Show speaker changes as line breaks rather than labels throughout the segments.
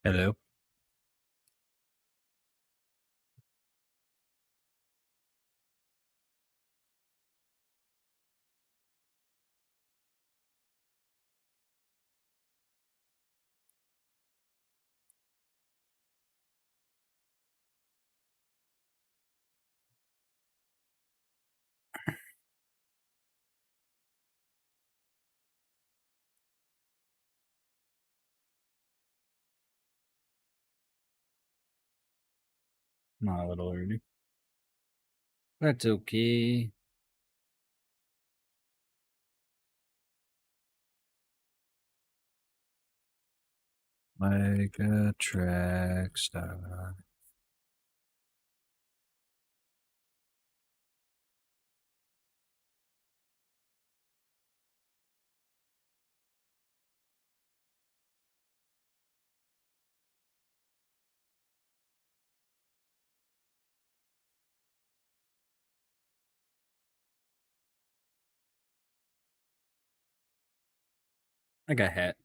Hello. Not a little early. That's okay. Like a track star. I got hat.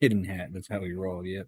Hidden hat. That's how we roll. Yep.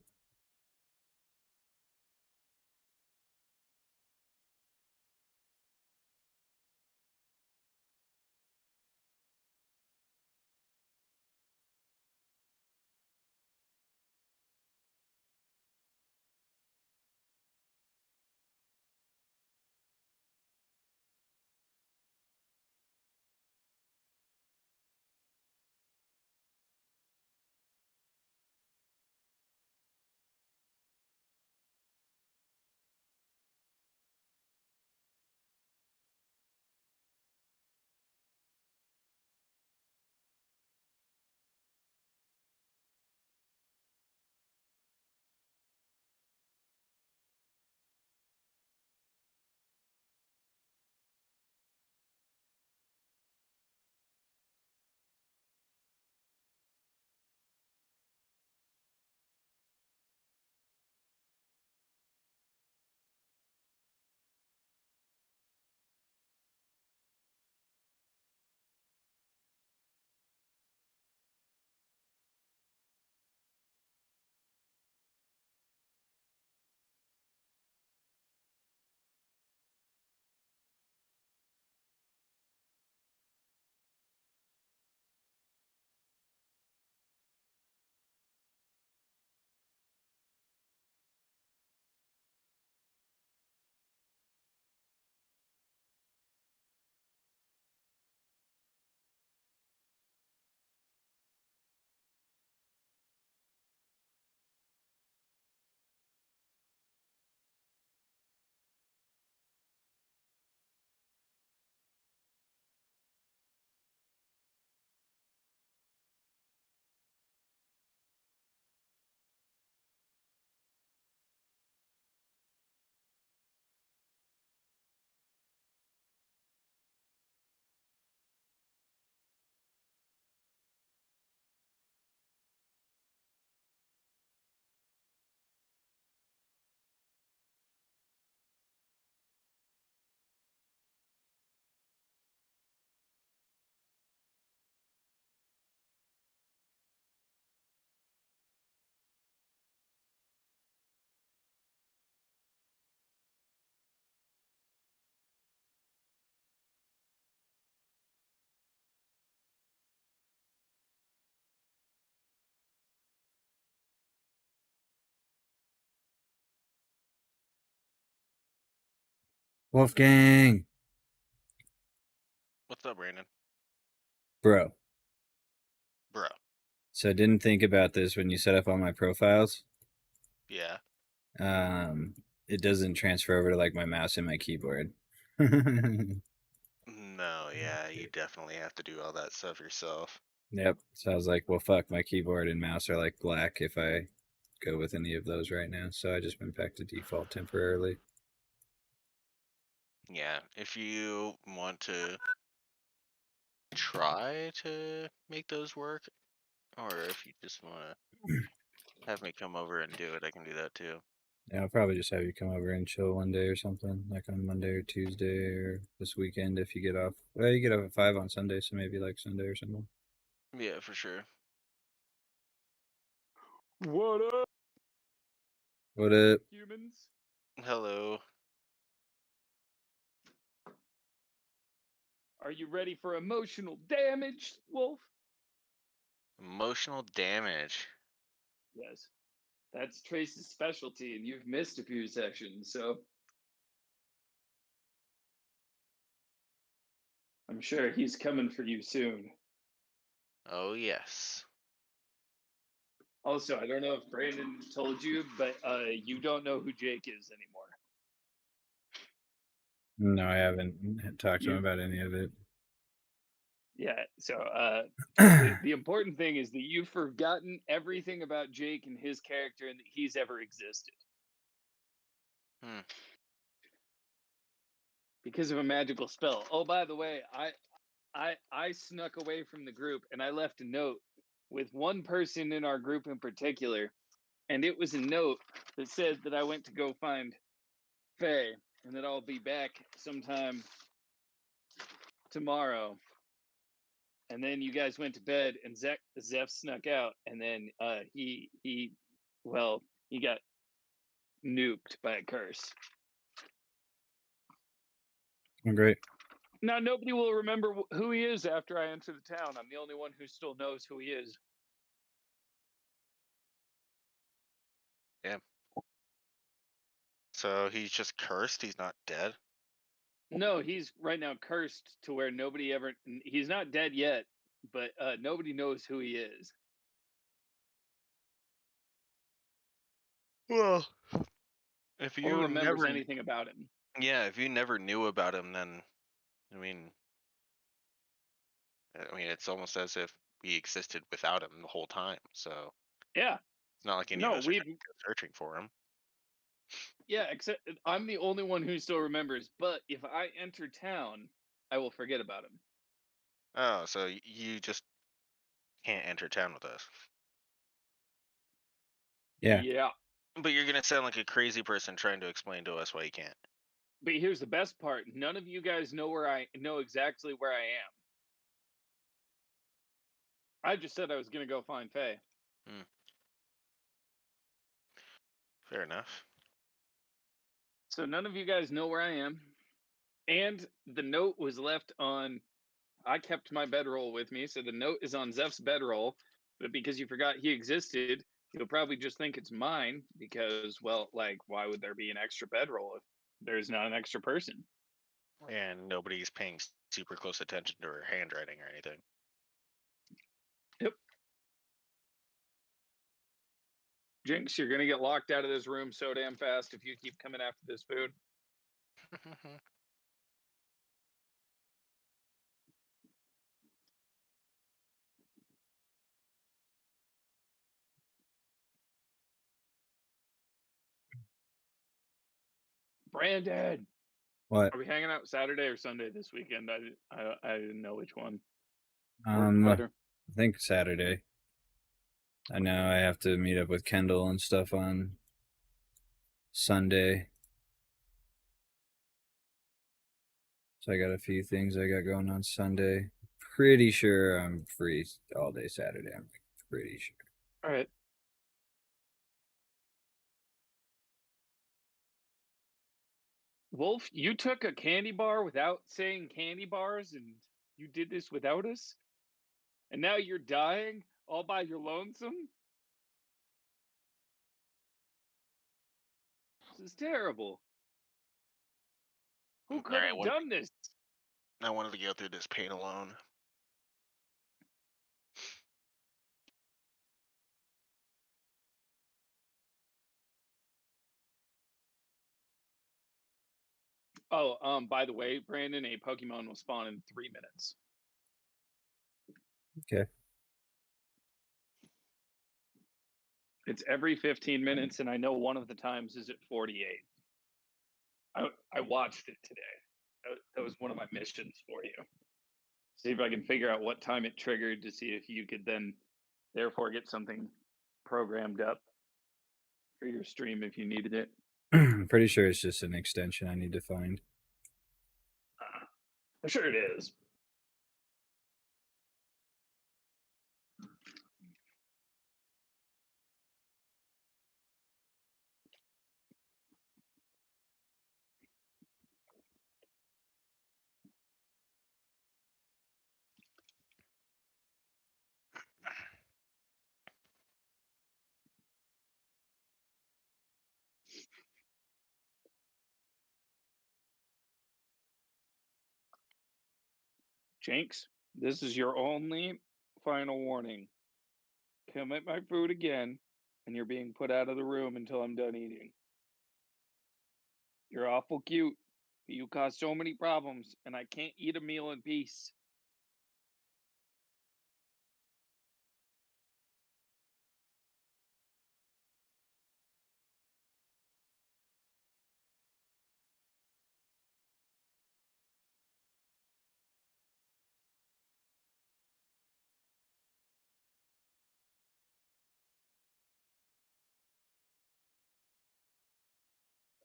Wolfgang!
What's up, Brandon?
Bro,
Bro.
so I didn't think about this when you set up all my profiles.
Yeah.
It doesn't transfer over to like my mouse and my keyboard.
No, yeah, you definitely have to do all that stuff yourself.
Yep. So I was like, well, fuck, my keyboard and mouse are like black if I go with any of those right now. So I just went back to default temporarily.
Yeah, if you want to try to make those work, or if you just want to have me come over and do it, I can do that too.
Yeah, I'll probably just have you come over and chill one day or something, like on Monday or Tuesday or this weekend if you get off. Well, you get off at 5 on Sunday, so maybe like Sunday or something.
Yeah, for sure.
What up,
What up?
humans?
Hello.
Are you ready for emotional damage, Wolf?
Emotional damage.
Yes. That's Trace's specialty, and you've missed a few sessions, so I'm sure he's coming for you soon.
Oh, yes.
Also, I don't know if Brandon told you, but you don't know who Jake is anymore.
No, I haven't talked to him
You,
about any of it.
yeah. So, the important thing is that you've forgotten everything about Jake and his character, and that he's ever existed
Hmm.
because of a magical spell. Oh, by the way, I snuck away from the group and I left a note with one person in our group in particular, and it was a note that said that I went to go find Faye and that I'll be back sometime tomorrow. And then you guys went to bed, and Zeph snuck out, and then he well he got nuked by a curse.
Oh, great.
Now nobody will remember who he is after I enter the town. I'm the only one who still knows who he is.
Yeah. So he's just cursed? He's not dead?
No, he's right now cursed to where nobody ever. He's not dead yet, but nobody knows who he is.
Well, if
Or
you
remembers
never,
anything about him.
yeah, if you never knew about him, then, I mean, it's almost as if we existed without him the whole time. So
Yeah.
it's not like any of
No,
us are
we've.
going to go searching for him.
Yeah, except I'm the only one who still remembers. But if I enter town, I will forget about him.
Oh, so you just can't enter town with us.
Yeah.
Yeah.
But you're gonna sound like a crazy person trying to explain to us why you can't.
But here's the best part: none of you guys know exactly where I am. I just said I was gonna go find Faye.
Hmm. Fair enough.
So none of you guys know where I am. And the note was left on. I kept my bedroll with me, so the note is on Zeph's bedroll. But because you forgot he existed, you'll probably just think it's mine because, well, like, why would there be an extra bedroll if there's not an extra person?
And nobody's paying super close attention to her handwriting or anything.
Yep. Jinx, you're gonna get locked out of this room so damn fast if you keep coming after this food. Brandon,
What?
are we hanging out Saturday or Sunday this weekend? I didn't know which one worked
I
better.
think Saturday. I know I have to meet up with Kendall and stuff on Sunday. So I got a few things I got going on Sunday. Pretty sure I'm free all day Saturday. I'm pretty sure.
All right. Wolf, you took a candy bar without saying candy bars, and you did this without us? And now you're dying all by your lonesome? This is terrible. Who could
Alright,
have done this?
I wanted to go through this pain alone.
Oh, by the way, Brandon, a Pokemon will spawn in 3 minutes.
Okay.
It's every 15 minutes, and I know one of the times is at 48. I watched it today. That was one of my missions for you. See if I can figure out what time it triggered to see if you could then, therefore, get something programmed up for your stream if you needed it.
I'm pretty sure it's just an extension I need to find.
I'm sure it is. Jinx, this is your only final warning. Come at my food again, and you're being put out of the room until I'm done eating. You're awful cute, but you cause so many problems, and I can't eat a meal in peace.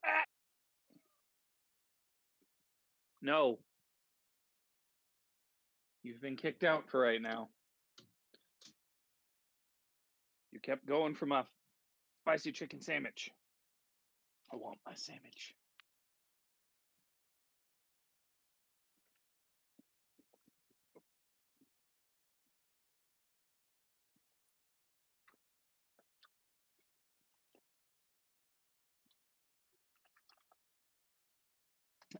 Ah! No. You've been kicked out for right now. You kept going for my spicy chicken sandwich. I want my sandwich.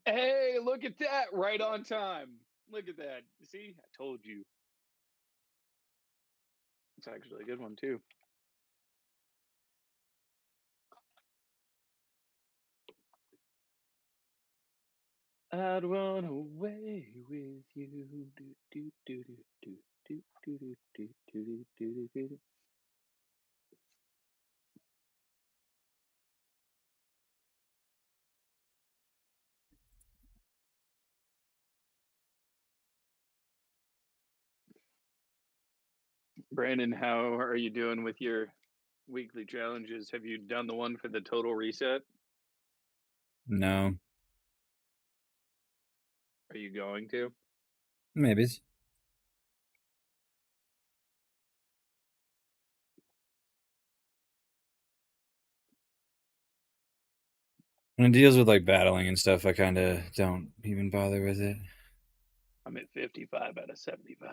Hey, look at that. Right on time. Look at that. See, I told you. It's actually a good one, too. I'd run away with you. Do, do, do, do, do, do, do, do, do, do, do, do, do. Brandon, how are you doing with your weekly challenges? Have you done the one for the total reset?
No,
Are you going to?
maybe. When it deals with like battling and stuff, I kind of don't even bother with it.
I'm at 55 out of 75.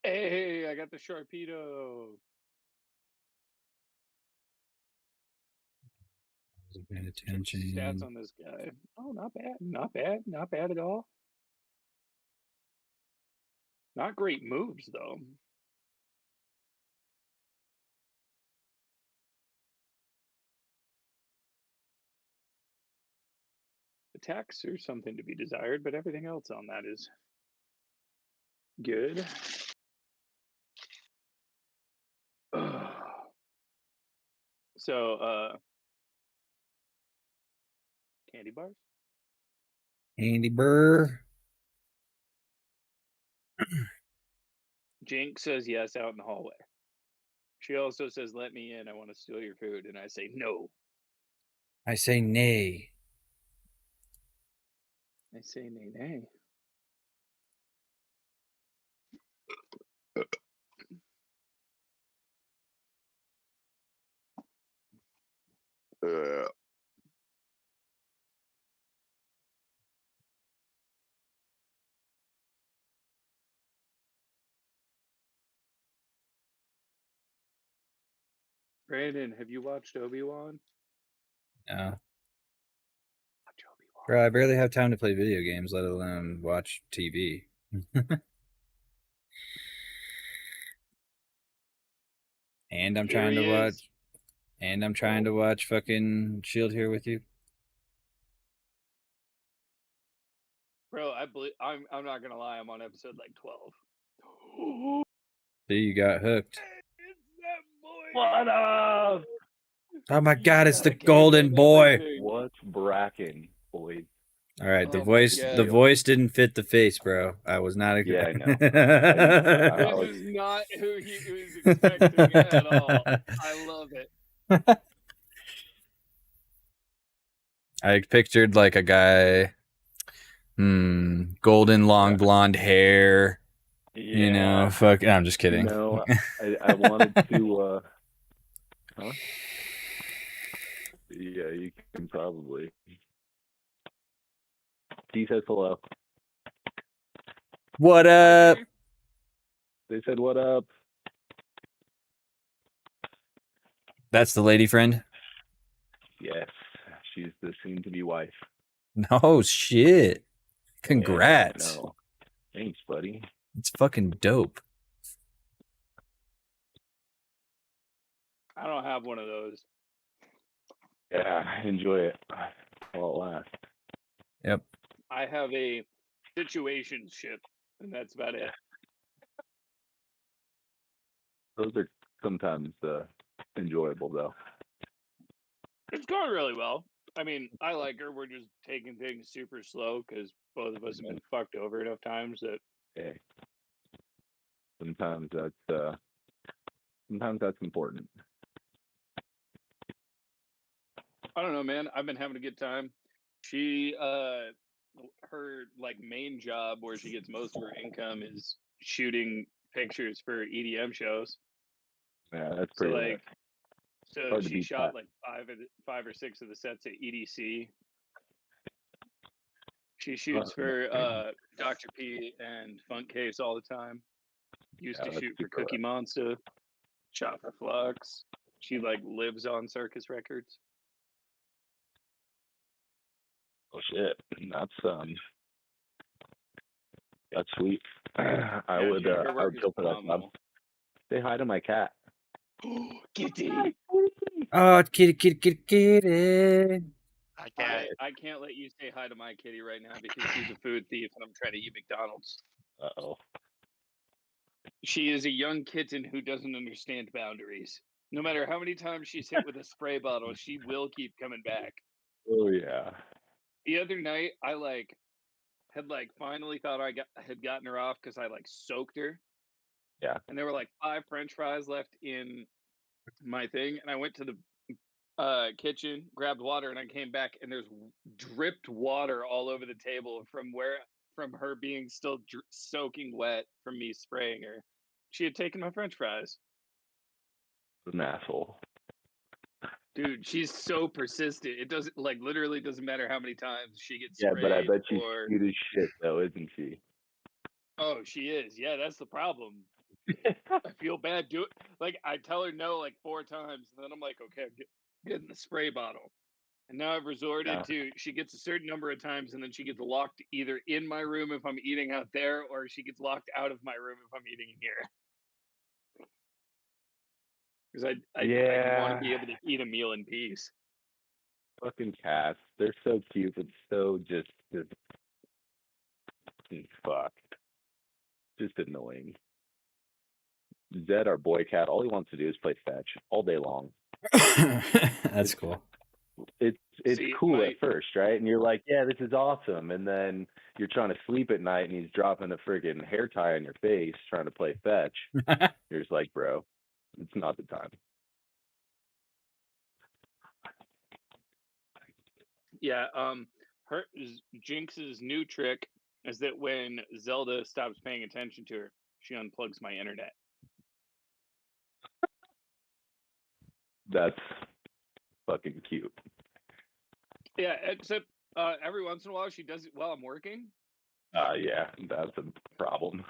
Hey, I got the Sharpedo.
Wasn't paying
Check the stats
attention.
on this guy. Oh, not bad. Not bad. Not bad at all. Not great moves, though. Attacks are something to be desired, but everything else on that is good. So, candy bars?
Andy Burr.
Jinx says yes out in the hallway. She also says, "Let me in. I want to steal your food." And I say, "No."
I say nay.
I say, "Nay, nay." Brandon, have you watched Obi-Wan?
No.
Watch Obi-Wan.
Bro, I barely have time to play video games, let alone watch TV. And I'm
Here
trying
he
to
is.
watch. And I'm trying to watch fucking Shield here with you.
Bro, I'm not gonna lie, I'm on episode like 12.
See, you got hooked.
It's that boy.
What up?
Oh my god, it's the
Got a
golden
camera and
boy.
everything.
What's bracking, boys?
All right,
Oh
the
my
voice
God.
didn't fit the face, bro. I was not.
Yeah, I know.
This is not who he was expecting at all. I love it.
I pictured like a guy, golden long blonde hair.
Yeah.
You know, fuck. I'm just kidding.
No, I wanted to. Huh? Yeah, you can probably. He says hello.
What up?
They said what up.
That's the lady friend.
Yes, she's the soon-to-be wife.
No shit. Congrats.
Yeah, I know. Thanks, buddy.
It's fucking dope.
I don't have one of those.
Yeah, enjoy it while it lasts.
Yep.
I have a situationship, and that's about it.
Those are sometimes enjoyable, though.
It's going really well. I mean, I like her. We're just taking things super slow because both of us have been fucked over enough times that.
Hey, sometimes that's important.
I don't know, man. I've been having a good time. She, her like main job where she gets most of her income is shooting pictures for EDM shows.
Yeah, that's
So
pretty.
like, so
hard to
she
beat
shot
that.
like five or six of the sets at EDC. She shoots for Dr. P and Funk Case all the time. Used to
that's
shoot for
super
Cookie Monster. Shot for Flux. She like lives on Circus Records.
Oh shit, that's sweet. I would kill for that job. Say hi to my cat.
Kitty.
Oh, kitty.
I can't let you say hi to my kitty right now because she's a food thief and I'm trying to eat McDonald's.
Uh-oh.
She is a young kitten who doesn't understand boundaries. No matter how many times she's hit with a spray bottle, she will keep coming back.
Oh yeah.
The other night, I had finally thought had gotten her off because I soaked her.
Yeah.
And there were 5 French fries left in my thing, and I went to the kitchen, grabbed water, and I came back, and there's dripped water all over the table from her being still soaking wet from me spraying her. She had taken my French fries.
An asshole.
Dude, she's so persistent. It doesn't literally doesn't matter how many times she gets
Yeah,
sprayed.
but I bet she's cute as shit though, isn't she?
Oh, she is. Yeah, that's the problem. I feel bad. I tell her no 4 times, and then I'm like, okay, I'm getting the spray bottle. And now I've resorted to she gets a certain number of times, and then she gets locked either in my room if I'm eating out there, or she gets locked out of my room if I'm eating in here. Because I want to be able to eat a meal in peace.
Fucking cats. They're so cute, but so just fuck. Just annoying. Zed, our boy cat, all he wants to do is play fetch all day long.
That's cool.
it's
See,
cool at first, right? And you're like, yeah, this is awesome. And then you're trying to sleep at night, and he's dropping a friggin' hair tie on your face, trying to play fetch. You're just like, bro, it's not the time.
Yeah, Jinx's new trick is that when Zelda stops paying attention to her, she unplugs my internet.
That's fucking cute.
Yeah, except every once in a while she does it while I'm working.
Yeah, that's a problem.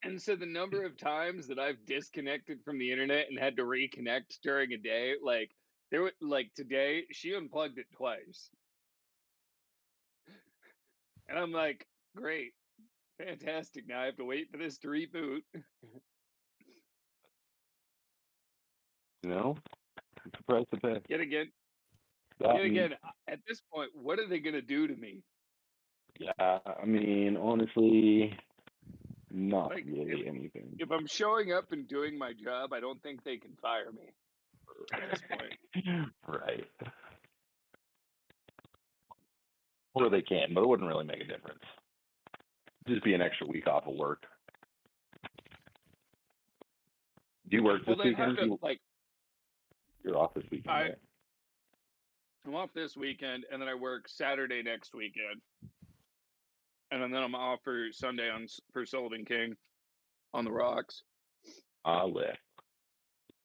And so the number of times that I've disconnected from the internet and had to reconnect during a day, like there were like today, she unplugged it twice. And I'm like, great, fantastic. Now I have to wait for this to reboot.
You know, it's a price to pay.
Yet again, at this point, what are they gonna do to me?
Yeah, I mean, honestly, not
Like,
really anything.
If I'm showing up and doing my job, I don't think they can fire me at this point.
Right. Or they can, but it wouldn't really make a difference. Just be an extra week off of work. Do you work this weekend? You're off this weekend, right?
I'm off this weekend, and then I work Saturday next weekend, and then I'm off for Sunday for Sullivan King on the Rocks.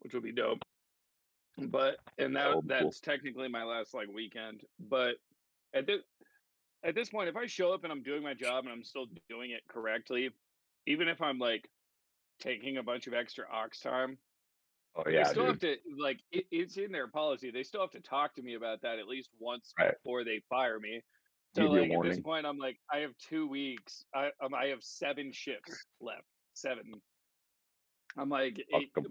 Which will be dope. But that's technically my last weekend. But at this point, if I show up and I'm doing my job and I'm still doing it correctly, even if I'm taking a bunch of extra ox time, they still have to it's in their policy. They still have to talk to me about that at least once before they fire me. So at this point, I'm like, I have 2 weeks. I have 7 shifts left. 7. I'm like,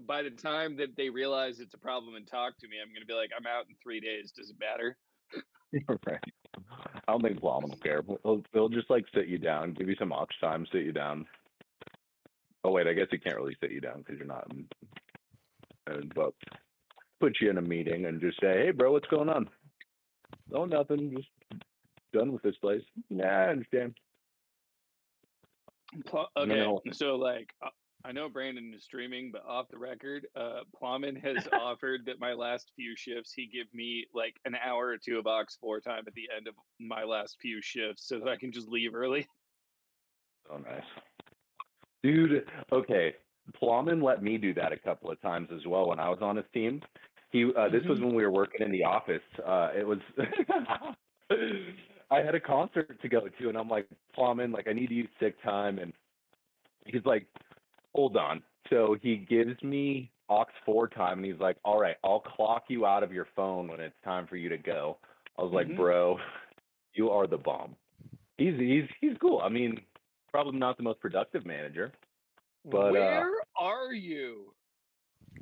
by the time that they realize it's a problem and talk to me, I'm gonna be like, I'm out in 3 days. Does it matter?
Right. I don't think Plum will care. They'll just sit you down, give you some ox time, sit you down. Oh wait, I guess he can't really sit you down because you're not. But put you in a meeting and just say, hey, bro, what's going on? Oh, nothing. Just done with this place. Yeah, I understand.
Okay, so I know Brandon is streaming, but off the record, Plumman has offered that my last few shifts, he give me an hour or 2 of Ox 4 time at the end of my last few shifts so that I can just leave early.
Oh, nice. Dude, okay. Plumman let me do that a couple of times as well when I was on his team. This was when we were working in the office. It was I had a concert to go to, and I'm like, Plumman, I need to use sick time, and he's like, hold on. So he gives me Ox 4 time, and he's like, all right, I'll clock you out of your phone when it's time for you to go. I was like, bro, you are the bomb. He's cool. I mean, probably not the most productive manager. But
where are you?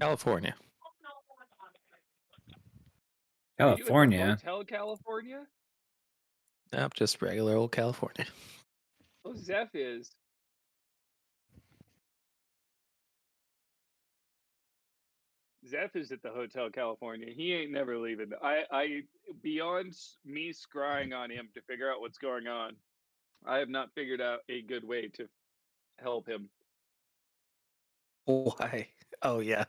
California.
California?
Are you at the Hotel California?
Nope, just regular old California.
Oh, Zeph is. Zeph is at the Hotel California. He ain't never leaving. I beyond me scrying on him to figure out what's going on, I have not figured out a good way to help him.
Why? Oh yeah.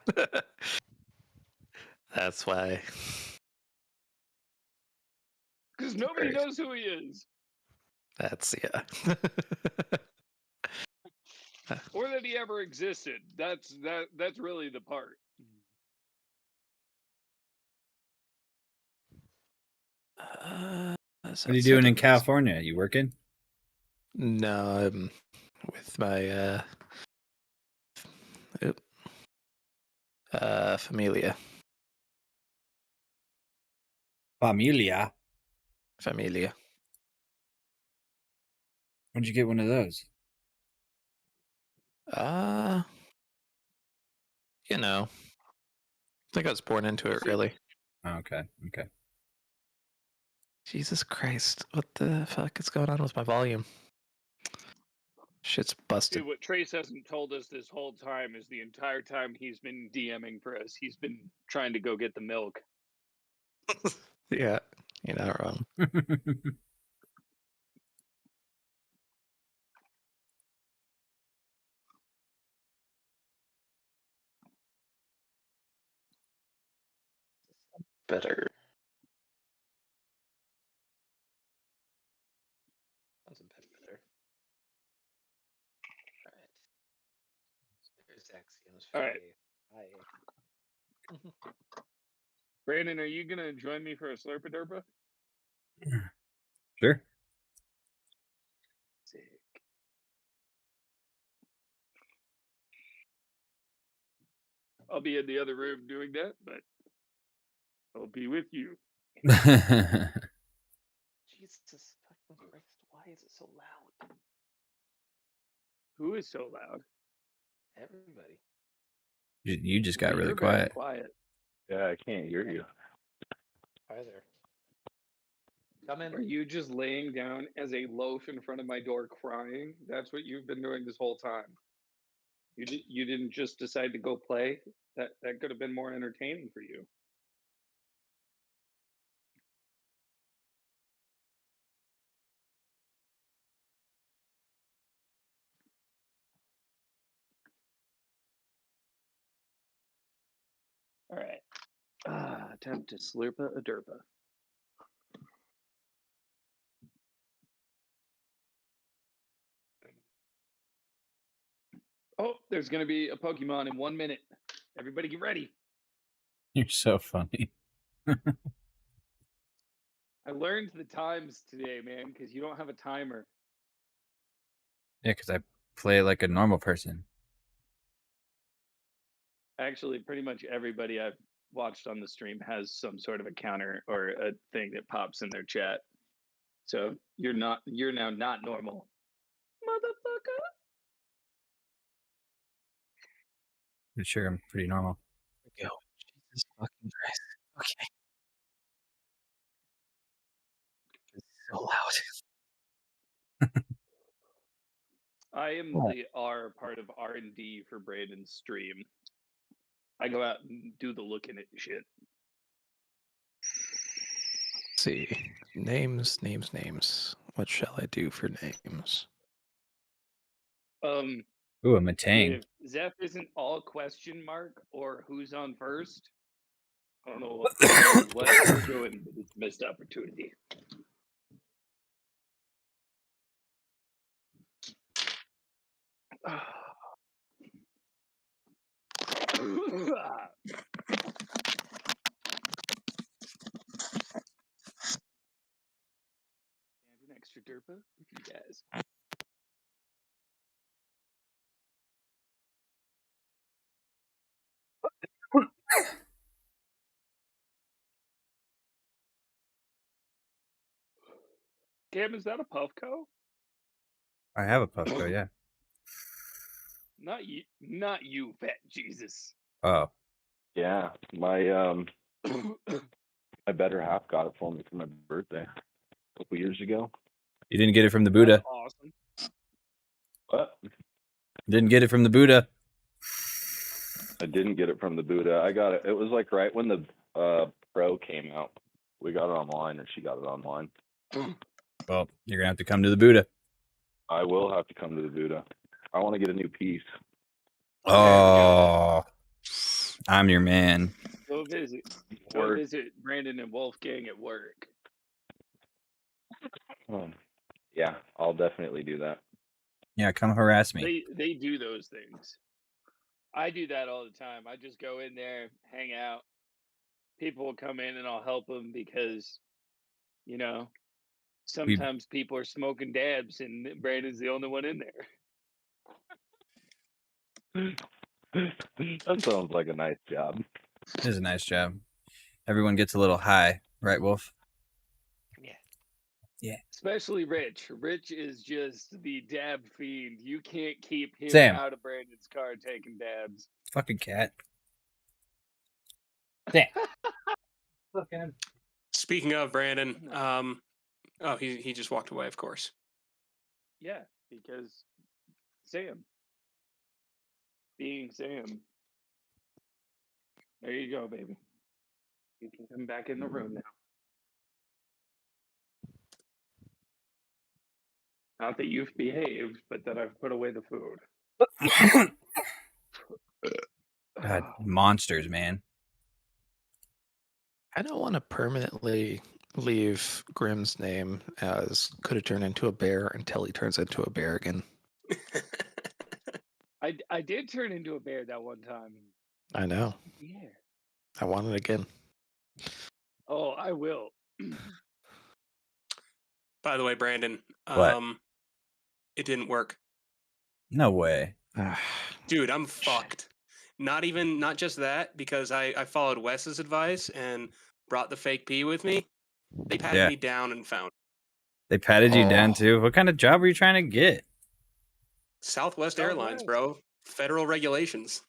That's why.
Because nobody knows who he is.
That's yeah.
Or that he ever existed. That's really the part.
What are you doing in California? You working?
No, I'm with my familia. Familia.
When'd you get one of those?
You know, I think I was born into it, really.
Oh, okay.
Jesus Christ, what the fuck is going on with my volume? Shit's busted.
Dude, what Trace hasn't told us this whole time is the entire time he's been DMing for us, he's been trying to go get the milk.
Yeah. You're not wrong. Better. That's a bit better. All right. There's Axioms
All right.
58.
Brandon, are you gonna join me for a slurpa derpa?
Sure.
Sick. I'll be in the other room doing that, but I'll be with you.
Jesus fucking Christ! Why is it so loud?
Who is so loud?
Everybody.
You just got
Well,
really
you're very
quiet.
quiet.
Yeah, I can't hear you.
Hi there. Come in.
Are you just laying down as a loaf in front of my door crying? That's what you've been doing this whole time. You didn't just decide to go play? That could have been more entertaining for you. All right. Time to slurpa a derpa. Oh, there's going to be a Pokemon in 1 minute. Everybody get ready.
You're so funny.
I learned the times today, man, because you don't have a timer.
Yeah, because I play like a normal person.
Actually, pretty much everybody I've watched on the stream has some sort of a counter or a thing that pops in their chat. So you're now not normal. Motherfucker.
Pretty sure I'm pretty normal.
Go. Jesus fucking Christ. Okay. It's so loud.
I am
What?
the R part of R&D for Braden's stream. I go out and do the looking at shit.
Let's see. Names. What shall I do for names?
Ooh, a Matang.
If Zeph isn't all question mark or who's on first, I don't know what we're doing, but it's a missed opportunity. And an extra derpa with you guys. Cam, is that a Puffco?
I have a Puffco, yeah.
Not you, fat Jesus.
Oh,
Yeah, my better half got it for me for my birthday a couple years ago.
you didn't get it from the
That's
Buddha.
awesome.
But
Didn't get it from the Buddha.
I didn't get it from the Buddha. I got it. It was like right when the Pro came out. We got it online, or she got it online.
Well, you're gonna have to come to the Buddha.
I will have to come to the Buddha. I want to get a new piece.
Oh, I'm your man.
Go visit Brandon and Wolfgang at work.
Yeah, I'll definitely do that.
Yeah, come harass me.
They do those things. I do that all the time. I just go in there, hang out. People will come in and I'll help them because, sometimes people are smoking dabs and Brandon's the only one in there.
That sounds like a nice job.
It is a nice job. Everyone gets a little high, right, Wolf? Yeah.
Especially Rich. Rich is just the dab fiend. You can't keep him
Sam.
out of Brandon's car taking dabs.
Fucking cat. Sam. Look at him.
Speaking of Brandon, oh, he just walked away, of course.
Yeah, because Sam. Being Sam. There you go, baby. You can come back in the room now. Not that you've behaved, but that I've put away the food.
God, monsters, man.
I don't want to permanently leave Grimm's name as could have turned into a bear until he turns into a bear again.
I did turn into a bear that one time.
I know.
Yeah.
I want it again.
Oh, I will.
By the way, Brandon,
What?
it didn't work.
No way.
Dude, I'm fucked. Not just that, because I followed Wes's advice and brought the fake pee with me. They patted
Yeah.
me down and found
They patted you down
Oh.
too. What kind of job were you trying to get?
Southwest Airlines,
Southwest.
bro. Federal regulations.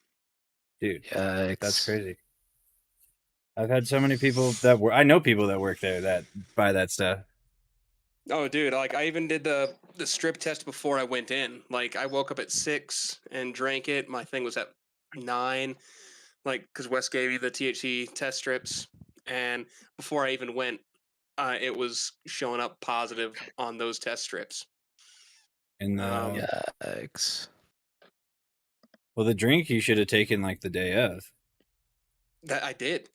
Dude,
Yikes.
that's crazy. I've had so many people that I know people that work there that buy that stuff.
Oh, dude, like I even did the strip test before I went in. Like I woke up at 6 and drank it. My thing was at 9, like because Wes gave you the THC test strips, and before I even went, it was showing up positive on those test strips.
And
Yikes.
well, the drink you should have taken like the day of.
That I did.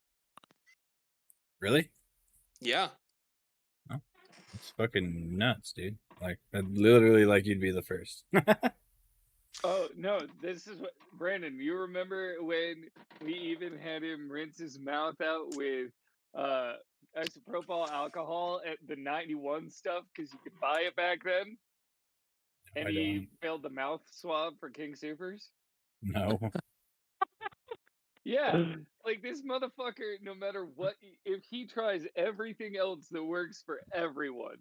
Really?
Yeah.
It's fucking nuts, dude. Like literally, like you'd be the first.
Oh no, this is what Brandon, you remember when we even had him rinse his mouth out with isopropyl alcohol at the 91 stuff because you could buy it back then? And
I
he
don't.
failed the mouth swab for King Supers?
No.
Yeah. Like this motherfucker, no matter what, if he tries everything else that works for everyone.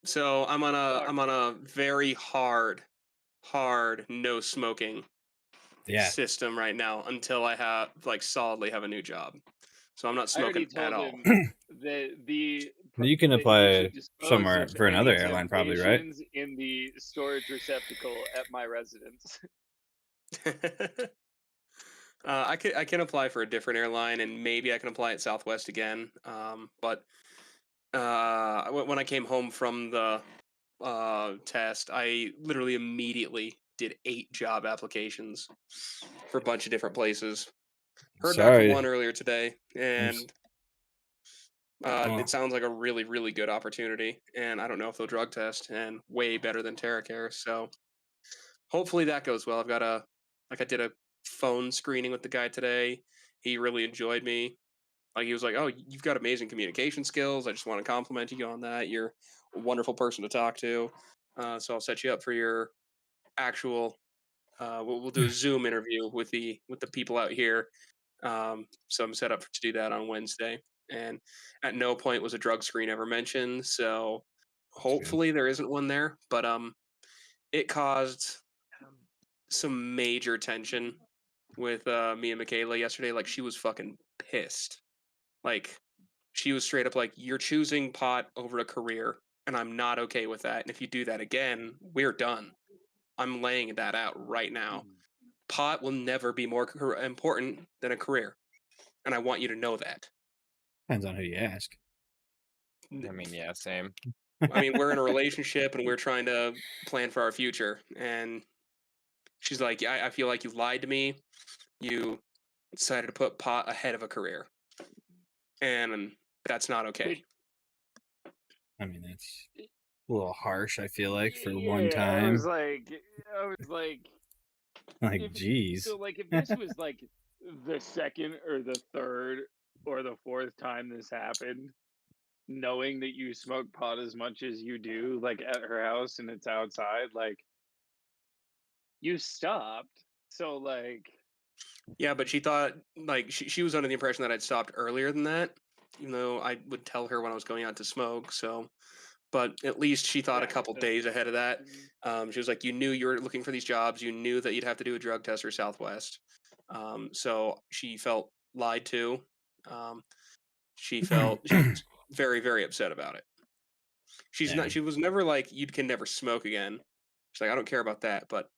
So I'm on
Fuck.
a very hard no smoking
Yeah.
system right now until I have like solidly have a new job. So I'm not
I already
smoking at
told
all.
him that
You can
that
apply
should dispose
somewhere
of
for
any
another airline, probably, right?
temptations in the storage receptacle at my residence.
I can apply for a different airline and maybe I can apply at Southwest again. But when I came home from the test, I literally immediately did 8 job applications for a bunch of different places. Heard back from
Sorry.
one earlier today, and
Oh.
it sounds like a really, really good opportunity. And I don't know if they'll drug test, and way better than TerraCare. So hopefully that goes well. I did a phone screening with the guy today. He really enjoyed me. Like he was like, "Oh, you've got amazing communication skills. I just want to compliment you on that. You're a wonderful person to talk to. So I'll set you up for your actual. We'll do a Zoom interview with the people out here. So I'm set up to do that on Wednesday. And at no point was a drug screen ever mentioned. So hopefully there isn't one there. But it caused some major tension with me and Michaela yesterday. Like she was fucking pissed. Like she was straight up like, "You're choosing pot over a career, and I'm not okay with that. And if you do that again, we're done. I'm laying that out right now. Pot will never be more important than a career, and I want you to know that."
Depends on who you ask.
I mean, yeah, same.
I mean, we're in a relationship and we're trying to plan for our future. And she's like, "Yeah, I feel like you lied to me. You decided to put pot ahead of a career, and that's not okay."
I mean, that's a little harsh. I feel like for
Yeah,
one
I was
time.
like,
Like, geez.
so like if this was like the second or the third or the fourth time this happened, knowing that you smoke pot as much as you do, like at her house and it's outside, like you stopped. So like,
Yeah, but she thought like she was under the impression that I'd stopped earlier than that, even though I would tell her when I was going out to smoke. So, but at least she thought a
yeah,
couple days ahead of that. She was like, "You knew you were looking for these jobs. You knew that you'd have to do a drug test for Southwest." So she felt lied to. Um, she was very, very upset about it. She's not.
Damn.
She was never like, "You can never smoke again." She's like, "I don't care about that, but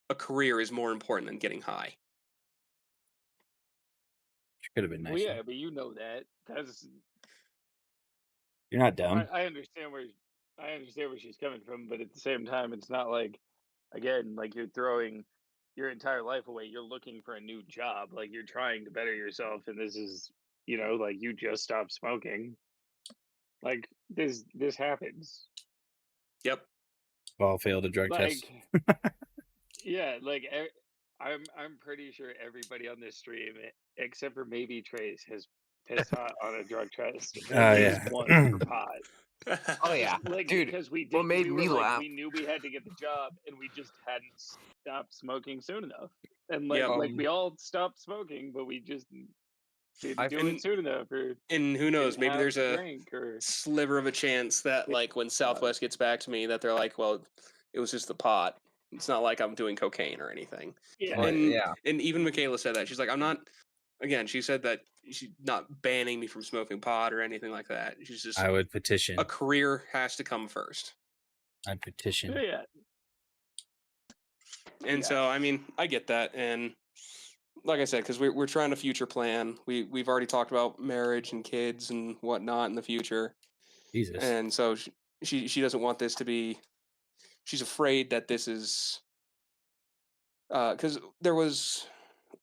a career is more important than getting high."
Could have been
well,
nicer.
yeah, but you know that. That's
You're not dumb.
I understand where I understand where she's coming from, but at the same time, it's not like, again, like you're throwing your entire life away. You're looking for a new job. Like you're trying to better yourself, and this is, like you just stopped smoking. Like this happens.
Yep.
All failed a drug test.
Like, yeah, like I'm pretty sure everybody on this stream, except for maybe Trace, has pissed on a drug test at least
Yeah.
once for pot.
Oh yeah,
Like
dude.
because we
What
did,
made
we were
me
like,
laugh?
we knew we had to get the job, and we just hadn't stopped smoking soon enough. And
Yep.
like we all stopped smoking, but we just didn't
I've
do
been-
it soon enough, or
And who knows?
didn't
Maybe
have
there's
the
a
drink, or
sliver of a chance that, like, when Southwest gets back to me, that they're like, "Well, it was just the pot. It's not like I'm doing cocaine or anything."
yeah.
Well,
And
yeah.
and even Michaela said that. She's like, "I'm not." Again, she said that she's not banning me from smoking pot or anything like that. She's just
I would petition.
a career has to come first.
I'd petition.
Yeah.
And
Yeah.
so, I mean, I get that, and like I said, because we're trying to future plan. We've already talked about marriage and kids and whatnot in the future,
Jesus.
and so she doesn't want this to be. She's afraid that this is because there was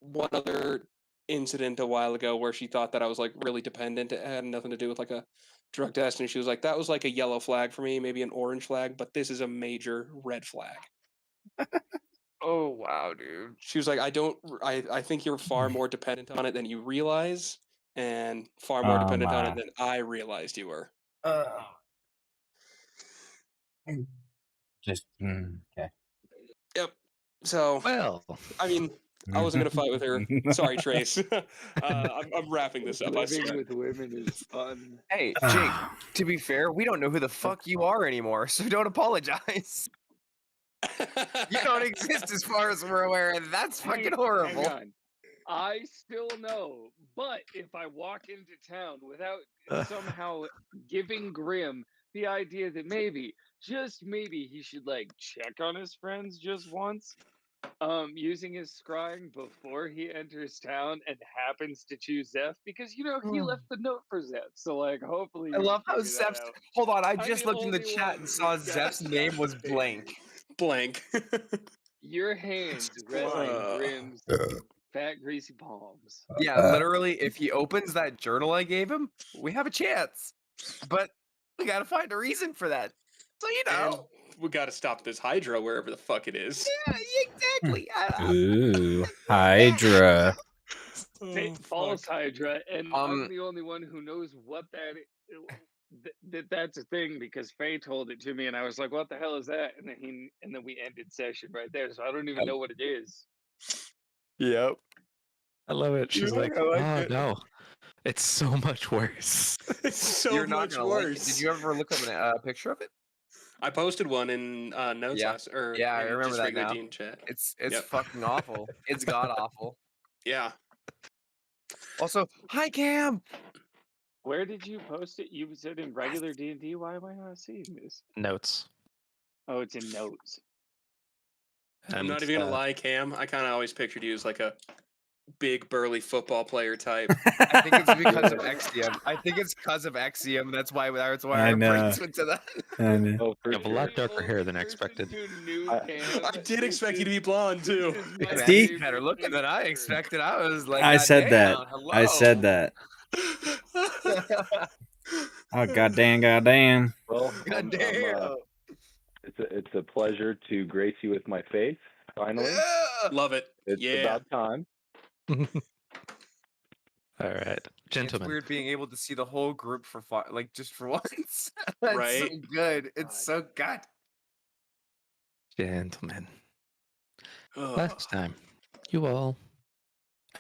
one other incident a while ago where she thought that I was like really dependent. It had nothing to do with like a drug test, and she was like, "That was like a yellow flag for me, maybe an orange flag, but this is a major red flag."
Oh wow, dude.
She was like, I think you're far more dependent on it than you realize, and far more
Oh,
dependent on it
my.
than I realized you were.
Just okay.
Yep. So,
Well,
I mean, I wasn't gonna fight with her. Sorry, Trace. I'm wrapping this up. I
Living
swear.
with women is fun.
Hey, Jake. To be fair, we don't know who the fuck you are anymore, so don't apologize. You don't exist as far as we're aware, and that's fucking horrible.
Hang on. I still know, but if I walk into town without somehow giving Grim the idea that maybe, just maybe, he should like check on his friends just once, using his scrying before he enters town and happens to choose Zeph, because he left the note for Zeph. So like, hopefully,
I
you
love
can
how
figure that
Zeph's.
out.
Hold on, I
I'm
just
the
looked in the
only
chat
one
and saw
who's got
Zeph's name was
Zeph's
blank.
Blank.
Your hands rest on Grim's fat, greasy palms.
Yeah, literally, if he opens that journal I gave him, we have a chance. But we gotta find a reason for that. So you
And
know.
we got to stop this Hydra wherever the fuck it is.
Yeah, exactly.
Ooh, Hydra.
False Hydra, and
Um,
I'm the only one who knows what that's a thing, because Faye told it to me, and I was like, "What the hell is that?" And then we ended session right there. So I don't even know what it is.
Yep.
I love it. She's
Yeah,
like,
I like
oh
it."
no, it's so much worse.
It's so
You're not
much
gonna like it.
worse.
Did you ever look up a picture of it?
I posted one in notes
Yeah.
last, or
Yeah, I
in
remember
just
that
regular
now.
Dean chat.
It's
Yep.
fucking awful. It's god awful.
Yeah.
Also, hi Cam.
Where did you post it? You said in regular D&D. Why am I not seeing this?
Notes.
Oh, it's in notes.
I'm not even gonna lie, Cam. I kind of always pictured you as like a big burly football player type.
I think it's because of Exium. I think it's because of Exium. That's why
I
our
know.
brains went to that.
I know.
Oh, for
You have a
sure.
lot darker
Only
hair than
person
expected.
who knew
I-
Cam
I did
is-
expect you to be blonde too.
is my
Man,
See?
he's better looking than I
favorite
expected. I was like,
I said that.
"Goddamn, hello."
I said that. Oh, goddamn.
Well,
Goddamn.
it's a pleasure to grace you with my face. Finally,
Yeah.
Love it.
it's
Yeah.
about time.
All right,
It's
gentlemen.
weird being able to see the whole group for like just for once. That's so
Right?
good. It's so good.
Gentlemen.
Ugh.
Last time, you all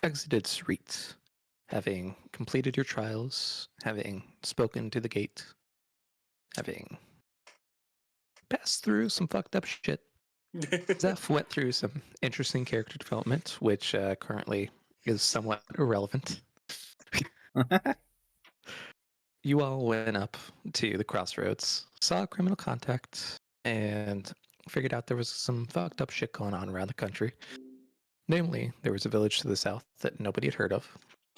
exited streets, having completed your trials, having spoken to the gate, having passed through some fucked up shit. Zeph went through some interesting character development, which currently is somewhat irrelevant. You all went up to the crossroads, saw criminal contact, and figured out there was some fucked up shit going on around the country. Namely, there was a village to the south that nobody had heard of.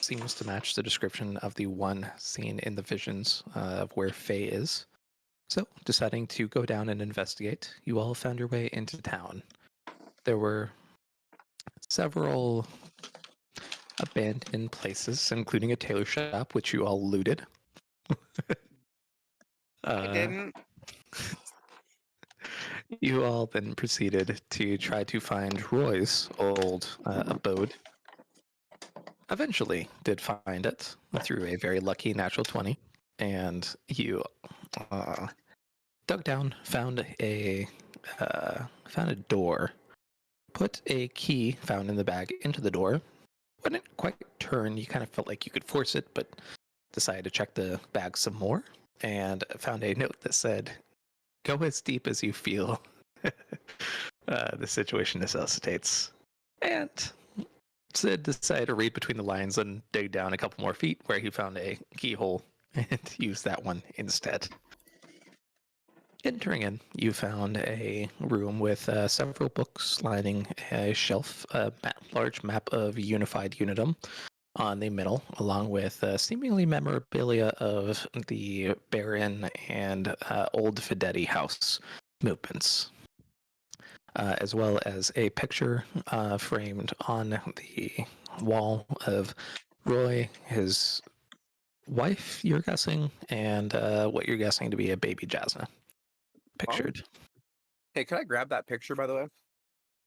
Seems to match the description of the one seen in the visions of where Faye is. So, deciding to go down and investigate, you all found your way into town. There were several abandoned places, including a tailor shop, which you all looted.
I didn't.
You all then proceeded to try to find Roy's old abode. Eventually, did find it through a very lucky natural 20, and you dug down, found a door, put a key found in the bag into the door. Wouldn't quite turn. You kind of felt like you could force it, but decided to check the bag some more and found a note that said, "Go as deep as you feel the situation necessitates." And Sid decided to read between the lines and dig down a couple more feet where he found a keyhole and used that one instead. Entering in, you found a room with several books lining a shelf, a large map of unified Unidom on the middle, along with seemingly memorabilia of the Baron and Old Fidetti house movements, as well as a picture framed on the wall of Roy, his wife, you're guessing, and what you're guessing to be a baby Jasna pictured.
Hey, can I grab that picture, by the way?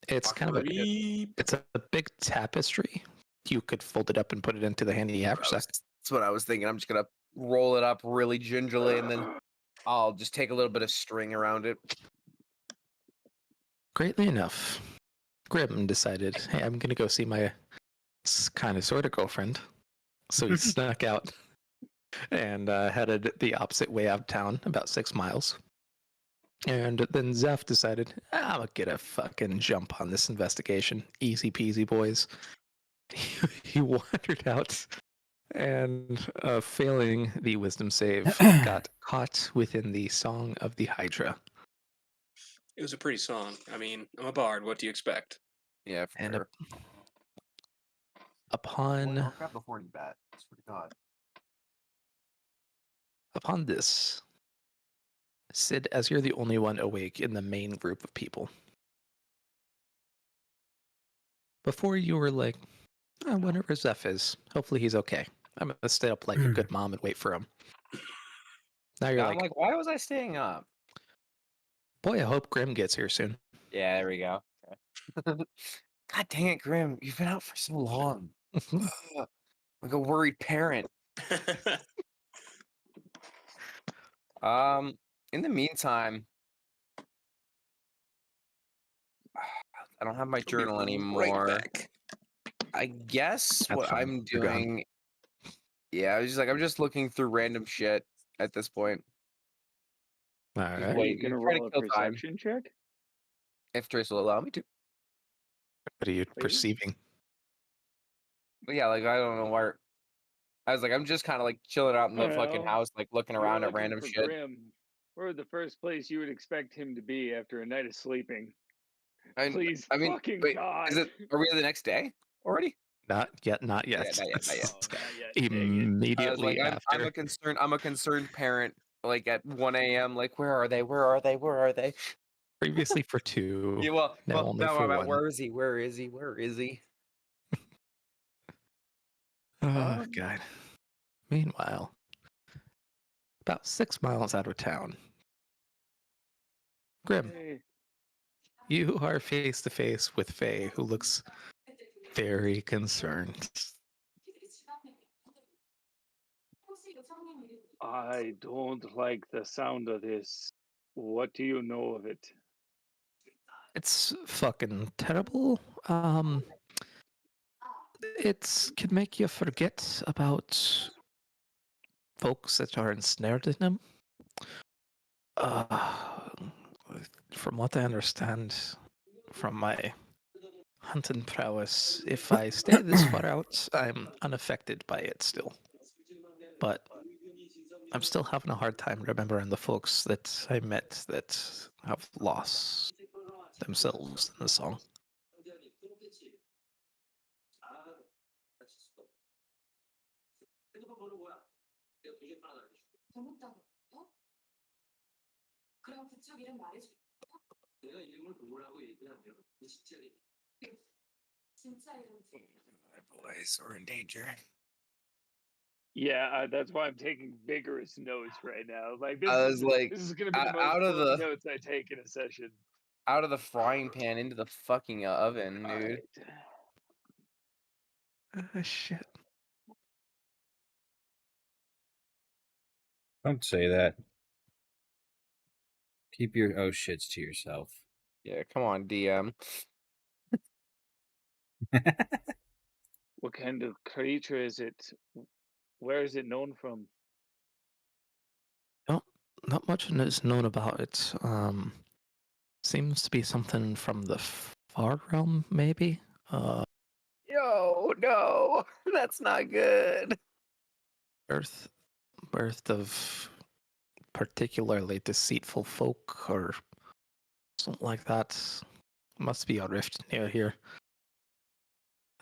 It's kind of a it's a big tapestry. You could fold it up and put it into the handy haversack.
That's what I was thinking. I'm just gonna roll it up really gingerly, and then I'll just take a little bit of string around it.
Greatly enough, Grim decided, hey, I'm gonna go see my kind of sort of girlfriend. So he snuck out and headed the opposite way out of town, about 6 miles. And then Zeph decided, I'm gonna get a fucking jump on this investigation. Easy peasy, boys. He wandered out and, failing the wisdom save, got caught within the Song of the Hydra.
It was a pretty song. I mean, I'm a bard. What do you expect?
Yeah, for
And
sure.
upon
grab the horny bat. Swear to God.
upon this, Sid, as you're the only one awake in the main group of people. Before you were like, I wonder where Zeph is. Hopefully he's okay. I'm gonna stay up like a good mom and wait for him. Now you're
I'm
like,
like, why was I staying up?
boy, I hope Grim gets here soon.
Yeah, there we go. Okay. God dang it, Grim! You've been out for so long. Like a worried parent. In the meantime, I don't have my journal
Right
anymore.
back.
I guess
That's
what
fine.
I'm
You're gone.
doing. Yeah, I was just like, I'm just looking through random shit at this point.
All
Just
right.
Are
wait,
you gonna
try to
roll a
kill time.
perception check?
If Trace will allow me to.
What are you
Please?
perceiving?
But yeah, like I don't know where. I was like, I'm just kind of like chilling out in the fucking
Well,
house, like looking
You're
around at
looking
random
for
shit.
Grim. We're the first place you would expect him to be after a night of sleeping.
I mean,
Fucking
wait,
God.
is it? Are we the next day already?
Not yet. Not
Yeah,
yet.
not yet, not yet.
Oh, not yet. Dang it.
I was like,
Immediately
I'm
after.
a concerned parent. Like at 1 a.m. Like, where are they? Where are they? Where are they?
Previously for 2.
Yeah, well,
now only
now
for
I'm at
1.
where is he? Where is he? Where is he?
Oh God. Meanwhile, about 6 miles out of town, Grim,
Hey,
you are face to face with Faye, who looks very concerned.
I don't like the sound of this. What do you know of it?
It's fucking terrible. It can make you forget about folks that are ensnared in them. Uh, from what I understand from my hunting prowess, if I stay this far out, I'm unaffected by it still. But I'm still having a hard time remembering the folks that I met that have lost themselves in the song.
Boys, we're in danger.
Yeah, that's why I'm taking vigorous notes right now. Like
I was like,
this is gonna be the most
out of
fully
the
notes I take in a session.
frying pan into the fucking oven,
All
dude.
right.
Shit.
Don't say that. Keep your oh shits to yourself.
Yeah, come on, DM.
What kind of creature is it? Where is it known from?
Not much is known about it. Seems to be something from the far realm, maybe.
Yo, no, that's not good.
Birth of particularly deceitful folk or something like that. Must be a rift near here.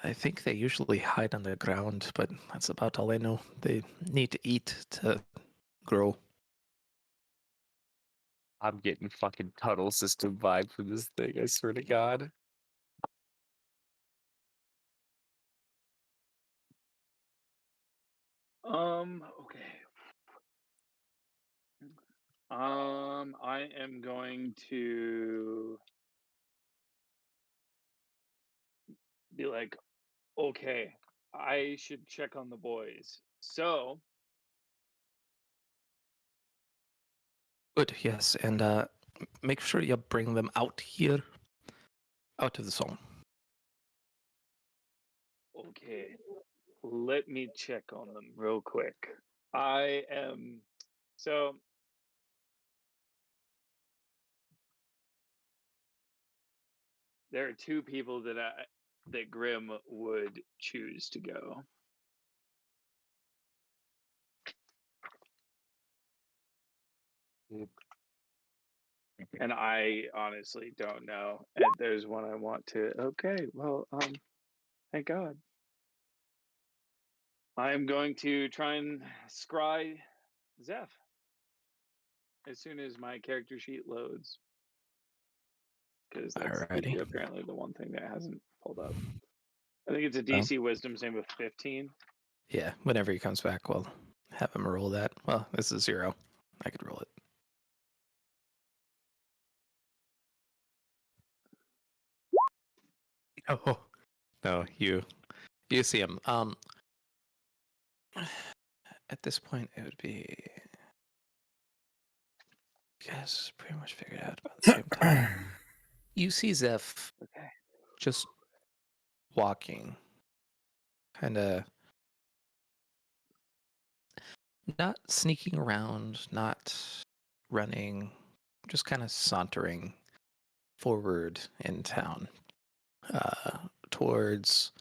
I think they usually hide underground, but that's about all I know. They need to eat to grow.
I'm getting fucking tunnel system vibe from this thing, I swear to God.
Okay. I am going to be like, okay, I should check on the boys. So,
Good, yes, and make sure you bring them out here, out of the zone.
okay, let me check on them real quick. I am so there are two people that Grim would choose to go. And I honestly don't know. And there's one I want to. Okay, well, thank God. I am going to try and scry Zeph as soon as my character sheet loads, because that's
Alrighty.
apparently the one thing that hasn't pulled up. I think it's a
Well.
DC Wisdom same with 15.
Yeah, whenever he comes back, we'll have him roll that. Well, this is 0. I could roll it. Oh no, you see him. At this point, it would be. You guys pretty much figured out about the same time. You see Zeph
Okay.
just walking, kind of not sneaking around, not running, just kind of sauntering forward in town, towards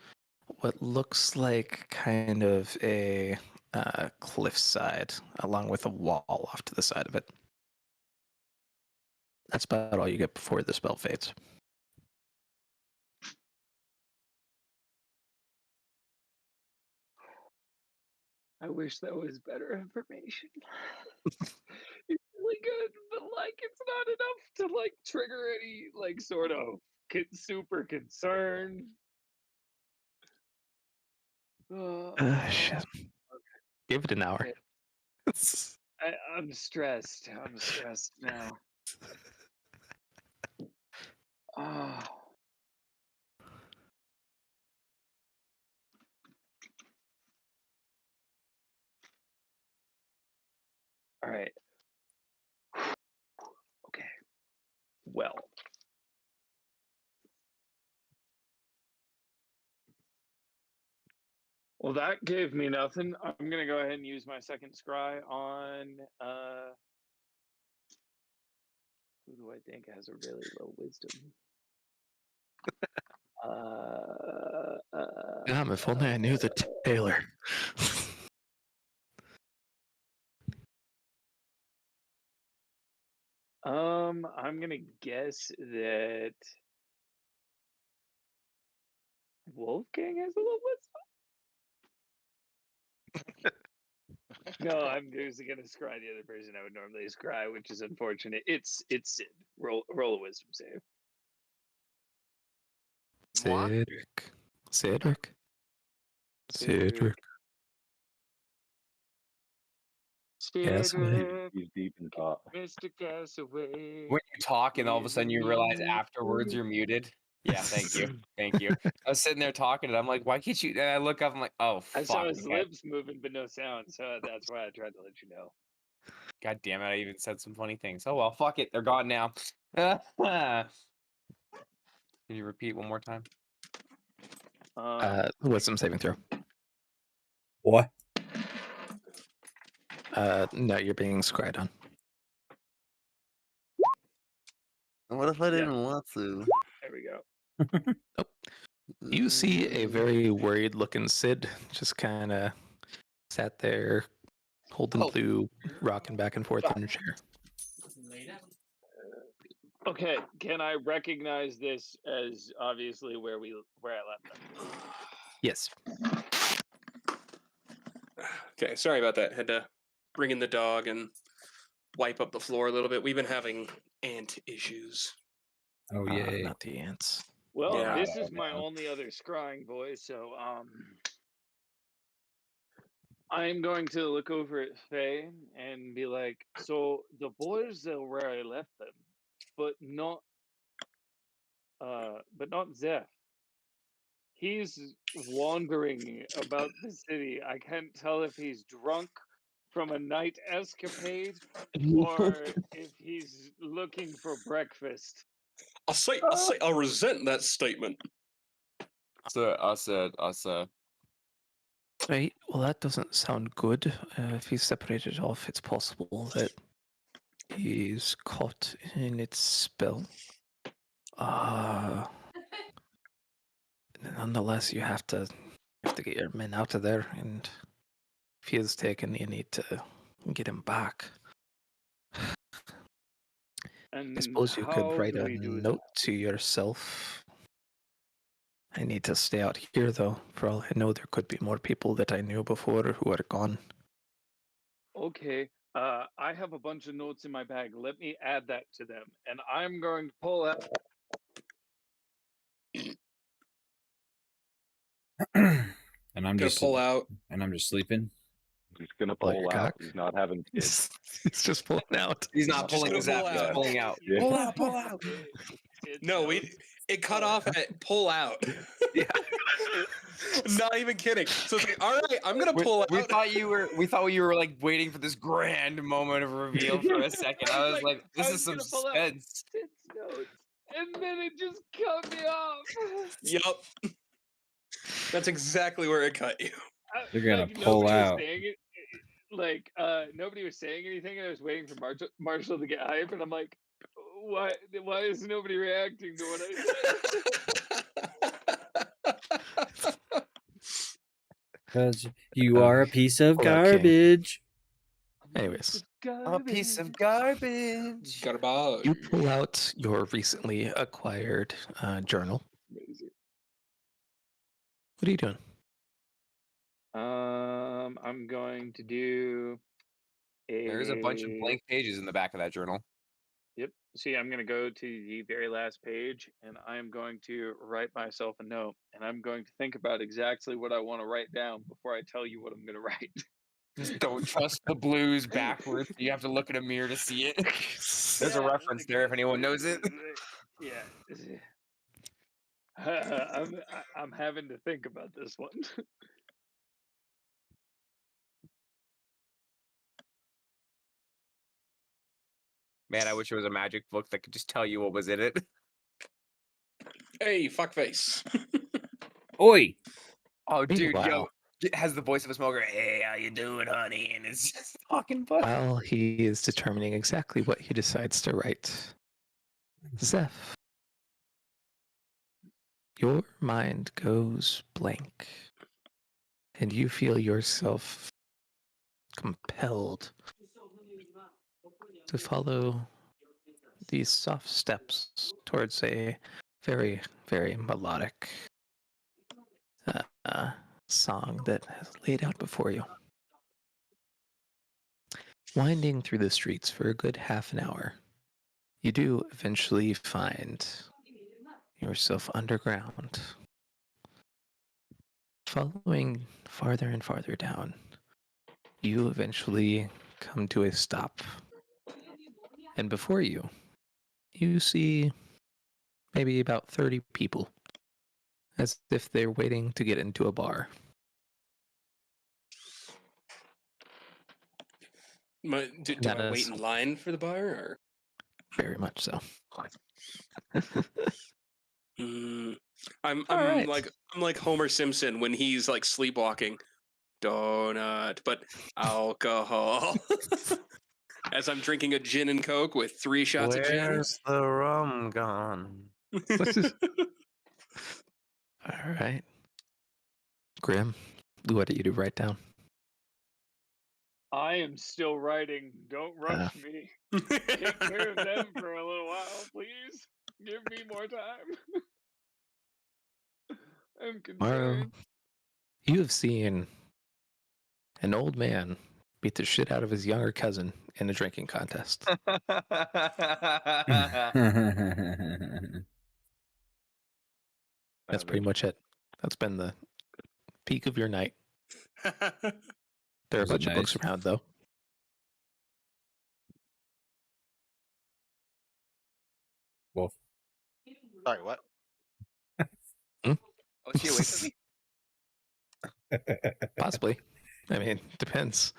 what looks like kind of a cliffside, along with a wall off to the side of it. That's about all you get before the spell fades.
I wish that was better information. It's really good, but like it's not enough to like trigger any like sort of super concern.
Shit. Give it an hour.
Okay. I'm stressed. I'm stressed now. Oh. All right. Okay. Well. Well, that gave me nothing. I'm gonna go ahead and use my second scry on who do I think has a really low wisdom?
Damn, if only I knew the tailor.
I'm gonna guess that Wolfgang has a low wisdom. No, I'm just gonna scry the other person I would normally scry, which is unfortunate. It's Sid. Roll a wisdom save.
Moi?
Cedric. Cedric. Cedric. Yes, mate.
He's deep in thought.
Mr. Castaway.
When you talk and all of a sudden you realize afterwards you're muted. Yeah, thank you. Thank you. I was sitting there talking and I'm like, why can't you? And I look up, I'm like, oh,
I
fuck.
saw his
okay.
lips moving, but no sound, so that's why I tried to let you know.
God damn it, I even said some funny things. Oh, well, fuck it. They're gone now. Can you repeat one more time?
Wisdom saving throw.
What?
No, you're being scried on.
What if I
Yeah.
didn't want to?
There we go.
You see a very worried looking Sid just kind of sat there holding
Oh.
blue, rocking back and forth in a chair.
Okay, can I recognize this as obviously where I left them?
Yes.
Okay, sorry about that. Had to bring in the dog and wipe up the floor a little bit. We've been having ant issues.
Oh yay!
Not the ants.
Well,
Yeah.
this is my only other scrying voice, so I'm going to look over at Faye and be like, so the boys are where I left them, but not Zeph. He's wandering about the city. I can't tell if he's drunk from a night escapade or if he's looking for breakfast.
I resent that statement.
I said,
Right. Well, that doesn't sound good. If he's separated off, it's possible that he's caught in its spell. Nonetheless, you have to get your men out of there, and if he is taken, you need to get him back.
And
I suppose you could
how
write
do
a
we do
note to yourself. I need to stay out here, though. For all I know, there could be more people that I knew before who are gone.
that? Okay. I have a bunch of notes in my bag. Let me add that to them, and I'm going to pull out.
And I'm
Gonna
just
pull out.
and I'm just sleeping.
He's gonna
Pull your
pull out.
cock.
He's not having kids.
He's just pulling out.
he's not
Just
pulling
gonna
his
pull
out, he's
out.
pulling out.
Yeah.
Pull out, pull out.
It's
No,
notes.
it cut off at pull out.
Yeah.
Not even kidding. So it's like, all right, I'm gonna pull out.
We thought you were like waiting for this grand moment of reveal for a second. I was like, this is some
gonna pull out
suspense.
Sid's notes, and then it just cut me off.
Yup. That's exactly where it cut you.
You're gonna
Like,
pull
nobody was
out.
saying it. Like nobody was saying anything, and I was waiting for Marshall to get hype, and I'm like, why is nobody reacting to what I said?
Because you are a piece of
pull out King.
garbage.
Anyways,
A piece of garbage.
Garbage.
you pull out your recently acquired journal.
Amazing.
What are you doing?
I'm going to do
There's a bunch of blank pages in the back of that journal.
Yep. See, I'm going to go to the very last page, and I'm going to write myself a note, and I'm going to think about exactly what I want to write down before I tell you what I'm going to write.
Just don't trust the blues backwards. You have to look in a mirror to see it. There's a
Yeah,
reference there if anyone knows it.
Yeah. I'm having to think about this one.
Man, I wish it was a magic book that could just tell you what was in it.
Hey, fuckface.
Oi!
Oh, dude,
Wow.
yo, it has the voice of a smoker. Hey, how you doing, honey? And it's just talking book.
While he is determining exactly what he decides to write, Zeph, your mind goes blank, and you feel yourself compelled to follow these soft steps towards a very, very melodic song that is laid out before you. winding through the streets for a good half an hour, you do eventually find yourself underground. Following farther and farther down, you eventually come to a stop. And before you, you see maybe about 30 people, as if they're waiting to get into a bar.
Do
That
I wait
is
in line for the bar, or?
very much so.
I'm
right.
like Homer Simpson when he's like sleepwalking. Donut, but alcohol. As I'm drinking a gin and coke with 3 shots of gin.
Where's the rum gone?
All right. Grim, what do you do? Write down.
I am still writing. Don't rush me. Take care of them for a little while, please. Give me more time. I'm
Tomorrow,
concerned.
you have seen an old man beat the shit out of his younger cousin in a drinking contest. That's pretty much it. That's been the peak of your night. There are a
Was it
bunch of books
nice?
around, though.
Wolf.
Sorry, what?
Oh, is she awake with me?
Possibly. I mean, depends.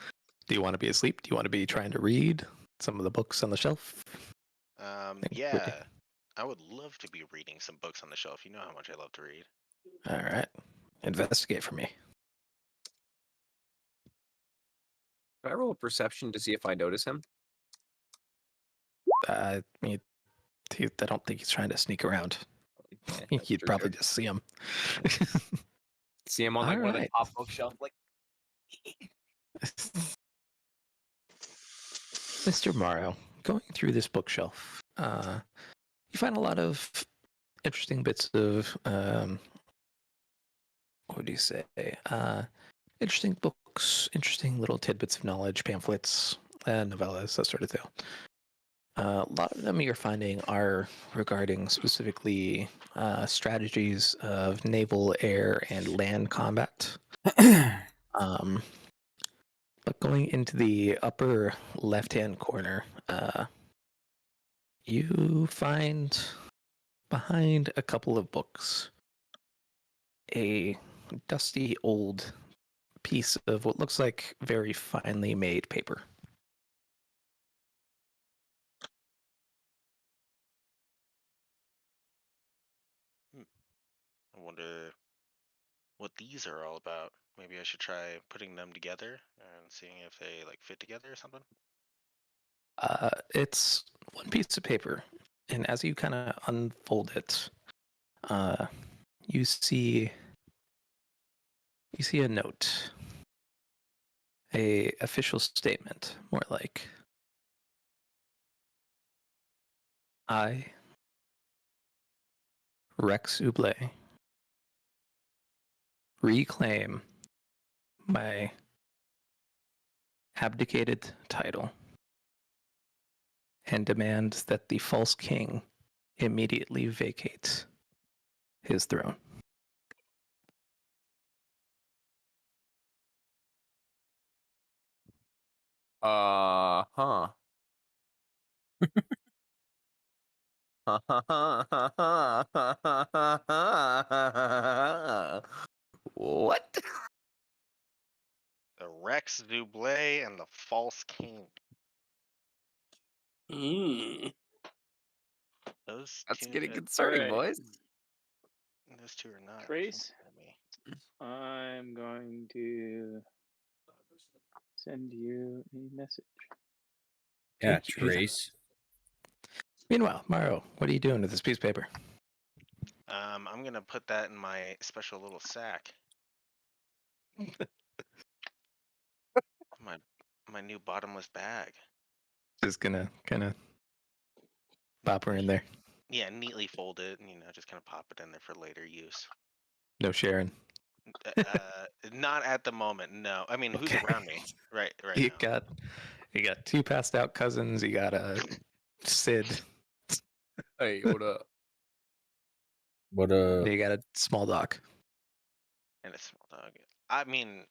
Do you want to be asleep? Do you want to be trying to read some of the books on the shelf?
Yeah, I would love to be reading some books on the shelf. You know how much I love to read.
All right. Investigate for me.
Can I roll a perception to see if I notice him?
I mean, I don't think he's trying to sneak around.
Yeah,
You'd
for
probably
sure.
just see him.
See him on like one of the
Alright.
top bookshelf, like.
Mr. Morrow, going through this bookshelf, you find a lot of interesting bits of, what do you say? Interesting books, interesting little tidbits of knowledge, pamphlets, novellas, that sort of thing. A lot of them you're finding are regarding specifically strategies of naval, air, and land combat. But going into the upper left-hand corner, you find behind a couple of books a dusty old piece of what looks like very finely made paper.
I wonder what these are all about. Maybe I should try putting them together and seeing if they like fit together or something.
It's one piece of paper, and as you kind of unfold it, you see a note, a official statement, more like. I, Rex Oublé, reclaim my abdicated title and demand that the false king immediately vacate his throne.
Huh. What?
The Rex Dublé and the False King. Those
That's
two.
getting concerning,
Alright.
boys.
Those two are not.
Trace?
Me.
I'm going to send you a message.
Yeah,
Okay, you do that.
Trace.
Meanwhile, Mario, what are you doing with this piece of paper?
I'm gonna put that in my special little sack. my new bottomless bag.
Just gonna kind of pop her in there.
Yeah, neatly fold it and just kind of pop it in there for later use.
No sharing.
Not at the moment. No, I mean who's
Okay.
around me? Right
You
now.
got You got 2 passed out cousins. You got a Sid.
Hey, what up?
But
You got a small dog.
And a small dog. I mean,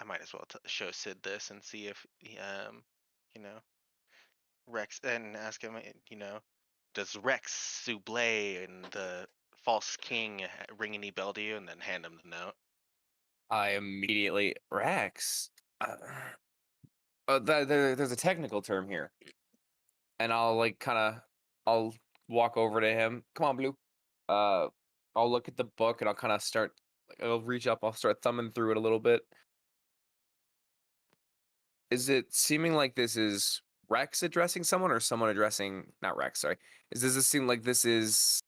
I might as well show Sid this and see if he, you know, Rex, and ask him, does Rex Souble and the False King ring any bell to you? And then hand him the note.
I immediately Rex. There's a technical term here, and I'll like I'll walk over to him. Come on, Blue. I'll look at the book and I'll kind of start. I'll reach up. I'll start thumbing through it a little bit. Is it seeming like this is Rex addressing someone or someone addressing not Rex? Sorry. Does this seem like this is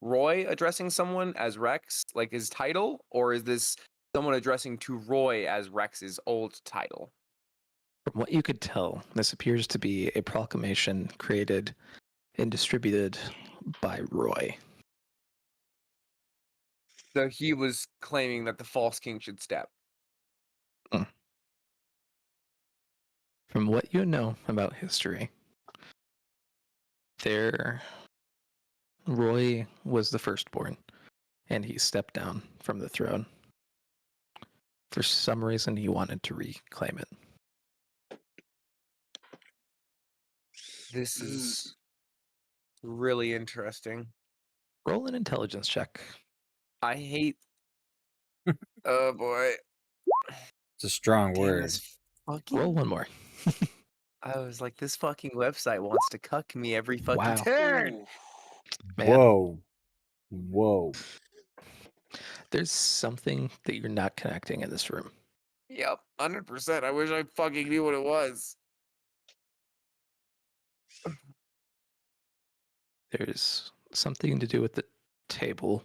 Roy addressing someone as Rex, like his title, or is this someone addressing to Roy as Rex's old title?
From what you could tell, this appears to be a proclamation created and distributed by Roy.
So he was claiming that the false king should step.
From what you know about history, Roy was the firstborn, and he stepped down from the throne. For some reason, he wanted to reclaim it.
This is really interesting.
Roll an intelligence check.
I hate. Oh boy.
it's a strong
Damn,
word.
this fucking.
Roll one more.
I was like, this fucking website wants to cuck me every fucking
Wow.
turn.
Ooh.
Man,
Whoa.
there's something that you're not connecting in this room.
Yep, 100%. I wish I fucking knew what it was.
There's something to do with the table.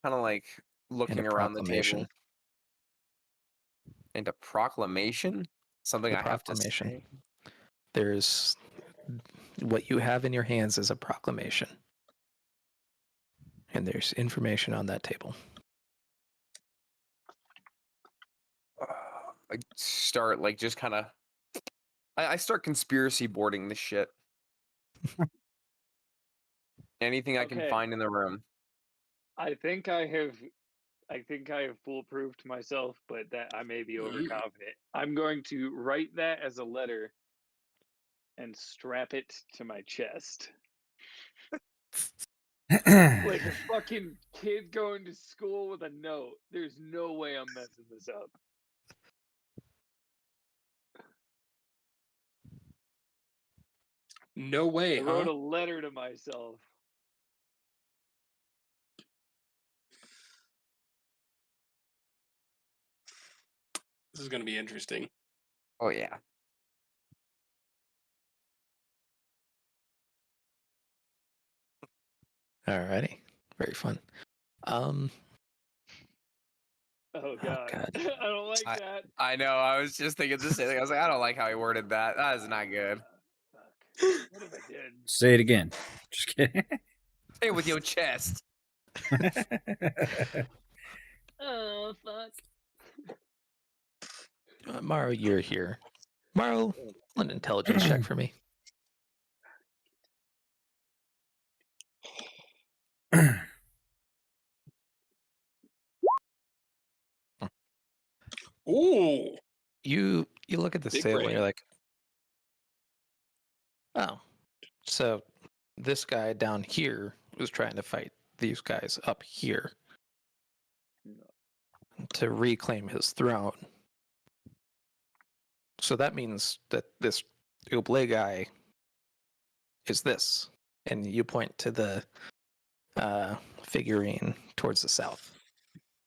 Kind of like looking
And a
around the
proclamation.
table. And a proclamation? Something
The
I have to
proclamation.
say.
There's what you have in your hands is a proclamation. And there's information on that table.
I start like just kind of. I start conspiracy boarding this shit. Anything I can
Okay.
find in the room.
I think I have foolproofed myself, but that I may be overconfident. I'm going to write that as a letter and strap it to my chest. Like a fucking kid going to school with a note. There's no way I'm messing this up.
No way,
I wrote
huh?
a letter to myself.
This is gonna be interesting.
Oh yeah.
Alrighty. Very fun.
Oh god.
God.
I don't like that.
I know. I was just thinking the same thing. I was like, I don't like how he worded that. That is not good.
Fuck. What have I done?
Say it again. Just kidding.
Say it with your chest.
Oh fuck.
Morrow, you're here. Morrow, an intelligence check for me.
Ooh,
You look at the
Big
table and
brain.
you're like, oh, so this guy down here was trying to fight these guys up here to reclaim his throne. So that means that this Uble guy is this. And you point to the figurine towards the south.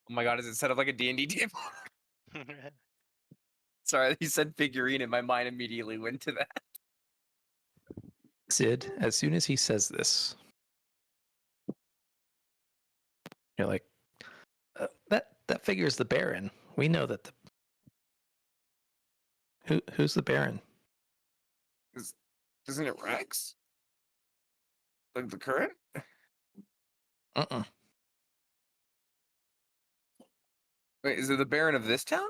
Oh my god, is it set up like a D&D table? Sorry, you said figurine and my mind immediately went to that.
Sid, as soon as he says this, you're like, that figure is the Baron. We know that who's the Baron?
Isn't it Rex? Like the current?
Uh-uh.
Wait, is it the Baron of this town?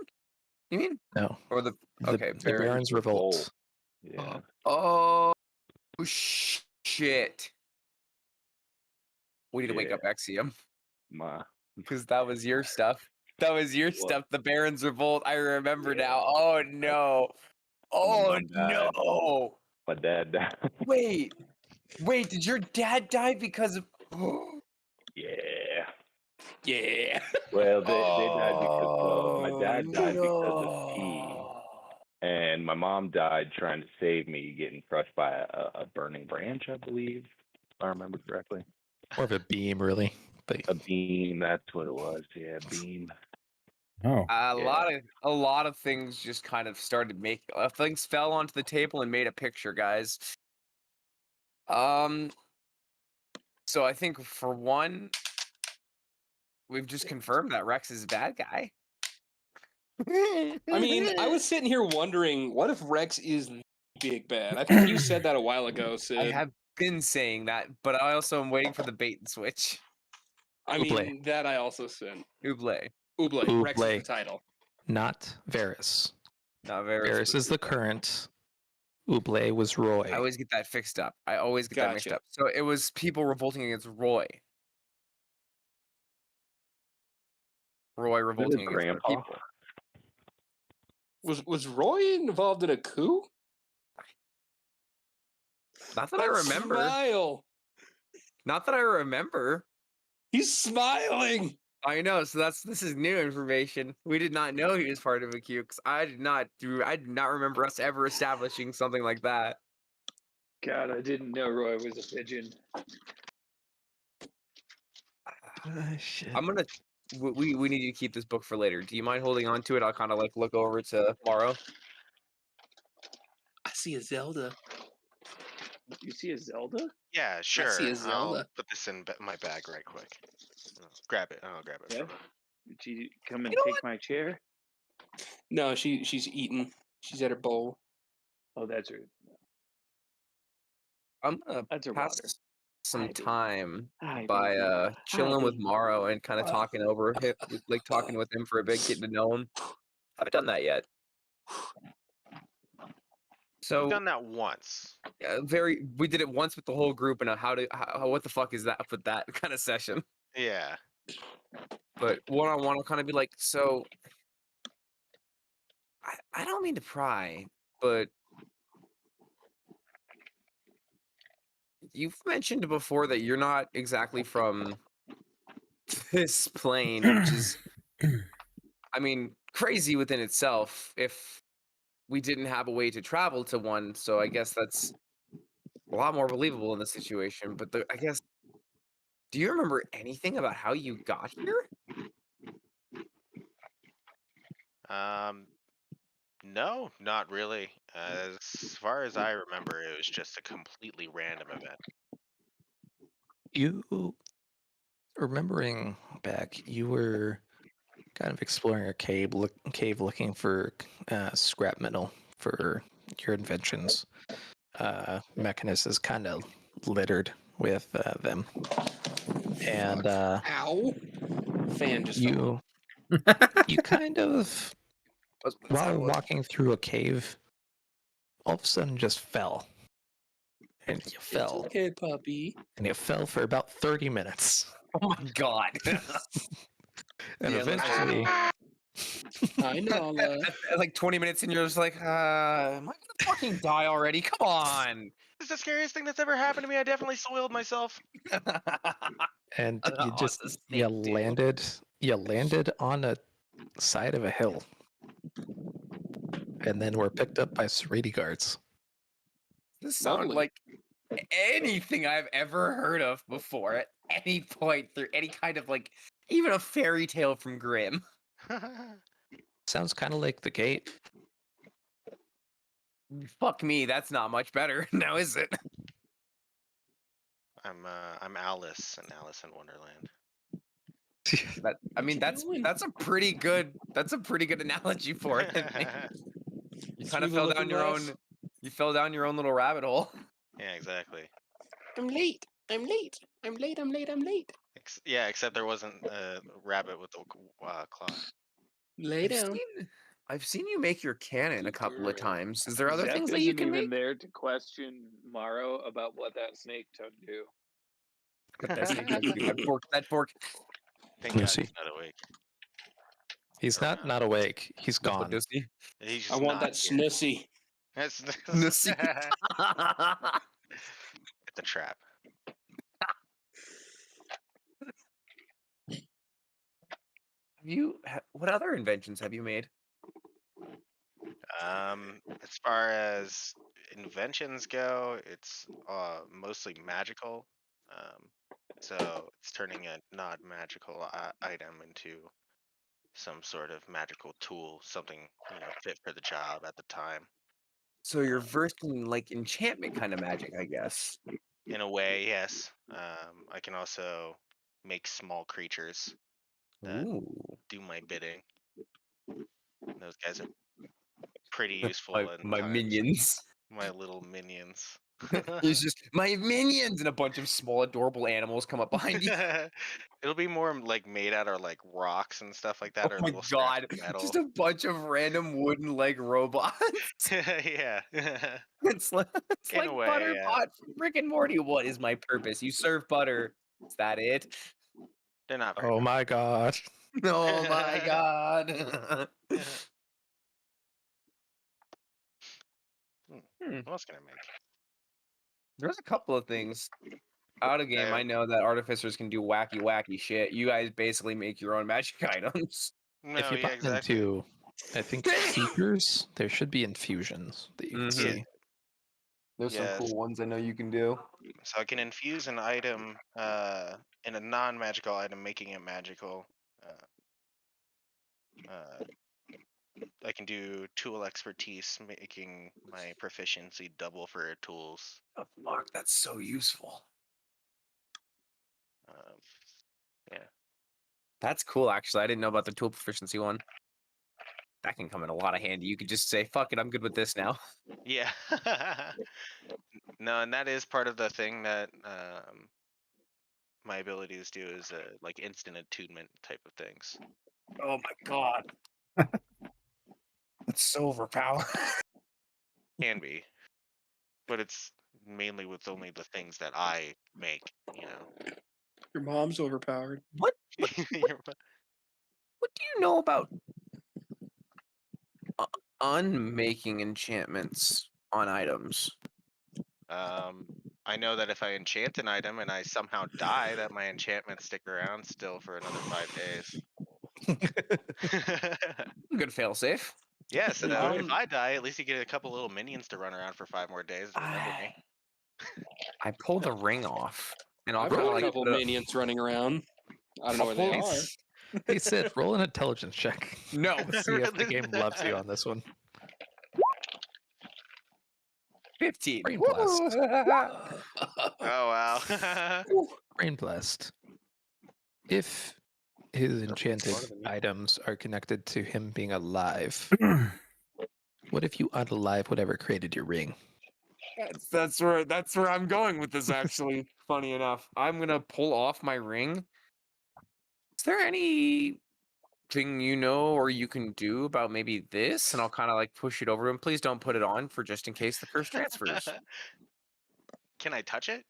You mean?
No.
Or the okay,
The Baron's Revolt.
Yeah.
Oh shit! We need to wake
Yeah.
up Exium
My
because that was your stuff. That was your
What?
stuff. The Baron's Revolt. I remember
Yeah.
now. Oh no! Oh
mom died.
no!
My dad died.
Wait, did your dad die because of?
Yeah.
Yeah.
Well, they died because my
Oh
dad died because of pee,
no!
and my mom died trying to save me, getting crushed by a burning branch, I believe, if I remember correctly.
More of a beam, really. But
A beam, that's what it was. Yeah, beam.
Oh,
A
Yeah.
lot of things just kind of started making things fell onto the table and made a picture, guys. So I think for one, we've just confirmed that Rex is a bad guy.
I mean, I was sitting here wondering, what if Rex is the big bad? I think you said that a while ago, Sid.
I have been saying that, but I also am waiting for the bait and switch.
I mean, that I also said.
Oublé.
Oublé. Rex is
Oublé.
the title.
not Varys.
Not very.
Varys is the current. Oublé was Roy.
I always get that fixed up. I always get that mixed
Gotcha.
up. So it was people revolting against Roy. Roy revolting against other
grandpa?
people.
Was Roy involved in a coup?
Not that I
That
remember.
Smile.
Not that I remember.
He's smiling.
I know. So this is new information. We did not know he was part of a queue because I did not remember us ever establishing something like that.
God, I didn't know Roy was a pigeon.
Shit.
I'm gonna. We need to keep this book for later. Do you mind holding on to it? I'll kind of like look over to Morrow.
I see a Zelda.
You see a Zelda?
Yeah, sure.
see a
I'll
Zelda.
put this in my bag right quick. Grab it. I'll grab it.
Yeah.
From her.
Did you come and
You know
take my chair?
No, she's eating. She's at her bowl.
Oh, that's her.
I'm gonna
That's her
pass
water.
some
Hi, baby.
time
Hi,
by
baby.
chilling with
baby.
Morrow and kind of
Wow.
talking over him, like talking with him for a bit, getting to know him. Haven't done that yet.
We've
So
done that once.
we did it once with the whole group, and what the fuck is that with that kind of session?
Yeah.
But what I want to kind of be like, so I don't mean to pry, but you've mentioned before that you're not exactly from this plane, which is, I mean, crazy within itself if we didn't have a way to travel to one. So I guess that's a lot more believable in this situation. But I guess, do you remember anything about how you got here?
No, not really. As far as I remember, it was just a completely random event.
You remembering back, you were kind of exploring a cave, looking for scrap metal for your inventions. Mechanus is kind of littered with them, and
Ow. Fan just fell.
you kind of, while walking through a cave, all of a sudden just fell, and you fell,
It's okay, puppy.
and you fell for about 30 minutes,
Oh my god!
and
Yeah,
eventually.
I know.
Like 20 minutes, and you're just like, am I gonna fucking die already? Come on!
This is the scariest thing that's ever happened to me. I definitely soiled myself.
And you
On
just
the snake, dude.
you landed on a side of a hill, and then were picked up by security guards.
This sounds
Lovely.
like anything I've ever heard of before at any point through any kind of like even a fairy tale from Grimm.
Sounds kind of like the gate.
Fuck me, that's not much better now, is it?
I'm Alice and Alice in Wonderland.
That's a pretty good analogy for it. You kind of
Through the
fell down
looking glass.
you fell down your own little rabbit hole.
Yeah, exactly.
I'm late. I'm late.
Yeah, except there wasn't a rabbit with a claw.
Lay down.
I've seen you make your cannon a couple of times. Is there other
Zeph
things that you
isn't
can
even
make?
there to question Morrow about what that snake toad do.
But that snake does do that fork. That fork.
Thank God
Lucy.
he's not awake.
He's
Or
not awake. He's
What
gone.
does he?
He's
I
just
want
not
that
here.
snussy.
That's
Nussy.
It's a trap.
What other inventions have you made?
As far as inventions go, it's mostly magical. So it's turning a not magical item into some sort of magical tool, something fit for the job at the time.
So you're versed in like enchantment kind of magic, I guess.
In a way, yes. I can also make small creatures that
Ooh.
do my bidding. Those guys are pretty useful
My,
in
my
times.
minions.
My little minions.
He's just my minions, and a bunch of small adorable animals come up behind you.
It'll be more like made out of like rocks and stuff like that,
Oh
or
my
little scraps
god!
of metal.
Just a bunch of random wooden like robots.
Yeah.
It's like
In a way,
butter
yeah.
pot from Rick and Morty. What is my purpose? You serve butter. Is that it?
They're not very.
Oh my god.
Oh my god.
What else can I make?
There's a couple of things. Out of game, I know that artificers can do wacky shit. You guys basically make your own magic items.
No,
If you
yeah,
pop
exactly.
into, I think, seekers, there should be infusions that you can
Mhm.
see.
There's some
Yes.
cool ones I know you can do.
So I can infuse an item in a non-magical item, making it magical. I can do tool expertise, making my proficiency double for tools.
Oh, fuck, that's so useful.
Yeah.
That's cool, actually. I didn't know about the tool proficiency one. That can come in a lot of handy. You could just say, fuck it, I'm good with this now.
Yeah. No, and that is part of the thing that my abilities do is like instant attunement type of things.
Oh my god. That's so overpowered.
Can be. But it's mainly with only the things that I make,
Your mom's overpowered.
What do you know about unmaking enchantments on items?
I know that if I enchant an item and I somehow die, that my enchantments stick around still for another 5 days.
Good failsafe.
Yeah, so
Pretty
if
good.
I die, at least you get a couple little minions to run around for 5 more days to remember me.
I pulled the ring off, and I'll
I've
kind
got
of
a
like
couple
put it-
minions running around. I don't know where they
I'll
are.
Hey Sid, roll an intelligence check.
No.
See if the game loves you on this one.
15.
Brain blast.
Oh wow.
Brain blast. If his enchanted items are connected to him being alive, what if you unalive whatever created your ring?
That's where I'm going with this. Actually, funny enough, I'm gonna pull off my ring. Is there anything you know or you can do about maybe this? And I'll kind of like push it over to him. Please don't put it on for just in case the curse transfers.
Can I touch it?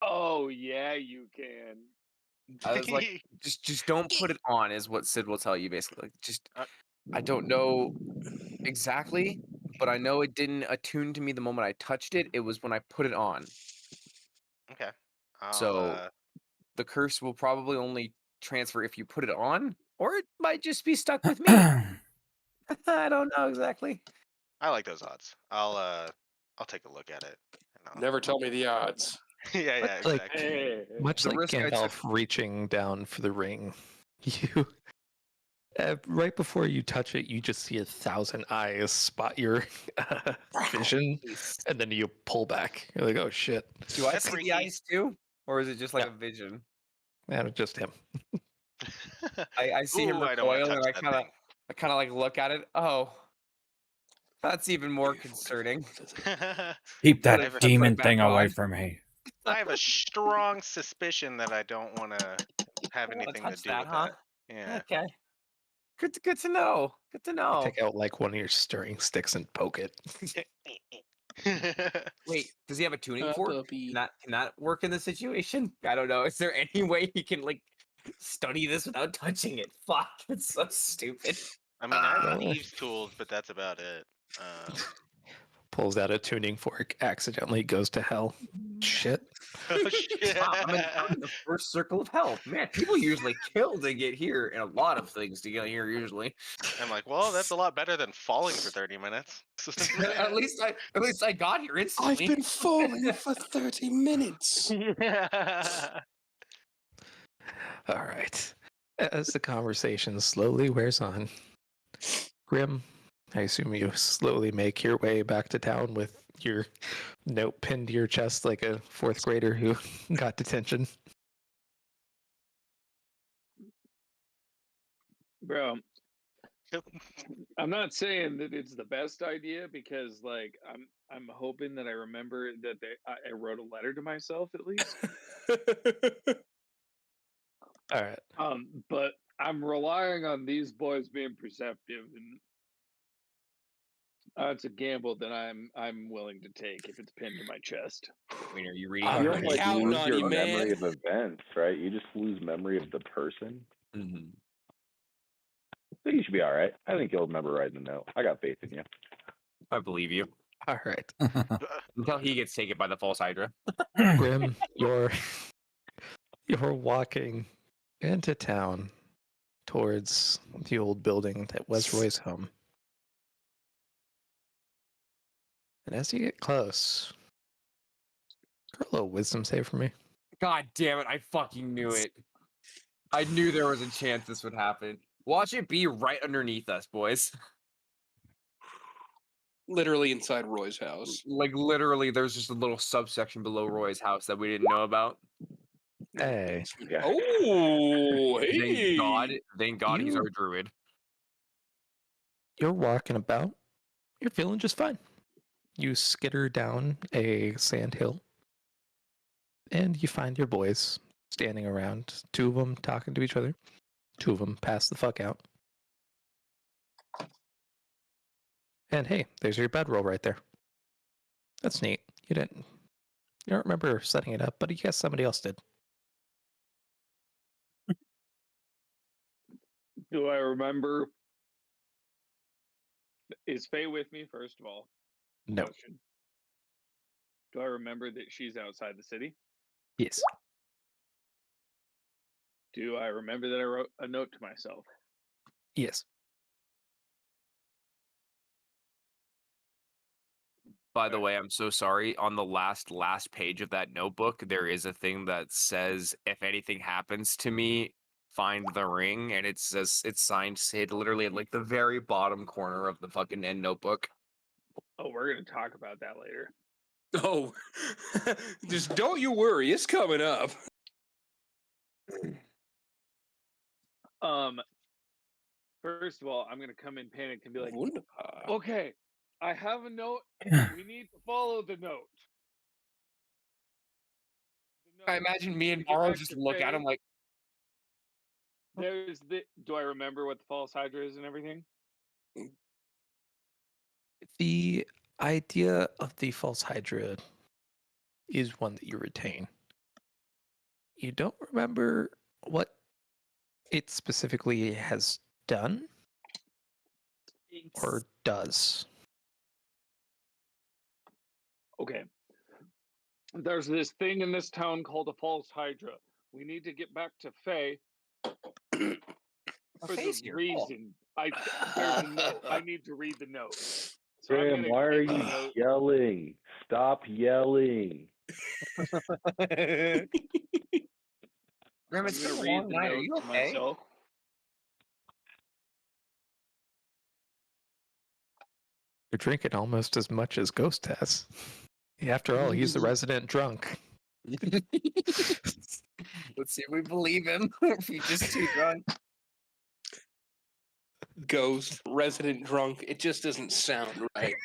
Oh yeah, you can.
I was like, just don't put it on, is what Sid will tell you basically. Like, just I don't know exactly, but I know it didn't attune to me the moment I touched it. It was when I put it on.
Okay.
So the curse will probably only transfer if you put it on, or it might just be stuck with me. I don't know exactly.
I like those odds. I'll take a look at it.
Never tell me the odds.
Yeah,
Like,
exactly.
Hey.
Much
The
like
risk I
Gandalf reaching down for the ring, you right before you touch it, you just see 1,000 eyes spot your vision, and then you pull back. You're like, oh shit.
Do I
That's
see
freaky.
the eyes too, or is it just like
Yeah.
a vision?
Man, it's just him.
I see him
Ooh, I don't wanna
recoil, and
touch that
I kind of like look at it. Oh, that's even more concerning.
thing.
Keep
I
that
have a-
demon
back
thing away
on.
from me.
I have a strong suspicion that I don't want to have
I don't wanna
anything to
touch
do
that,
with
huh?
that. Yeah.
Okay. Good to know. Good to know.
Take out like one of your stirring sticks and poke it.
Wait, does he have a tuning fork?
puppy.
Can that work in this situation? I don't know. Is there any way he can like study this without touching it? Fuck, it's so stupid.
I mean, I have
Ah.
thieves' tools, but that's about it.
Pulls out a tuning fork, accidentally goes to hell. Shit.
Oh shit!
Wow, I'm in the first circle of hell. Man, people usually kill to get here, and a lot of things to get here usually.
I'm like, well, that's a lot better than falling for 30 minutes.
at least I got here instantly.
I've been falling for 30 minutes.
Yeah.
All right. As the conversation slowly wears on, Grim, I assume you slowly make your way back to town with your note pinned to your chest like a fourth grader who got detention.
Bro, I'm not saying that it's the best idea because, like, I'm hoping that I remember that I wrote a letter to myself at least.
All right.
But I'm relying on these boys being perceptive, and it's a gamble that I'm willing to take if it's pinned to my chest.
I mean, are you reading?
I'm
You
All
don't
right.
like
counting
lose
on
your
you,
memory
man.
of events, right? You just lose memory of the person.
Mhm.
I think you should be all right. I think you'll remember writing the note. I got faith in you.
I believe you.
All right.
Until he gets taken by the false Hydra.
Grim, you're walking into town towards the old building that was Roy's home. And as you get close, roll a wisdom save for me.
God damn it! I fucking knew it. I knew there was a chance this would happen. Watch it be right underneath us, boys.
Literally inside Roy's house.
Like literally, there's just a little subsection below Roy's house that we didn't know about.
Hey.
Yeah.
Oh, hey.
Thank God he's
You-
our druid.
You're walking about. You're feeling just fine. You skitter down a sand hill, and you find your boys standing around. Two of them talking to each other. Two of them pass the fuck out. And hey, there's your bedroll right there. That's neat. You don't remember setting it up, but I guess somebody else did.
Do I remember? Is Faye with me, first of all?
No.
Question. Do I remember that she's outside the city?
Yes.
Do I remember that I wrote a note to myself?
Yes.
By the way, I'm so sorry. On the last page of that notebook, there is a thing that says, "If anything happens to me, find the ring," and it says it's signed Sid, literally at like the very bottom corner of the fucking end notebook.
Oh, we're gonna talk about that later.
Oh, just don't you worry. It's coming up.
First of all, I'm gonna come in panicked and be like,
Wunderbar.
okay, I have a note. We need to follow the note. The
I
note.
imagine me and
To get
Maro
back
just
to
look at
Faye,
him like,
There's the. Do I remember what the false hydra is and everything?
The idea of the false hydra is one that you retain. You don't remember what it specifically has done or does.
Okay. There's this thing in this town called a false hydra. We need to get back to Faye for
Faye's
the
here.
reason. There's a note. I need to read the note. So I'm
Graham,
gonna
why are
get the
you
note.
yelling? Stop yelling.
Grim,
I'm
it's
gonna
been a
read
long
the
night. Are
note
you
to
okay?
myself.
You're drinking almost as much as Ghost has. After all, he's the resident drunk.
Let's see if we believe him. If he's just too drunk.
Ghost, resident drunk. It just doesn't sound right.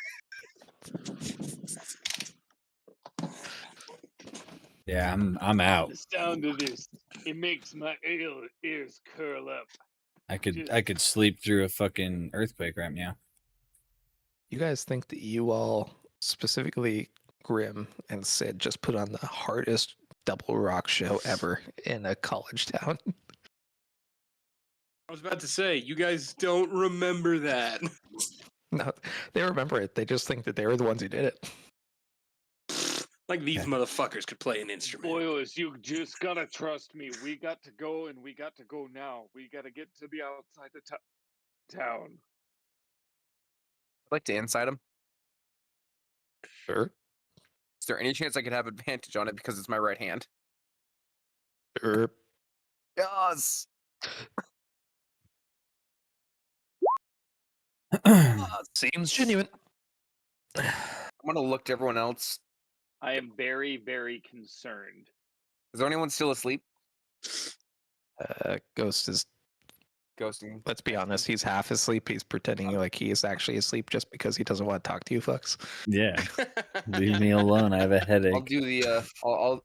Yeah, I'm out.
The sound of this, it makes my ears curl up.
I could sleep through a fucking earthquake right now.
You guys think that you all, specifically Grim and Sid, just put on the hardest double rock show ever in a college town?
I was about to say, you guys don't remember that.
No, they remember it. They just think that they were the ones who did it.
Like these
Okay.
motherfuckers could play an instrument.
Boys, you just gotta trust me. We got to go, and we got to go now. We gotta get to the outside of town.
I'd like to inside him.
Sure.
Is there any chance I could have advantage on it because it's my right hand?
Sure.
Yes.
Seems genuine.
I'm gonna look to everyone else.
I am very, very concerned.
Is there anyone still asleep?
Ghost is,
Ghosting.
let's be honest, he's half asleep. He's pretending like he is actually asleep just because he doesn't want to talk to you fucks.
Yeah, leave me alone. I have a headache.
I'll do the. I'll.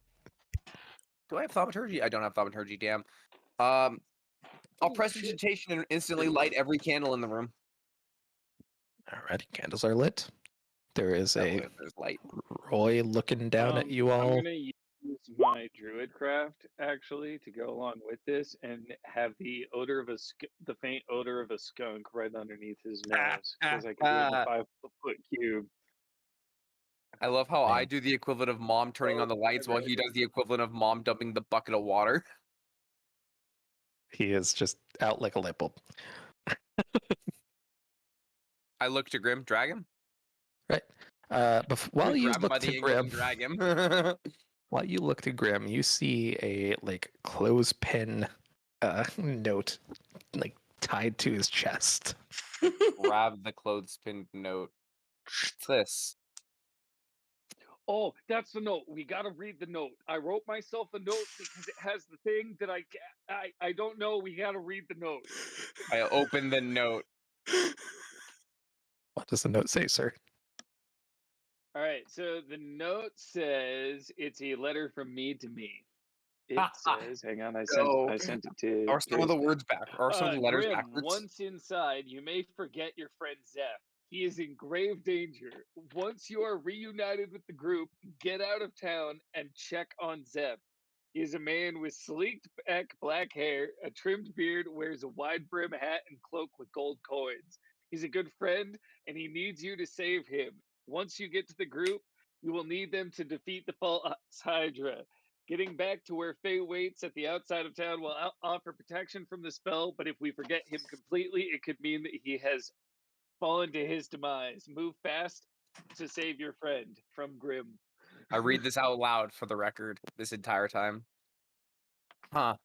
Do I have thaumaturgy? I don't have thaumaturgy. Damn. I'll prestidigitation and instantly light every candle in the room.
Alrighty, candles are lit. There is
That
a
way there's light.
Roy looking down at you
I'm
all.
gonna use my druid craft actually to go along with this, and have the odor of the faint odor of a skunk right underneath his nose, because I can do it in a 5-foot cube.
I love how I
Dang.
do the equivalent of mom turning on the lights while he does the equivalent of mom dumping the bucket of water.
He is just out like a light bulb.
I look to Grim, drag him.
Right. While you
Grab him by
look
the
to
ankles and
Grim,
drag him.
while you look to Grim, you see a like clothespin note like tied to his chest.
Grab the clothespin note. What's this?
Oh, that's the note. We gotta read the note. I wrote myself a note because it has the thing that I don't know. We gotta read the note.
I open the note.
What does the note say, sir?
All right. So the note says it's a letter from me to me. It says, "Hang on, I sent it to."
Are some of the
Chris.
words back? Are some of the letters
Grim,
backwards?
once inside, you may forget your friend Zeph. He is in grave danger. Once you are reunited with the group, get out of town and check on Zeph. He is a man with sleeked back black hair, a trimmed beard, wears a wide brim hat and cloak with gold coins. He's a good friend, and he needs you to save him. Once you get to the group, you will need them to defeat the false Hydra. Getting back to where Faye waits at the outside of town will offer protection from the spell, but if we forget him completely, it could mean that he has fallen to his demise. Move fast to save your friend. From Grim.
I read this out loud for the record this entire time. Huh.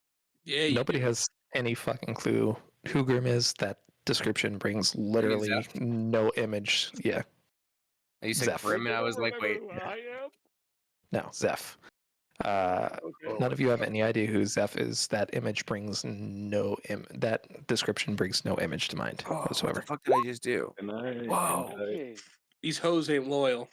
Yeah, you
Nobody
do.
has any fucking clue who Grim is. That description brings literally
Zeph?
no image. Yeah.
You said
Zeph.
Grim, and I was like, wait.
Remember who I am?
No, Zeph.
Okay.
None of you have any idea who Zeph is. That image brings no that description brings no image to mind
Oh, what
whatsoever.
the fuck did I just do?
And I,
Whoa.
and I-
Okay.
These hoes ain't loyal.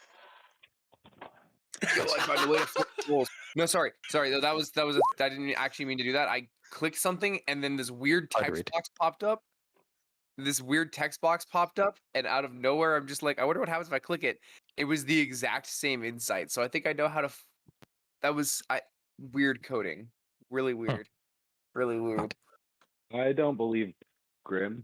Yo, I found a way to flip the rules. No, sorry. That was I didn't actually mean to do that. I clicked something and then this weird
Hard to
text
read.
box popped up. And out of nowhere, I'm just like, I wonder what happens if I click it. It was the exact same insight. So I think I know how to. That was weird coding. Really weird. Really weird.
I don't believe Grim.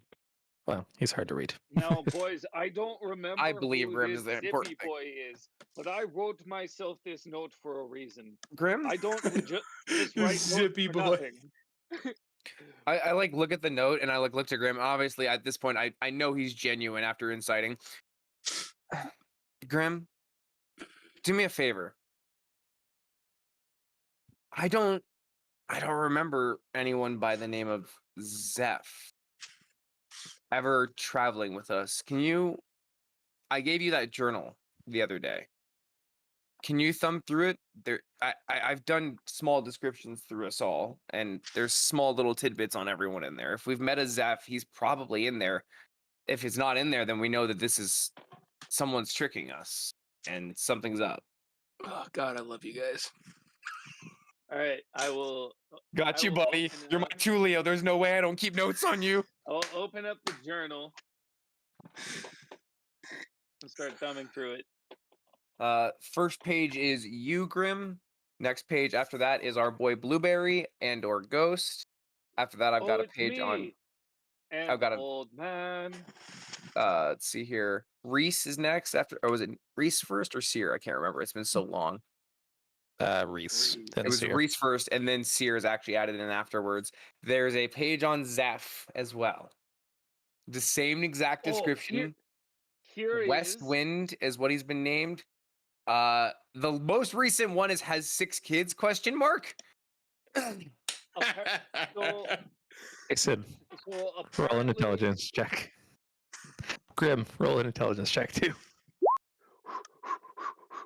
Well, he's hard to read.
Now, boys, I don't remember
I believe
who
Grim
this
is the
Zippy
important thing.
boy is, but I wrote myself this note for a reason.
Grim.
I don't just write
Zippy
notes for
boy.
nothing.
I like look at the note and I like look to Grim. Obviously, at this point, I know he's genuine after inciting. Grim, do me a favor. I don't remember anyone by the name of Zeph ever traveling with us. I gave you that journal the other day. Can you thumb through it? I've done small descriptions through us all, and there's small little tidbits on everyone in there. If we've met a Zeph, he's probably in there. If it's not in there, then we know that this is someone's tricking us and something's up.
Oh God, I love you guys.
All right, I will.
Got
I
you,
will
buddy.
open it
You're my
up.
Tulio. There's no way I don't keep notes on you.
I'll open up the journal and start thumbing through it.
First page is you, Grim. Next page after that is our boy Blueberry and or Ghost. After that, I've got a
It's
page on.
me, an
I've got a.
old man.
Let's see here. Reese is next. After, or was it Reese first or Seer? I can't remember. It's been so long.
Reese.
Reese.
Then
It was
Seer.
Reese first, and then Seer is actually added in afterwards. There's a page on Zeph as well. The same exact
Oh,
description.
here he
West
is.
Wind is what he's been named. The most recent one has 6 kids? Question mark.
So,
Hey, Sid,
so
roll an
apparently,
intelligence check. Grim, roll an intelligence check too.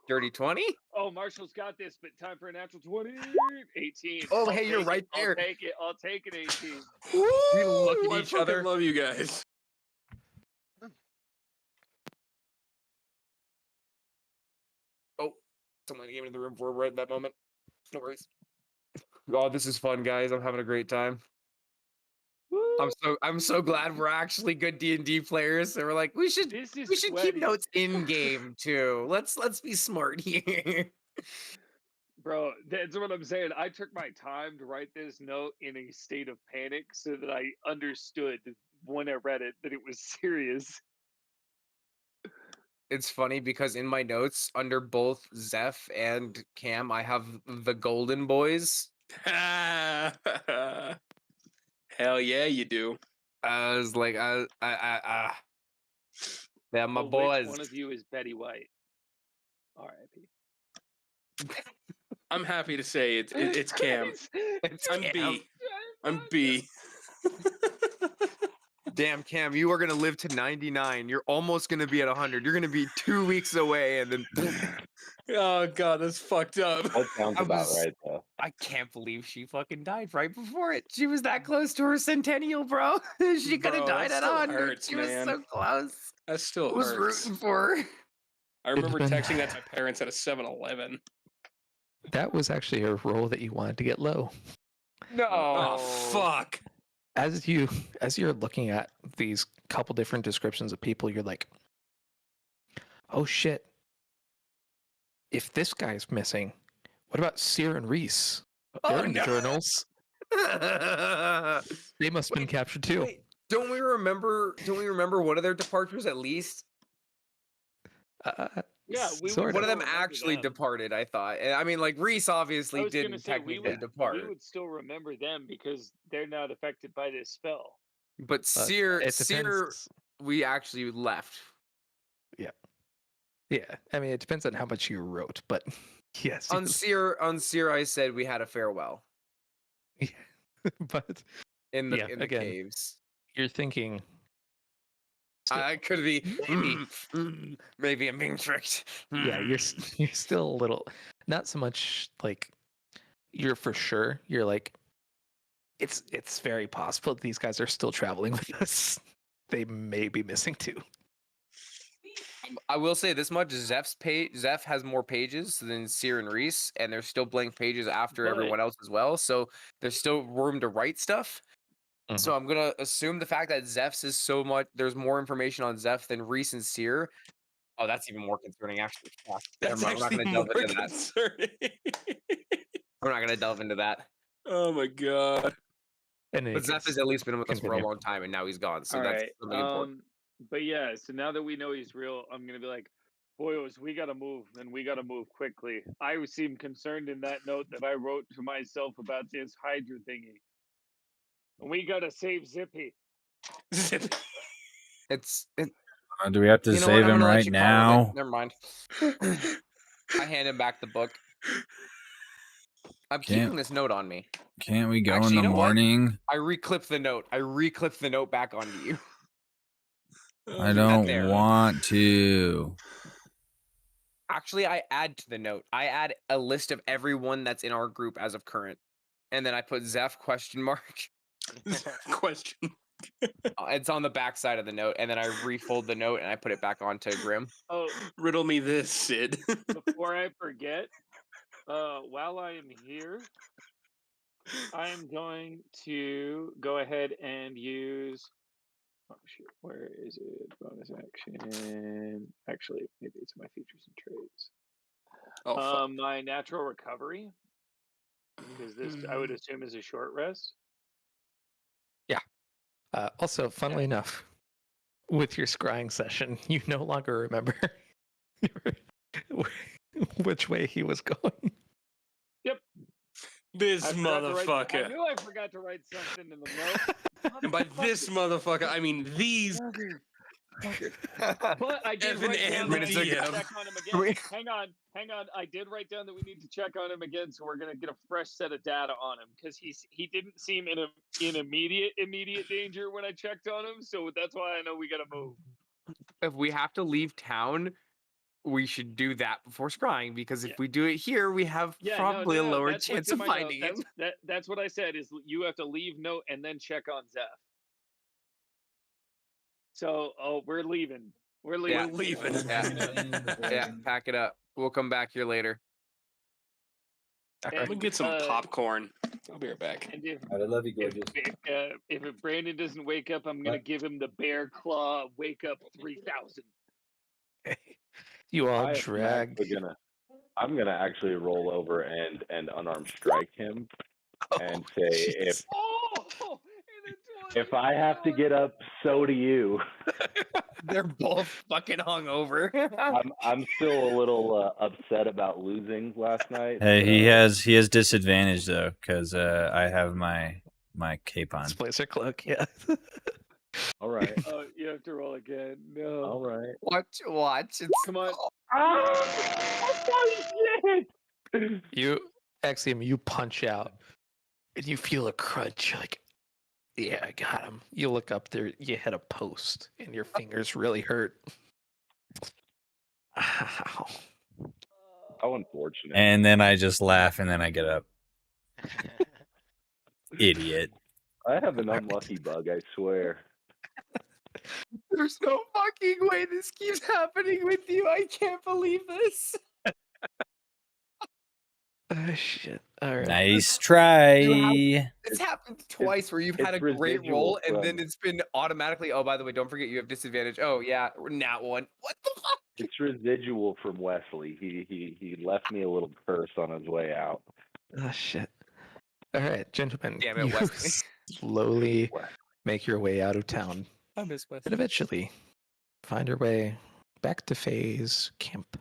Dirty 20.
oh, Marshall's got this, but time for a natural 20. 18.
Oh,
I'll
hey, you're
take
right
it.
there.
I'll take it. 18.
We look
Woo!
at
I
each
fucking
other.
love you guys. Oh, someone came into the room for right at that moment. No worries. Oh, this is fun, guys. I'm having a great time.
Woo!
I'm so glad we're actually good D&D players. So we're like, we should
This is
keep
sweaty.
notes in game too. Let's be smart here.
Bro, that's what I'm saying. I took my time to write this note in a state of panic so that I understood when I read it that it was serious.
It's funny because in my notes under both Zeph and Cam, I have the Golden Boys.
Hell yeah, you do.
I was like, they're my
But
boys.
which one of you is Betty White? R.I.P.
I'm happy to say it's Cam.
It's
I'm
Cam.
B. I'm B.
Damn, Cam, you are gonna live to 99. You're almost gonna be at 100. You're gonna be 2 weeks away, and then
Oh god, that's fucked up.
That sounds
I
about
was-
right, though.
I can't believe she fucking died right before it. She was that close to her centennial, bro. She could have
Bro,
died
that
at
still
100.
hurts,
She
man.
was so close.
That still
I was
hurts.
rooting for her.
I remember
been-
texting that to my parents at a 7-Eleven.
That was actually a roll that you wanted to get low.
No.
Oh fuck.
As you're looking at these couple different descriptions of people, you're like, oh shit. If this guy's missing, what about Seer and Reese? They're
Oh,
in the
no.
journals. They must have been
Wait,
captured too.
Wait, don't we remember one of their departures at least?
Yeah, we
sort
would
One
of.
of them
remember
actually
them.
departed, I thought. I mean, like Reese
I
obviously
was gonna
didn't
say
technically
we
depart,
would still remember them because they're not affected by this spell.
but Seer,
It depends.
we actually left.
Yeah, I mean, it depends on how much you wrote, but yes,
On Seer, I said we had a farewell
but
in the
Yeah,
in the
again,
caves.
you're thinking
I could be
maybe.
maybe I'm being tricked.
Yeah, you're you're still a little, not so much like you're for sure. You're like, it's very possible that these guys are still traveling with us. They may be missing too.
I will say this much: Zeph has more pages than Seer and Reese, and there's still blank pages after
But-
everyone else as well. So there's still room to write stuff.
Mhm.
So I'm gonna assume the fact that Zeph's is so much. There's more information on Zeph than Reese and Seer. Oh, that's even more concerning, actually. Fuck.
That's
Never mind,
actually
I'm
more
not gonna delve into that.
concerning.
I'm not gonna delve into that.
Oh my god.
And
But Zeph has at least been with us for a
continue.
long time, and now he's gone. So
All
that's
right.
something important.
But yeah, so now that we know he's real, I'm gonna be like, boyos, we gotta move, and we gotta move quickly. I seem concerned in that note that I wrote to myself about this Hydra thingy. We gotta save Zippy.
Do we have to
You know what?
save
I'm
him
gonna let
right
you call it.
now?
Never mind. I hand him back the book. I'm
Can't-
keeping this note on me.
Can't we go
Actually,
in
you
the
know what?
morning?
I reclip the note. I reclip the note back onto you.
I
that there.
don't want to.
Actually, I add to the note. I add a list of everyone that's in our group as of current, and then I put Zeph ?
Question.
It's on the back side of the note, and then I refold the note and I put it back onto Grim.
Oh,
Riddle me this, Sid.
before I forget, while I am here, I am going to go ahead and use Oh shoot, where is it? Bonus action. Actually, maybe it's my features and traits.
Oh, fuck.
My natural recovery, because this I would assume is a short rest.
Also, funnily enough, with your scrying session, you no longer remember which way he was going.
Yep.
This
I forgot to write- I
motherfucker.
knew I forgot to write something in the note.
And by this motherfucker, I mean these.
But I did
Evan
write down
and
that I
the
need to
DM.
check on him again. Hang on. I did write down that we need to check on him again, so we're gonna get a fresh set of data on him because he didn't seem in immediate danger when I checked on him. So that's why I know we gotta move.
If we have to leave town, we should do that before scrying, because if
Yeah.
we do it here, we have probably a lower
That's
chance
what's in
of
my
finding
note.
him.
That's what I said. Is you have to leave note and then check on Zeph. So we're leaving. We're leaving.
We're leaving.
Yeah, pack it up. We'll come back here later.
I'm gonna get some popcorn. I'll be right back.
And if
I love you, gorgeous.
if Brandon doesn't wake up, I'm gonna give him the bear claw wake up 3000.
You all
I'm
drag.
I'm gonna actually roll over and unarmed strike him and say
jeez.
Oh,
if I have to get up, so do you.
They're both fucking hungover.
I'm still a little upset about losing last night.
Hey,
so-
he has disadvantage though, because I have my cape on.
Splicer cloak, yeah.
All right.
Oh, you have to roll again. No.
All right.
Watch. It's
Come on.
You, Axiom, you punch out and you feel a crunch. You're like, yeah, I got him. You look up there, you hit a post and your fingers really hurt. Ow.
How unfortunate.
And then I just laugh and then I get up. Idiot.
I have an unlucky bug, I swear.
There's no fucking way this keeps happening with you. I can't believe this.
Oh, shit. All right.
Nice try.
It's happened twice where you've had a
it's
great roll
residual
and then
from-
it's been automatically. Oh, by the way, don't forget you have disadvantage. Oh yeah, nat one. What the fuck?
It's residual from Wesley. He left me a little curse on his way out.
Oh, shit. All right, gentlemen.
Damn it,
you
Wesley.
slowly make your way out of town
I miss
and eventually find your way back to Faye's camp.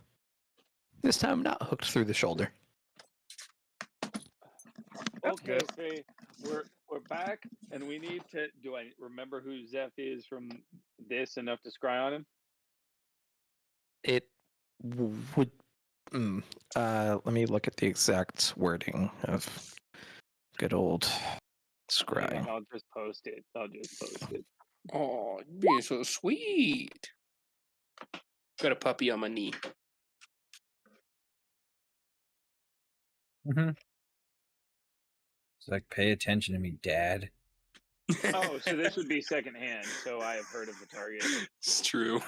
This time not hooked through the shoulder.
Okay, Faye, we're back, and we need to. Do I remember who Zeph is from this enough to scry on him?
It would. Let me look at the exact wording of good old scrying.
I'll just post it.
Oh, you're being so sweet. Got a puppy on my knee.
Mm-hmm. It's like, pay attention to me, Dad.
Oh, so this would be secondhand. So I have heard of the target.
It's true.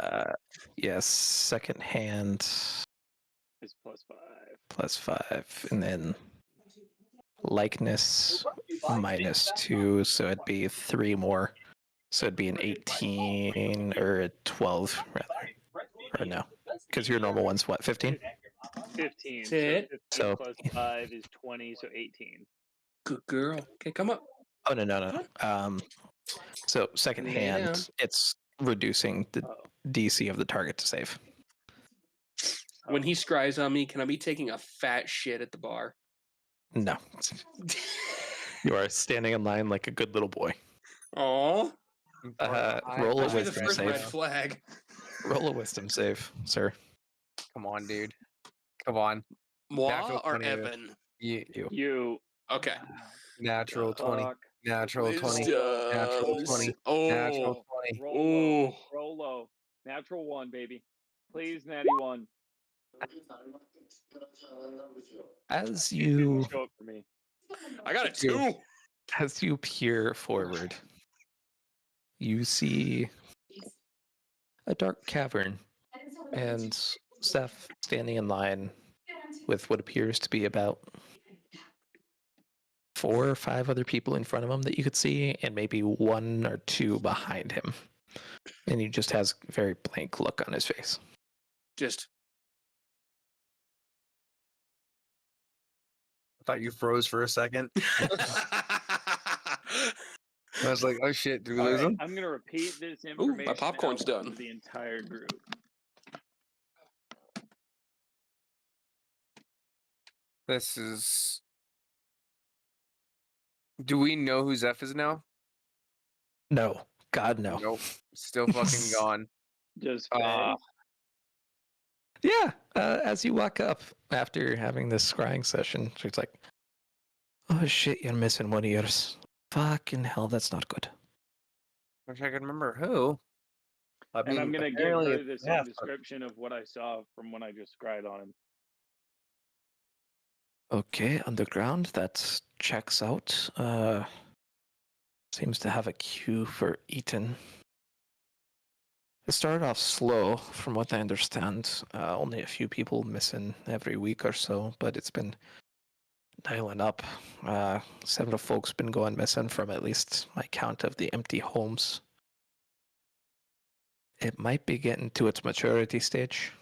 Yes, second hand
It's +5.
+5, and then likeness -2, so it'd be 3 more. So it'd be an 18 or a 12 rather, or no, because your normal one's what, 15?
15.
That's it.
So 15
So-
+5 is 20. So 18.
Good girl. Okay, come up.
Oh no. So second
Lay
hand,
down.
it's reducing the
Oh.
DC of the target to save.
When he scries on me, can I be taking a fat shit at the bar?
No, you are standing in line like a good little boy.
Aw.
Roll a
Must be the
wisdom
first red
save.
flag.
Roll a wisdom save, sir.
Come on, dude. Come on.
Moi
Natural
or
20.
Evan?
You.
You.
Okay.
Natural 20.
Fuck.
Natural 20. Natural 20.
Oh.
Natural 20.
Roll low.
Oh.
Roll low. Natural 1, baby. Please, natty 1.
As
Didn't
you
show up for me.
I got a 2.
as you peer forward, you see a dark cavern and Seth standing in line with what appears to be about 4 or 5 other people in front of him that you could see, and maybe 1 or 2 behind him. And he just has a very blank look on his face.
Just
I thought you froze for a second. I was like, oh shit, did we
All
lose
right,
him?
I'm gonna repeat this
my
information
popcorn's
out
done.
to the entire group.
This is. Do we know who Zeph is now?
No. God, no.
Nope. Still fucking gone.
Just
Ah.
Yeah. As you walk up after having this scrying session, she's like, oh shit, you're missing one of yours. Fucking hell, that's not good.
Wish I could remember who. I
and I'm
mean,
gonna give
apparently
her
it's
the
Zeph,
same description of what I saw from when I just cried on him.
Okay, underground, that checks out. Seems to have a queue for Eaton. It started off slow, from what I understand. Only a few people missing every week or so, but it's been dialing up. Several folks been going missing from at least my count of the empty homes. It might be getting to its maturity stage,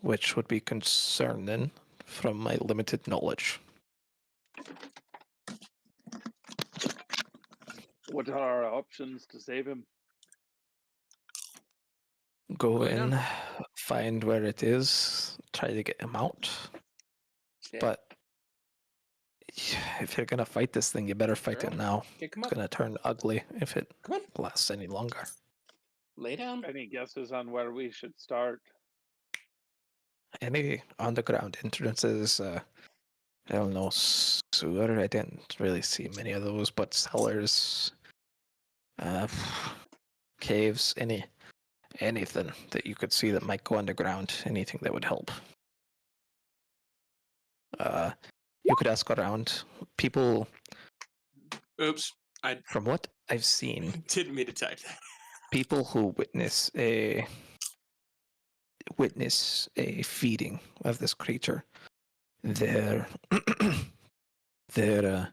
which would be concerning from my limited knowledge.
What are our options to save him?
Go
Lay down.
in, find where it is, try to get him out.
Yeah.
But if you're gonna fight this thing, you better fight
Sure.
it now.
Kick him
It's
up.
gonna turn ugly if it
Come on.
lasts any longer.
Lay down.
Any guesses on where we should start?
Any underground entrances, I don't know, sewer, I didn't really see many of those, but cellars, caves, anything that you could see that might go underground, anything that would help. You could ask around. People,
Oops. I
from what I've seen,
didn't mean to type that.
people who witness a feeding of this creature, their their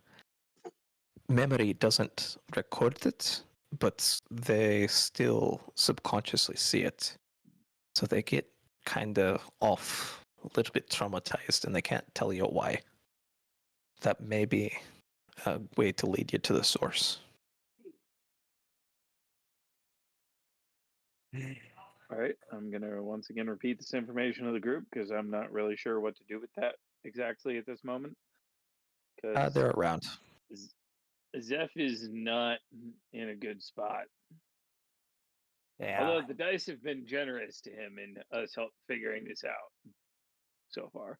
memory doesn't record it, but they still subconsciously see it. So they get kind of off, a little bit traumatized, and they can't tell you why. That may be a way to lead you to the source.
All right, I'm gonna once again repeat this information to the group because I'm not really sure what to do with that exactly at this moment. Because
They're around.
Zeph is not in a good spot.
Yeah.
Although the dice have been generous to him in us help figuring this out so far.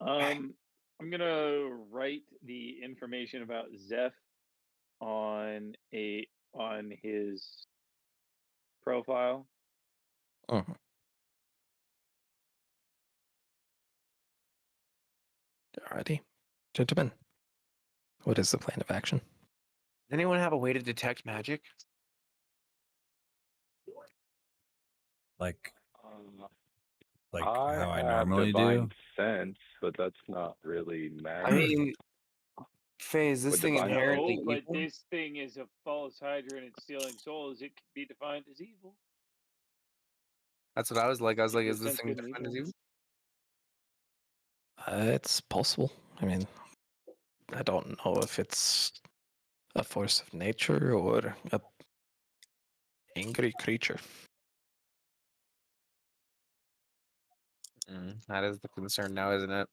I'm gonna write the information about Zeph on his profile.
Mhm. Alrighty. Gentlemen, what is the plan of action?
Does anyone have a way to detect magic?
Like
I
how I
have
normally
divine
do.
sense, but that's not really
I
magic.
mean, Faye, is this
With
thing
divine-
inherently
No, but
evil?
this thing is a false hydra and it's stealing souls. It can be defined as evil.
That's what I was like. I was like,
It
is this
sense
thing
good and
defined as
evil.
evil?
It's possible. I mean, I don't know if it's a force of nature or a angry creature.
That is the concern now, isn't it?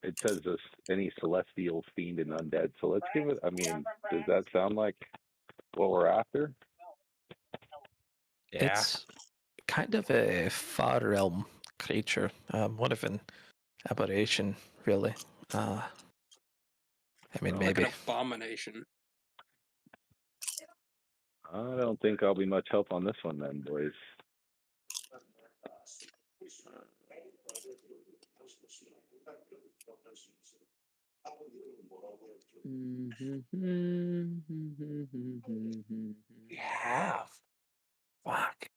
It says this any celestial, fiend, and undead. So let's give it. I mean, does that sound like what we're after?
Yeah.
It's kind of a far realm creature, more of an aberration, really. I mean,
Like
maybe.
an abomination.
I don't think I'll be much help on this one, then, boys.
We have. Fuck.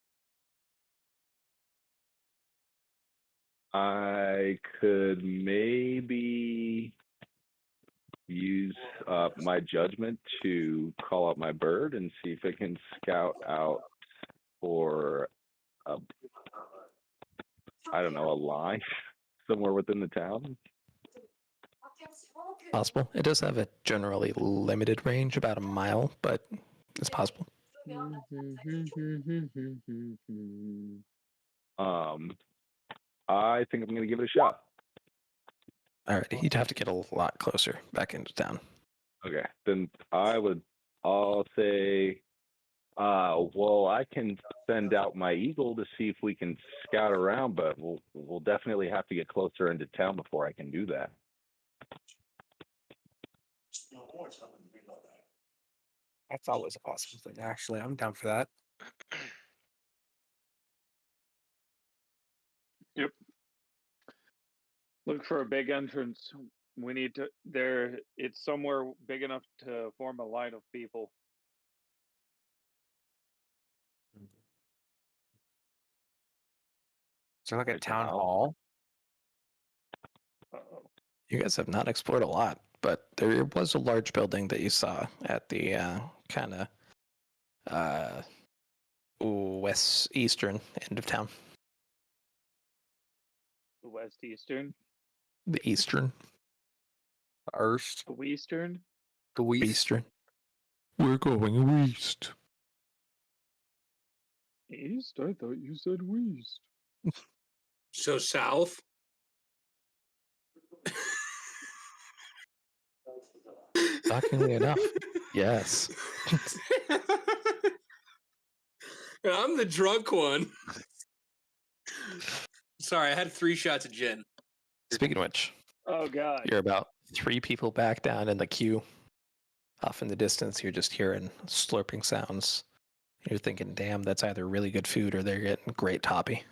I could maybe use my judgment to call out my bird and see if it can scout out for I don't know, a line somewhere within the town.
Possible. It does have a generally limited range, about a mile, but it's possible.
I think I'm gonna give it a shot.
Alrighty, you'd have to get a lot closer back into town.
Okay, then I'll say, well, I can send out my eagle to see if we can scout around, but we'll definitely have to get closer into town before I can do that.
That's always a possible thing. Actually, I'm down for that.
Yep. Look for a big entrance. We need to it's somewhere big enough to form a line of people.
Is there like a
There's
town
an
hall?
Uh-oh.
You guys have not explored a lot, but there was a large building that you saw at the kind of west eastern end of town.
The West Eastern?
The eastern.
Erst.
The Western?
The West.
Eastern. We're going west.
East? I thought you said West.
So south.
Shockingly enough, yes.
I'm the drunk one. Sorry, I had 3 shots of gin.
Speaking of which,
Oh God.
you're about 3 people back down in the queue. Off in the distance, you're just hearing slurping sounds. You're thinking, damn, that's either really good food or they're getting great toppy.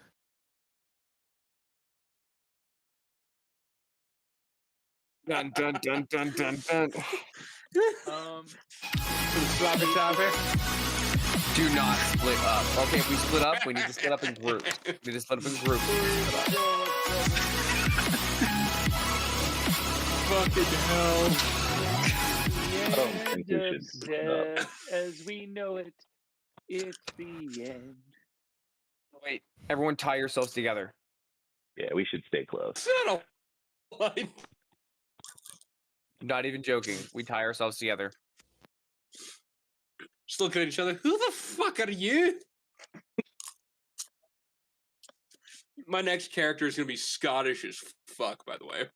Dun dun dun dun dun dun.
Sloppy toppy.
Do not split up. Okay, if we split up, we need to split up in groups. We need to split up in groups.
Fucking hell.
I don't think we should split up.
As we know it, it's the end.
Wait, everyone tie yourselves together.
Yeah, we should stay close.
Son of a-
Not even joking. We tie ourselves together.
Just looking at each other. Who the fuck are you? My next character is gonna be Scottish as fuck, by the way.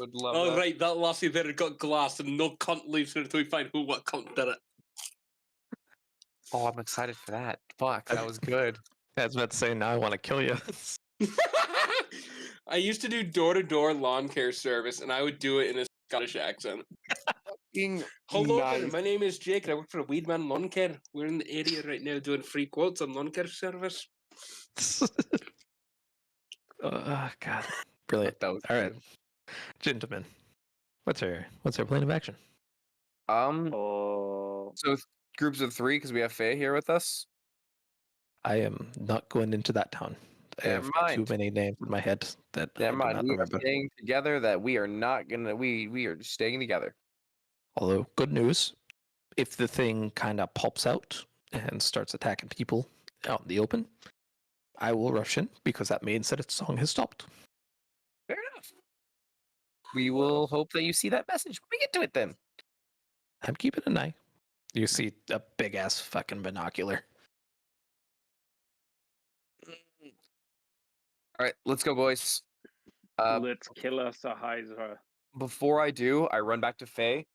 Would love
Oh
that.
right, that lassie there got glass and no cunt leaves her until we find who what cunt did it.
Oh, I'm excited for that. Fuck, that was good.
I was about to say, now I want to kill you.
I used to do door-to-door lawn care service, and I would do it in a Scottish accent. Hello there,
Nice.
my name is Jake, and I work for a Weedman Lawn Care. We're in the area right now doing free quotes on lawn care service.
Oh, God. Brilliant.
That was
All right. Gentlemen, what's our plan of action?
Oh.
So groups of 3 because we have Faye here with us.
I am not going into that town. I
Never
have
mind.
too many names in my head that I
Never
do
mind.
not
We are
remember.
staying together. That we are not gonna. We are just staying together.
Although, good news, if the thing kind of pops out and starts attacking people out in the open, I will rush in because that means that its song has stopped.
Fair enough. We will hope that you see that message when we get to it. Then.
I'm keeping an eye. You see a big ass fucking binocular.
All right, let's go, boys.
Let's kill us a Hydra.
Before I do, I run back to Faye.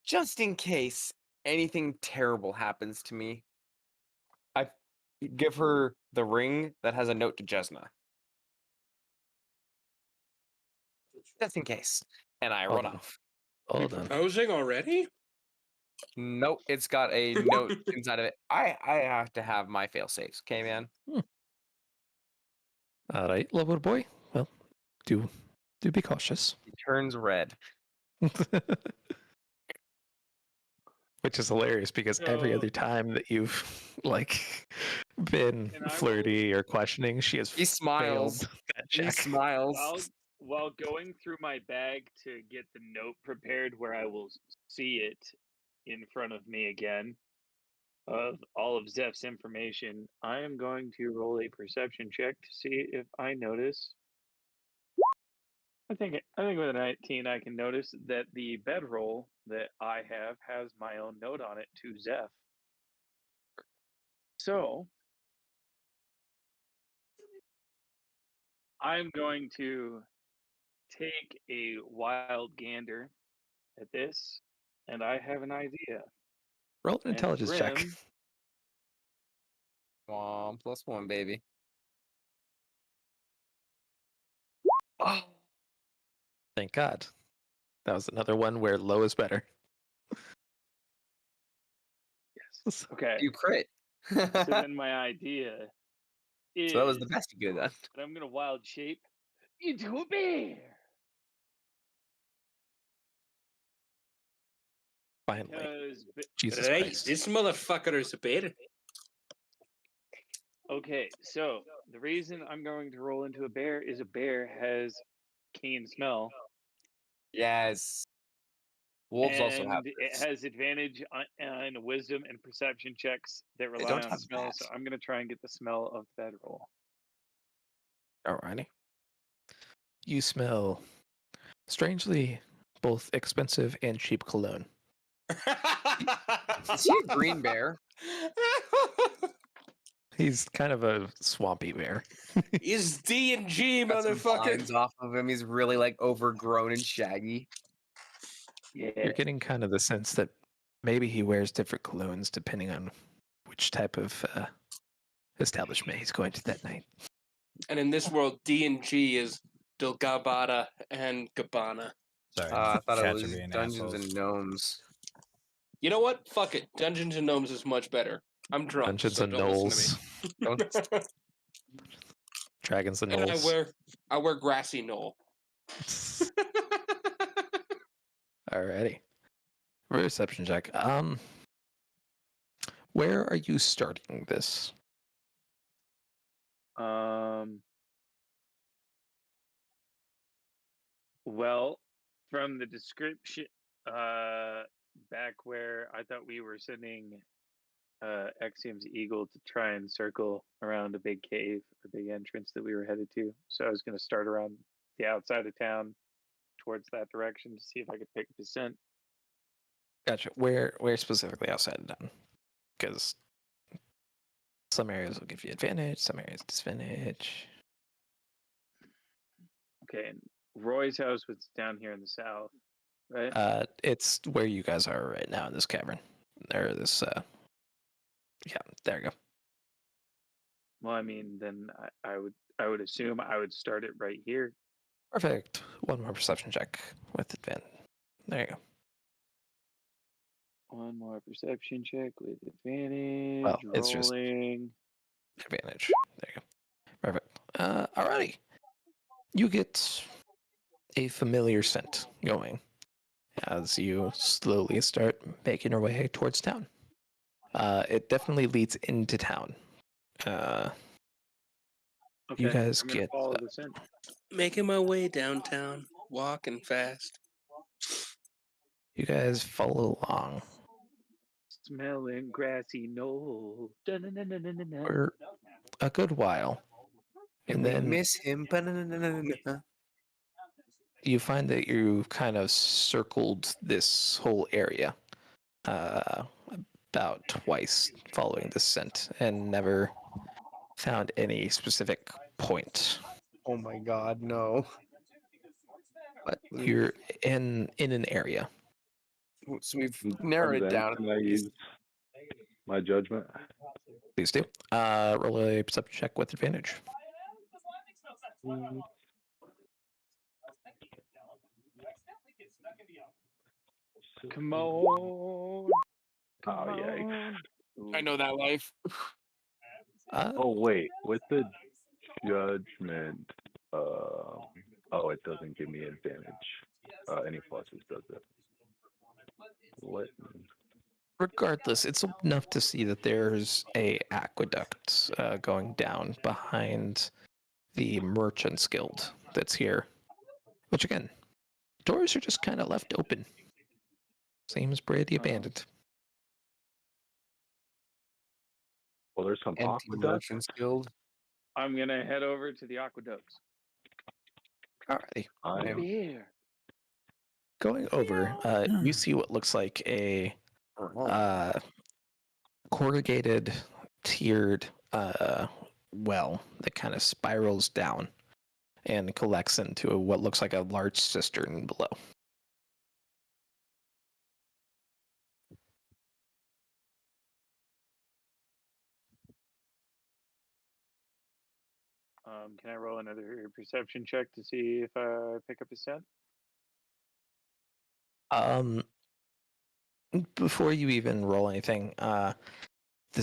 Just in case anything terrible happens to me, I give her the ring that has a note to Jesna. Just in case. And I run
Hold on.
off.
Hold on.
Proposing already?
Nope, it's got a note inside of it. I have to have my fail safes, okay, man?
All right, lover boy. Well, do be cautious.
It turns red.
Which is hilarious because every other time that you've like been
And I will-
flirty or questioning, she has
He smiles.
failed that
He
check.
smiles.
while going through my bag to get the note prepared where I will see it in front of me again of all of Zeph's information, I am going to roll a perception check to see if I notice. I think with a 19 I can notice that the bedroll that I have has my own note on it to Zeph. So I'm going to take a wild gander at this, and I have an idea.
Roll an
And
intelligence check.
Grim,
Aw, +1, baby. Oh,
Thank God. That was another one where low is better.
yes. Okay.
you crit.
So then my idea is
So that was the best you could have done.
that I'm gonna wild shape into a bear.
Finally.
Because
Jesus
Right,
Christ.
this motherfucker is a bear.
okay, so the reason I'm going to roll into a bear is a bear has keen smell,
Yes. Wolves also have
and it
this.
has advantage on wisdom and perception checks that rely
don't
on
have
smell.
that.
So I'm gonna try and get the smell of the bedroll.
Alrighty. You smell strangely both expensive and cheap cologne.
Is he a green bear?
He's kind of a swampy bear.
He's D&G,
Got some
motherfucker.
vines off of him. He's really like overgrown and shaggy.
Yeah.
You're getting kind of the sense that maybe he wears different colognes depending on which type of establishment he's going to that night.
And in this world, D&G is Dilgabata and Gabbana.
Sorry,
I thought it
cats are
was
being
Dungeons
assholes.
and Gnomes.
You know what? Fuck it. Dungeons and Gnomes is much better. I'm drunk,
Dungeons
so
and
don't listen
Knolls,
to me.
Dragons and
And
Knolls.
I wear grassy knoll.
Alrighty. Reception check. Where are you starting this?
Well, from the description, back where I thought we were sending Exium's eagle to try and circle around a big cave or big entrance that we were headed to. So I was going to start around the outside of town towards that direction to see if I could pick up his scent.
Gotcha. Where specifically outside of town? Because some areas will give you advantage, some areas disadvantage.
Okay, and Roy's house was down here in the south, right?
It's where you guys are right now in this cavern. Or this yeah, there you go.
Well, I mean, then I would assume I would start it right here.
Perfect. One more perception check with advantage. There you go.
One more perception check with advantage.
Well, it's just
rolling.
advantage. There you go. Perfect. Alrighty. You get a familiar scent going as you slowly start making your way towards town. It definitely leads into town.
Okay,
You guys
I'm gonna
get
follow the scent.
Making my way downtown, walking fast.
you guys follow along.
Smelling grassy knoll. Dun-dun-dun-dun-dun-dun.
For a good while. And
we
then
miss him. Ba-na-na-na-na-na.
you find that you've kind of circled this whole area about twice following the scent and never found any specific point.
Oh my god, no.
But you're in an area.
So we've narrowed it down.
Can I use my judgment?
Please do. Roll a perception check with advantage.
Come on. Come
Oh, yikes.
on.
I know that life.
Oh wait, with the judgment, oh, it doesn't give me advantage. Any pluses does it? Let me...
Regardless, it's enough to see that there's a aqueduct going down behind the Merchants Guild that's here. Which again, doors are just kind of left open. Seems pretty
Oh.
abandoned.
Well, there's some
Empty
aqueducts.
Merchants Guild.
I'm gonna head over to the aqueducts.
Alrighty.
I
Over
am.
here.
Going over, you see what looks like a corrugated, tiered well that kind of spirals down and collects into what looks like a large cistern below.
Can I roll another perception check to see if I pick up a scent?
Before you even roll anything, the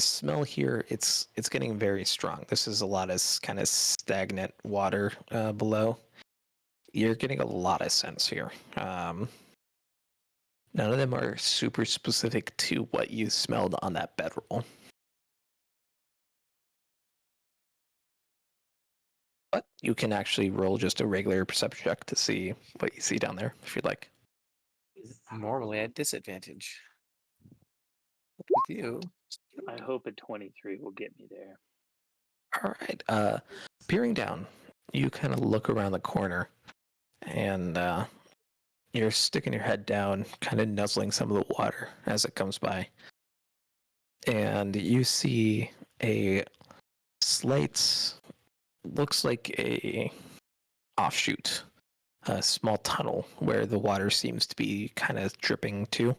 smell here it's getting very strong. This is a lot of kind of stagnant water below. You're getting a lot of scents here. None of them are super specific to what you smelled on that bedroll. But you can actually roll just a regular perception check to see what you see down there, if you'd like.
Normally at disadvantage. With you.
I hope a 23 will get me there.
All right. Peering down, you kind of look around the corner, and you're sticking your head down, kind of nuzzling some of the water as it comes by. And you see a slight, looks like a offshoot, a small tunnel where the water seems to be kind of dripping to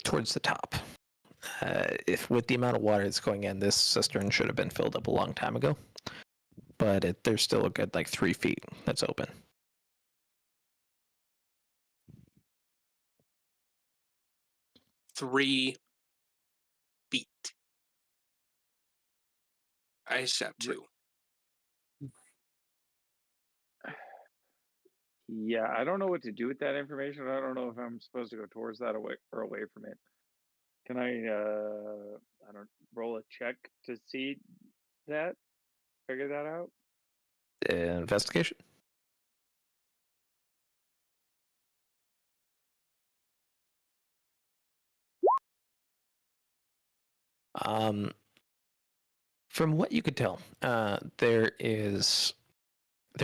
towards the top. If with the amount of water that's going in, this cistern should have been filled up a long time ago. But there's still a good 3 feet that's open.
Three feet. I just have 2.
Yeah, I don't know what to do with that information. I don't know if I'm supposed to go towards that away or away from it. Can I don't roll a check to see that? Figure that out?
Investigation. From what you could tell, there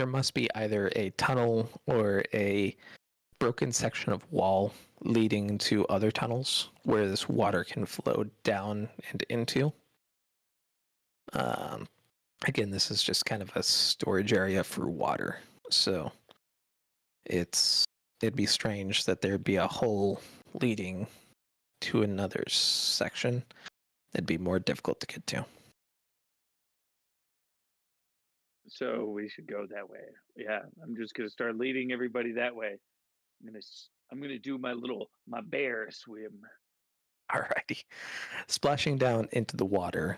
must be either a tunnel or a broken section of wall leading to other tunnels where this water can flow down and into. Again, this is just kind of a storage area for water, so it'd be strange that there'd be a hole leading to another section. It'd be more difficult to get to.
So we should go that way. Yeah, I'm just gonna start leading everybody that way. I'm gonna do my bear swim.
Alrighty. Splashing down into the water,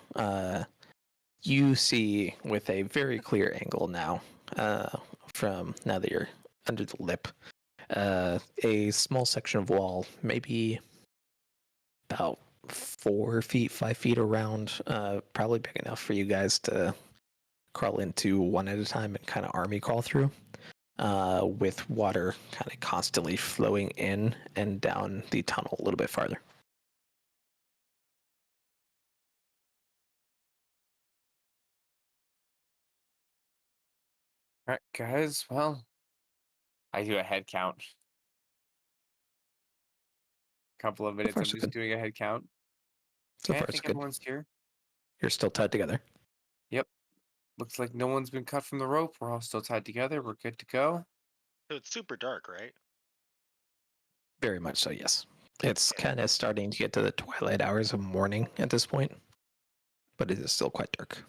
you see with a very clear angle now, from now that you're under the lip, a small section of wall, maybe about 4 feet, 5 feet around, probably big enough for you guys to crawl into one at a time and kind of army crawl through, with water kind of constantly flowing in and down the tunnel a little bit farther.
All right, guys. Well, I do a head count. Couple of minutes.
far,
I'm
so
just
good.
doing a head count.
So
Okay,
far,
I
so
think
good.
everyone's here.
You're still tied together.
Yep. Looks like no one's been cut from the rope. We're all still tied together. We're good to go.
So it's super dark, right?
Very much so, yes. It's kind of starting to get to the twilight hours of morning at this point, but it is still quite dark.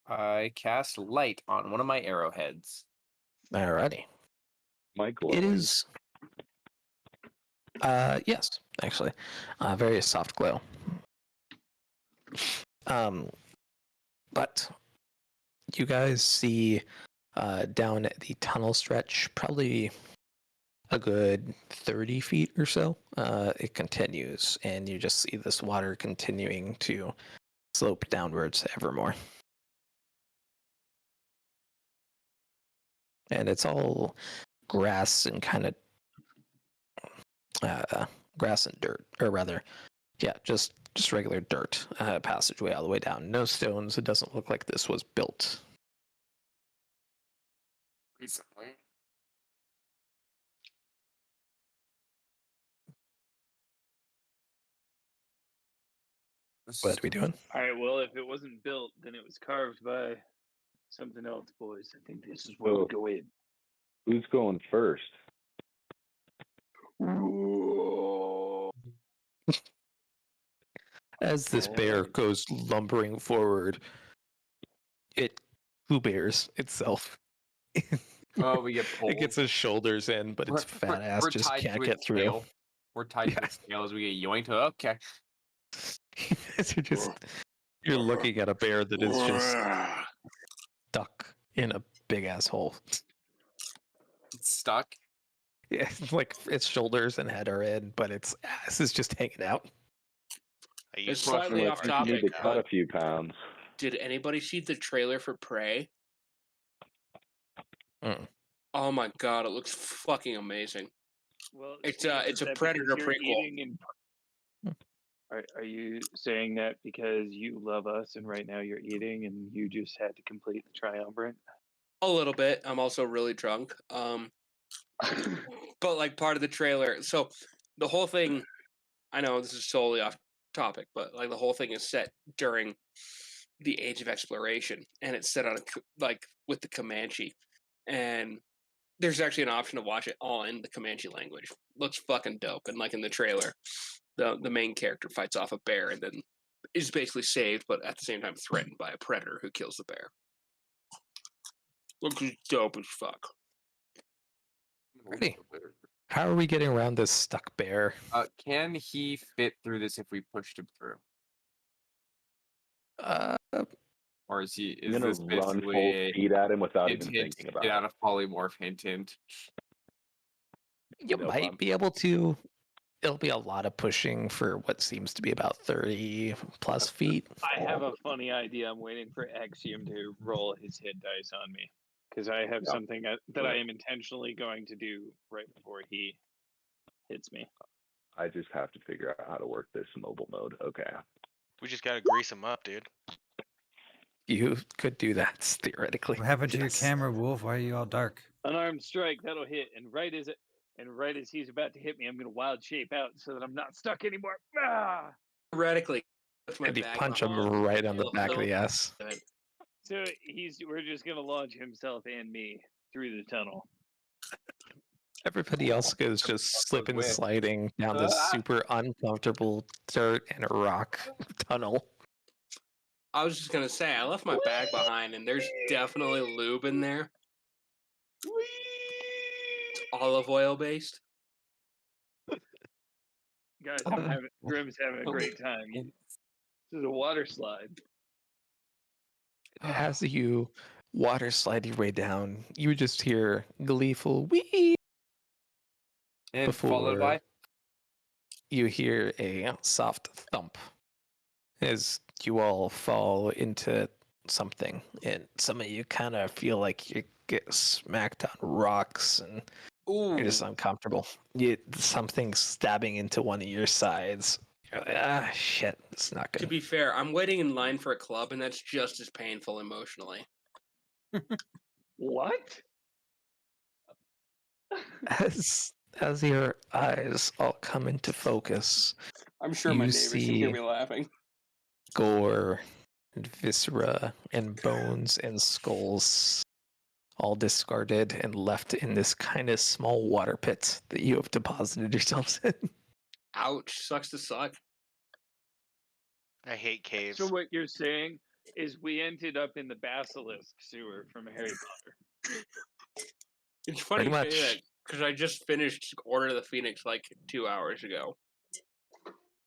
I cast light on one of my arrowheads.
Alrighty.
My
It
glowing.
is, yes, actually, very soft glow. But you guys see down the tunnel stretch, probably a good 30 feet or so. It continues, and you just see this water continuing to slope downwards ever more. and it's all grass and kind of grass and dirt, or rather, yeah, just regular dirt passageway all the way down. No stones. It doesn't look like this was built.
Recently.
What are we doing?
All right. Well, if it wasn't built, then it was carved by something else, boys. I think this is where we
So-
go in.
Who's going first?
As this bear
Alright.
goes lumbering forward, it Pooh Bears itself.
Oh, we get pulled.
It gets its shoulders in, but its fat ass
we're
just
tied
can't
to
get
its
through.
tail. We're tied
Yeah.
to its tail as we get yoinked. Okay.
You're looking at a bear that is just stuck in a big ass hole.
It's stuck.
Yeah, like its shoulders and head are in, but its ass is just hanging out.
I
It's
use
slightly
my
off
You
arm
need to
topic,
cut a
but
few pounds.
did anybody see the trailer for Prey? Oh my god, it looks fucking amazing.
Well,
It's
Steve,
it's
is
a
that
Predator
because you're
prequel.
eating and- Are you saying that because you love us and right now you're eating and you just had to complete the triumvirate?
A little bit. I'm also really drunk. But like part of the trailer. So the whole thing, I know this is solely off topic, but like the whole thing is set during the Age of Exploration, and it's set on like with the Comanche, and there's actually an option to watch it all in the Comanche language. Looks fucking dope, and like in the trailer, the main character fights off a bear and then is basically saved, but at the same time threatened by a predator who kills the bear. Looks dope as fuck.
Ready. How are we getting around this stuck bear?
Can he fit through this if we pushed him through,
Uh,
or is he?
I'm
Is
gonna
this
run
basically
full
a
speed at him without
hint,
even
hint,
thinking about
get
it.
out of polymorph? Hint, hint.
you
No
might
problem.
be able to. It'll be a lot of pushing for what seems to be about 30 plus feet.
I have a funny idea. I'm waiting for Axiom to roll his hit dice on me because I have
Yeah.
something that I am intentionally going to do right before he hits me.
I just have to figure out how to work this mobile mode. Okay.
We just gotta grease him up, dude.
You could do that theoretically.
What happened to your
Yes.
camera, Wolf? Why are you all dark?
Unarmed strike, that'll hit, and right as he's about to hit me, I'm gonna wild shape out so that I'm not stuck anymore. Ah!
Theoretically, with my
And you
back
punch him
behind,
right on the
he'll-
back of
he'll-
the ass.
So we're just gonna launch himself and me through the tunnel.
Everybody else goes just slipping,
with.
sliding down this
Ah.
super uncomfortable dirt and rock tunnel.
I was just gonna say I left my bag behind, and there's definitely lube in there. It's olive oil based.
Guys, Grim's having a great time. This is a water slide.
As you water slide your way down, you just hear gleeful wee.
And
Before
followed by
you hear a soft thump as you all fall into something, and some of you kind of feel like you get smacked on rocks and
Ooh,
you're just uncomfortable. Something's stabbing into one of your sides. You're like, shit, it's not
to
good.
be fair, I'm waiting in line for a club, and that's just as painful emotionally.
What?
As your eyes all come into focus,
I'm sure
You
my neighbors can hear
see-
me laughing.
gore and viscera and bones and skulls all discarded and left in this kind of small water pit that you have deposited yourselves in.
Ouch, sucks to suck.
I hate caves.
So what you're saying is we ended up in the basilisk sewer from Harry Potter.
It's funny
Pretty
you say
much.
that because I just finished Order of the Phoenix like 2 hours ago.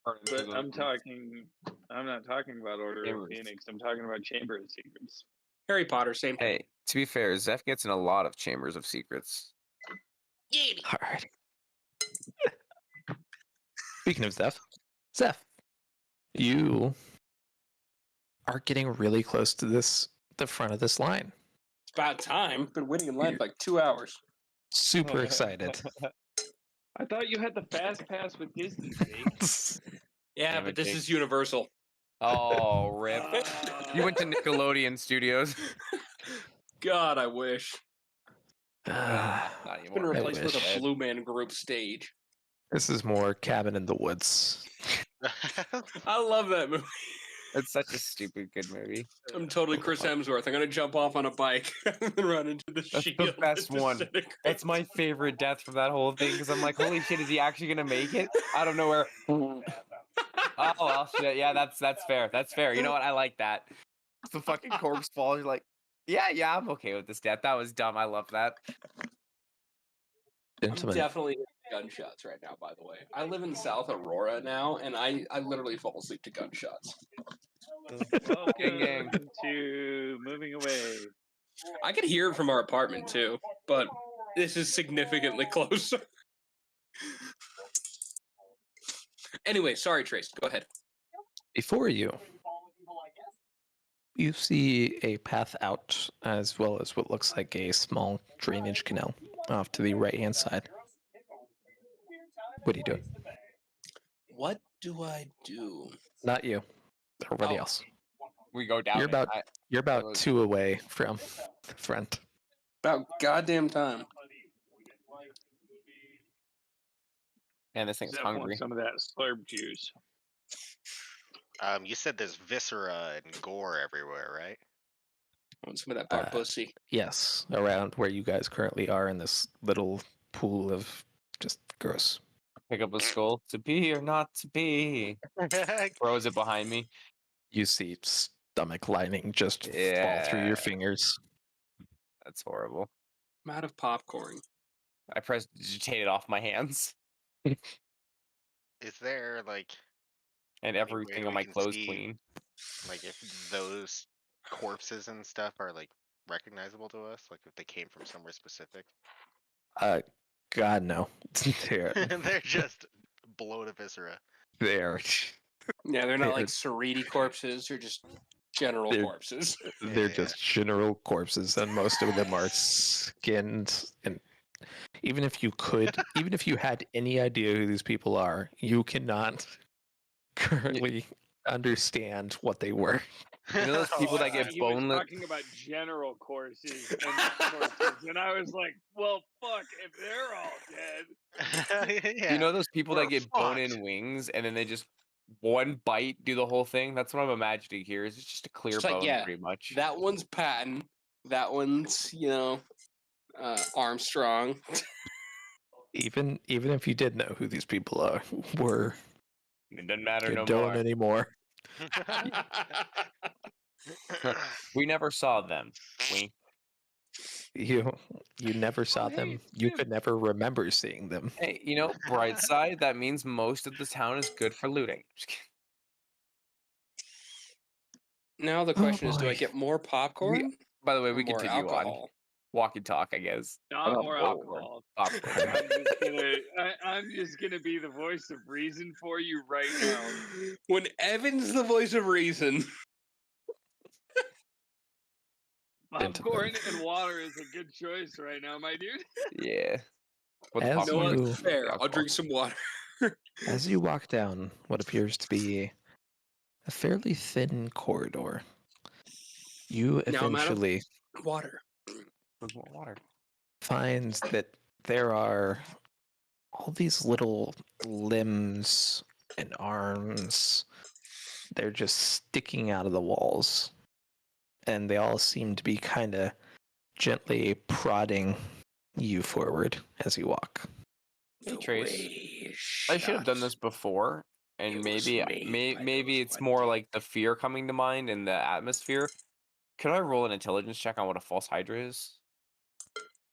But I'm not talking about Order of
Chambers.
Phoenix. I'm talking about Chamber of Secrets.
Harry Potter, same thing.
Hey, to be fair, Zeph gets in a lot of chambers of secrets.
All right. Speaking of Zeph, you are getting really close to the front of this line.
It's about time. Been waiting in line for like 2 hours.
Super excited.
I thought you had the fast pass with Disney, Jake.
Yeah,
Damn
but
it,
this
Jake.
is Universal.
Oh, rip. You went to
Ah.
Nickelodeon Studios.
God, I wish.
Ah,
Not
It's been
anymore.
replaced with
wish.
a Blue Man Group stage.
this is more Cabin in the Woods.
I love that movie.
It's such a stupid good movie.
I'm totally Chris Hemsworth. I'm gonna jump off on a bike and run into the
That's
shield.
the best
that
one.
disintegrates.
That's my favorite death from that whole thing because I'm like, holy shit, is he actually gonna make it? Out of nowhere. Oh well, shit. Yeah, that's fair. That's fair. You know what? I like that. The fucking corpse falls. You're like, yeah, I'm okay with this death. That was dumb. I love that.
I'm
Gentlemen,
definitely hearing gunshots right now, by the way. I live in South Aurora now, and I literally fall asleep to gunshots.
Gang, gang.
Welcome to moving away.
I could hear it from our apartment too, but this is significantly closer. Anyway, sorry, Trace. Go ahead.
before you see a path out as well as what looks like a small drainage canal off to the right-hand side. What are you doing?
What do I do?
Not you. Everybody
Oh.
else.
We go down.
You're about you're about
was-
2 away from the front.
About goddamn time.
And this thing's
Zeph
hungry.
wants some of that slurp juice.
You said there's viscera and gore everywhere, right?
I want some of that bar pussy.
Yes, around where you guys currently are in this little pool of just gross.
Pick up a skull. To be or not to be. Throws it behind me.
You see stomach lining just fall through
Yeah.
your fingers.
That's horrible.
I'm out of popcorn.
I prestidigitate it off my hands.
Is there like
And
any way
everything on
we
my
can
clothes
see,
clean.
like, if those corpses and stuff are like recognizable to us? Like if they came from somewhere specific?
God no. they're
They're just blow to viscera.
they're
Yeah, they're not like
They're-
Sariti corpses. They're just general
They're-
corpses.
they're
Yeah.
just general corpses, and most of them are skinned. And even if you had any idea who these people are, you cannot currently understand what they were.
You know those people that get
He was
boneless.
talking about general courses and I was like, well, fuck, if they're all dead.
Yeah.
You know those people that
we're
get bone-in
fucked.
wings and then they just one bite do the whole thing? That's what I'm imagining here. Is it's just a clear
It's like,
bone,
yeah,
pretty much.
That one's Patton. That one's, Armstrong.
Even if you did know who these people were,
It doesn't matter
you
no
don't
more.
anymore.
We never saw them. We
You never saw
hey,
them. You
Jim.
could never remember seeing them.
Hey, bright side, that means most of the town is good for looting. Just kidding.
Now the question is, do I
boy.
get more popcorn?
By the way,
or
we
more
continue on.
alcohol?
Walk and talk, I guess.
Not
Oh,
more
popcorn.
alcohol.
Popcorn.
I'm just gonna be the voice of reason for you right now.
When Evan's the voice of reason.
Popcorn and water is a good choice right now, my dude.
Yeah. What
As
You know what?
you-
Fair. I'll
alcohol.
drink some water.
As you walk down what appears to be a fairly thin corridor, you
Now I'm out of-
eventually
Water.
With more water.
find that there are all these little limbs and arms. They're just sticking out of the walls. And they all seem to be kind of gently prodding you forward as you walk.
Hey, Trace. I should have done this before, and
It was
maybe
made by
maybe
those
it's
white
more
people.
like the fear coming to mind and the atmosphere. Could I roll an intelligence check on what a false hydra is,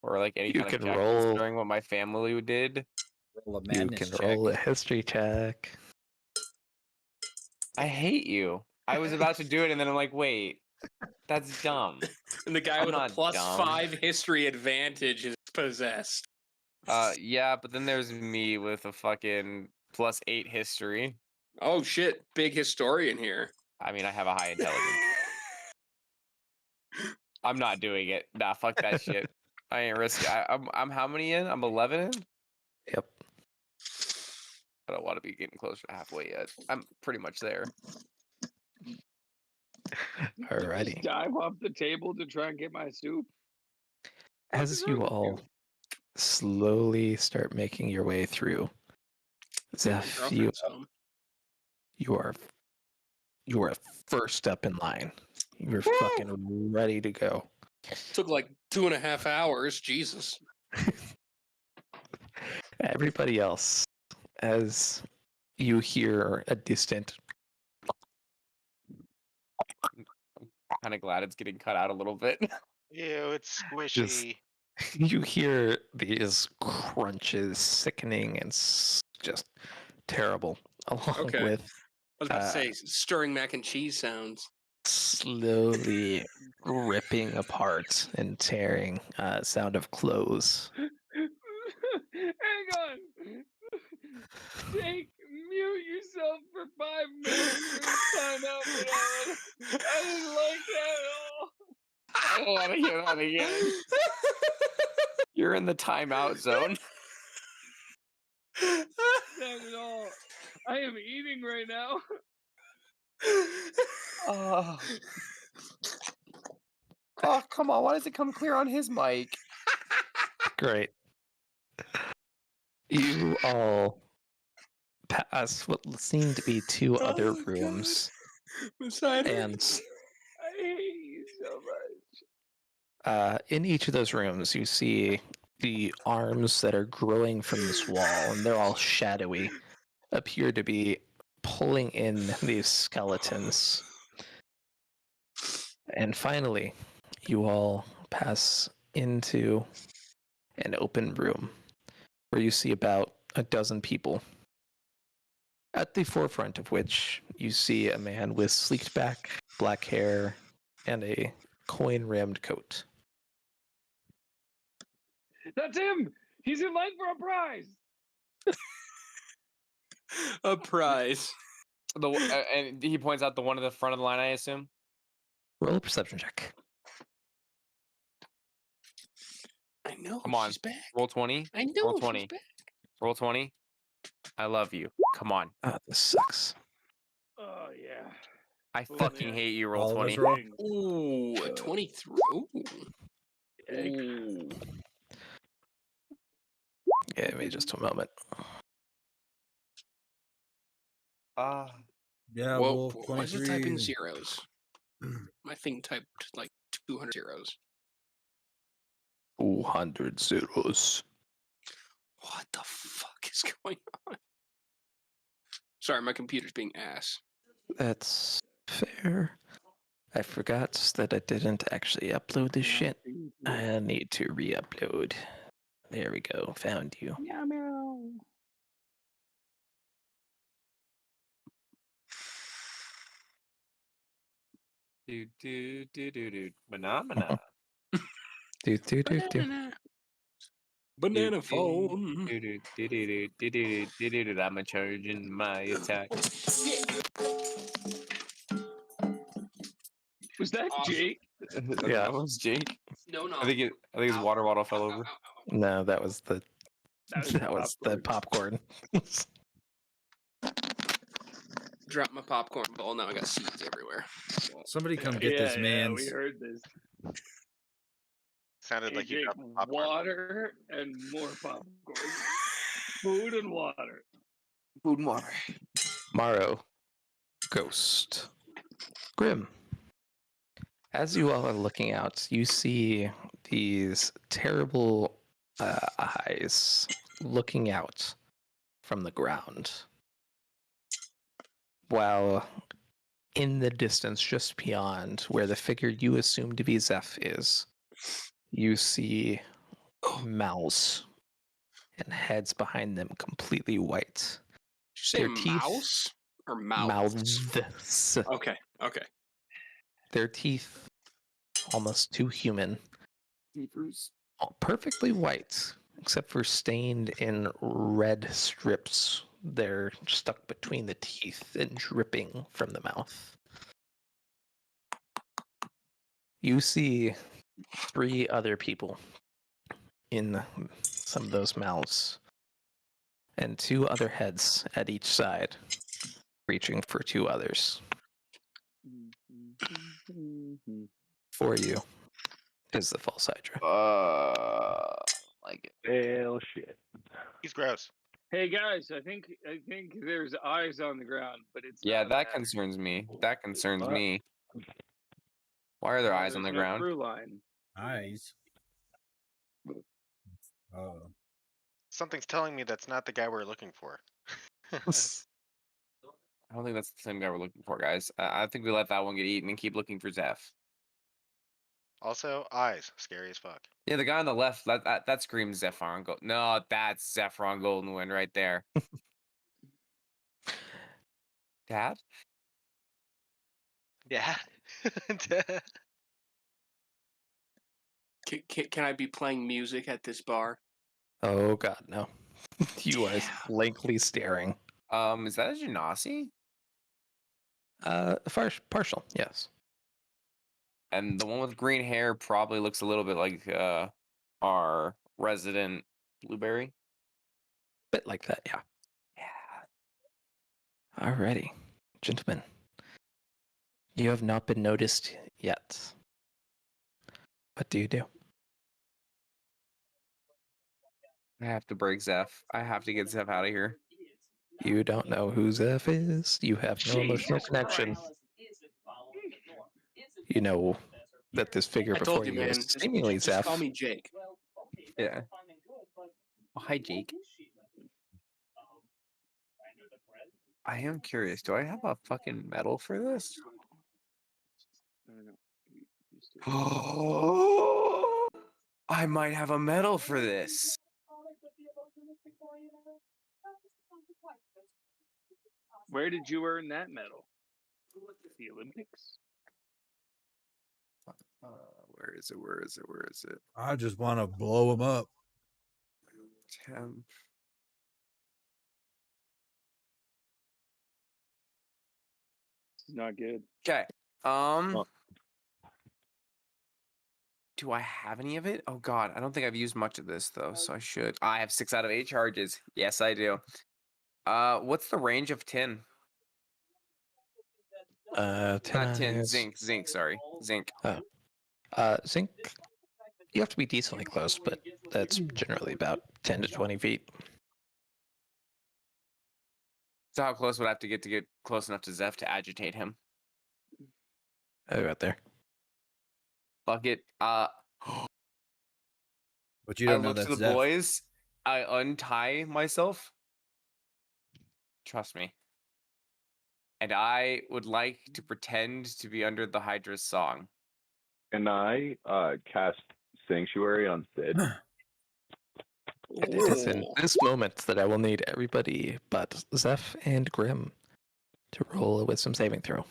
or like any
You
kind of
can
check
roll-
considering what my family did?
Roll a
You
madness
can
check.
roll a history check.
I hate you. I was about to do it, and then I'm like, wait, that's dumb.
And the guy
I'm
with a
not
plus
dumb.
5 history advantage is possessed.
Yeah, but then there's me with a fucking +8 history.
Oh shit, big historian here.
I mean, I have a high intelligence. I'm not doing it. Nah, fuck that shit. I ain't risking. I'm how many in? I'm 11 in.
Yep.
I don't want to be getting closer to halfway yet. I'm pretty much there.
Just
Alrighty.
dive off the table to try and get my soup. What is
As
wrong
you
with
all slowly start making your way through,
My
Zeph,
girlfriend's home.
you are first up in line. You're fucking ready to go.
Took like 2.5 hours. Jesus.
Everybody else, as you hear a distant
Kind of glad it's getting cut out a little bit.
Ew, it's
Just-
squishy.
you hear these crunches, sickening and just terrible, along
Okay.
with
I was about to say stirring mac and cheese sounds.
slowly ripping apart and tearing sound of clothes.
Hang on. Jake, mute yourself for 5 minutes for this timeout. I didn't like that at all.
I don't want to hear that again. You're in the timeout zone.
Not at all. I am eating right now.
Oh. Oh, come on. Why does it come clear on his mic?
Great. You all pass what seem to be two other
Oh, God.
rooms,
Beside her.
and
I hate you so much.
in each of those rooms, you see the arms that are growing from this wall, and they're all shadowy, appear to be pulling in these skeletons. And finally, you all pass into an open room where you see about a dozen people. At the forefront of which you see a man with sleeked back, black hair, and a coin-rimmed coat.
That's him. He's in line for a prize.
A prize.
And he points out the one at the front of the line, I assume.
Roll a perception check.
I know.
Come on.
She's back.
Roll 20.
I know.
Roll 20.
She's back.
Roll 20. I love you. Come on.
This sucks.
Oh yeah.
I
Oh,
fucking
man.
hate you. Roll
All of
20.
us roll.
Ooh, a 23. Ooh. Ooh.
Give me just a moment.
Yeah,
Whoa,
roll
why is it typing
23.
zeros? My thing typed like 200 zeros.
200 zeros.
What the fuck is going on? Sorry, my computer's being ass.
That's fair. I forgot that I didn't actually upload this shit. I need to re-upload. There we go. Found you.
Meow meow.
Do do do do do. Banana.
Do do do do.
Banana phone.
I'm a charging my attack.
Was that
Awesome.
Jake?
Yeah.
That was Jake.
No, no.
I think his water bottle fell over.
No, that was the
That was
the popcorn.
Dropped my popcorn bowl. Now I got seeds everywhere.
Somebody come get this man.
we heard this.
Sounded
Hey,
like you
Jake,
dropped the popcorn.
water and more popcorn. Food and water.
Food and water.
Morrow. Ghost. Grim. As you all are looking out, you see these terrible eyes looking out from the ground. While in the distance, just beyond where the figure you assume to be Zeph is, you see mouths and heads behind them completely white.
Did you say
Their teeth-
mouse or mouth?
Mouths.
Okay. Okay.
Their teeth almost too human. Perfectly white, except for stained in red strips. They're stuck between the teeth and dripping from the mouth. You see 3 other people in some of those mouths, and 2 other heads at each side, reaching for 2 others. For you is the false hydra.
Like it.
Well, shit.
He's gross.
Hey guys, I think there's eyes on the ground, but it's
Yeah,
not
that concerns me. That concerns
What?
me. Why are there
Well,
eyes on the
there's no
ground?
through line.
Eyes. Oh.
Something's telling me that's not the guy we're looking for.
I don't think that's the same guy we're looking for, guys. I think we let that one get eaten and keep looking for Zeph.
Also, eyes, scary as fuck.
Yeah, the guy on the left, that screams Zephyron Gold. No, that's Zephyron Goldenwind right there. Dad?
Yeah.
Can I be playing music at this bar?
Oh god, no. You are blankly staring.
Is that a Genasi?
Partial, yes.
And the one with green hair probably looks a little bit like our resident Blueberry.
Bit like that, yeah.
Yeah.
Alrighty. Gentlemen. You have not been noticed yet. What do you do?
I have to break Zeph. I have to get Zeph out of here.
You don't know who Zeph is. You have no emotional
Jesus
connection.
Christ.
You know that this figure
I
before
told you,
you
man.
is seemingly
Just
Zeph.
call me Jake.
Yeah. Oh, hi, Jake. I am curious. Do I have a fucking medal for this? Oh, I might have a medal for this.
Where did you earn that medal? The Olympics?
Where is it? Where is it? Where is it?
I just want to blow him up.
Temp.
This is not good.
Okay.
Well-
Do I have any of it? Oh god, I don't think I've used much of this though, so I should. I have 6 out of 8 charges. Yes, I do. What's the range of tin?
10
Not tin,
eyes.
zinc, sorry. Zinc.
Zinc, you have to be decently close, but that's generally about 10 to 20 feet.
So how close would I have to get close enough to Zeph to agitate him?
Oh, out there.
Fuck it.
But you
I
don't know
look to
that's
the
Zeph.
boys. I untie myself. Trust me. And I would like to pretend to be under the Hydra's song.
Can I cast Sanctuary on Sid?
It is in this moment that I will need everybody but Zeph and Grim to roll a wisdom saving throw.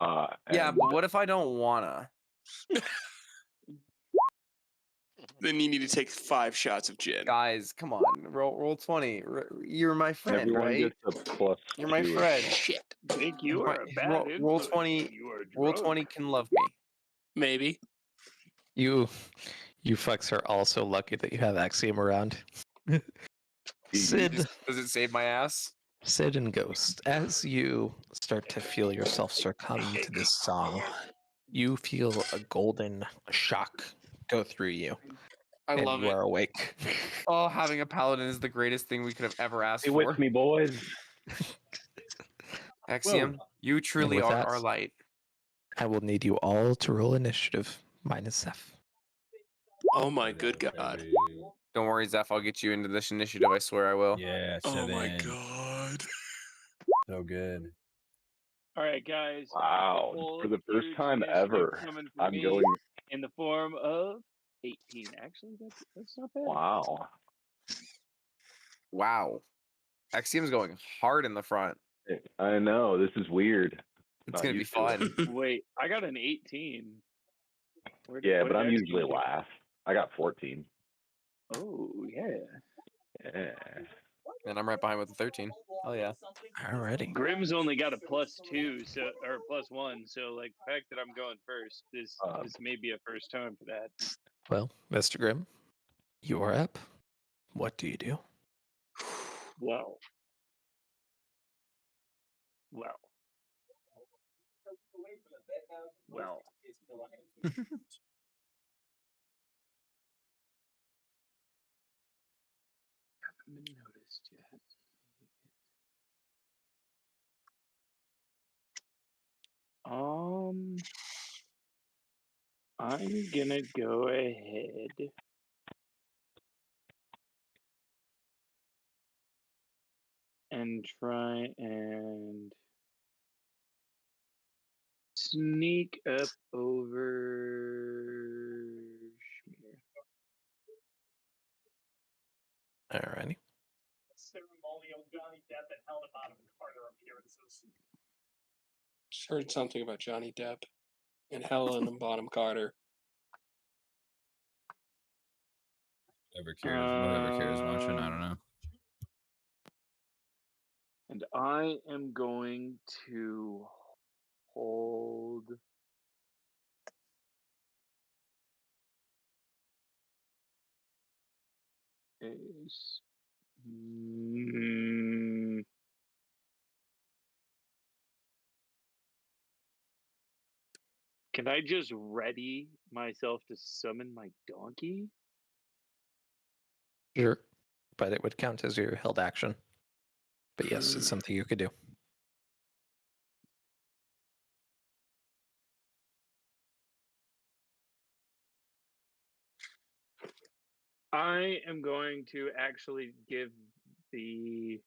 Yeah,
And
but what if I don't wanna?
Then you need to take 5 shots of gin.
Guys, come on. Roll 20. You're my friend,
everyone
right?
gets a plus
You're my
2.
friend.
Shit.
Jake, you
Right,
are a bad
roll
influence.
20.
You are
Roll
drunk.
20 can love me.
Maybe.
You fucks are also lucky that you have Axiom around. Sid,
Does it save my ass?
Sid and Ghost, as you start to feel yourself succumb to this song, you feel a golden shock go through you.
I
and
love
you
it.
are awake.
Oh, having a paladin is the greatest thing we could have ever asked
Stay
for.
with me, boys.
Axiom, you truly
with
are
that-
our light.
I will need you all to roll initiative, minus Zeph.
Oh my good god.
Don't worry, Zeph, I'll get you into this initiative, I swear I will.
Yeah,
Oh my
7.
god.
So good.
All right, guys.
Wow.
full
For the first
huge
time
initiative
ever,
coming from
I'm
me
going.
in the form of 18. Actually, that's not bad.
Wow.
Wow. Axiom's going hard in the front.
I know. This is weird.
It's
Not
going to be
used to it.
fun.
Wait, I got an 18.
Yeah,
what
but I'm
dex
usually
did you get?
last. I got 14.
Oh, yeah.
Yeah.
And I'm right behind with a 13. Oh yeah.
Alrighty.
Grimm's only got a +2, so or +1. So like the fact that I'm going first, this may be a first time for that.
Well, Mr. Grimm, you are up. What do you do?
Well. Well. Well. Haven't been noticed yet. I'm gonna go ahead and try and sneak up over Schmear.
Alrighty.
Ceremonial Johnny Depp and Helena Bottom Carter appearances.
Just heard something about Johnny Depp and Helen and Bottom Carter.
Whatever cares watching, I don't know.
And I am going to hold a. Can I just ready myself to summon my donkey?
Sure. But it would count as your held action. But yes, it's something you could do.
I am going to actually give the.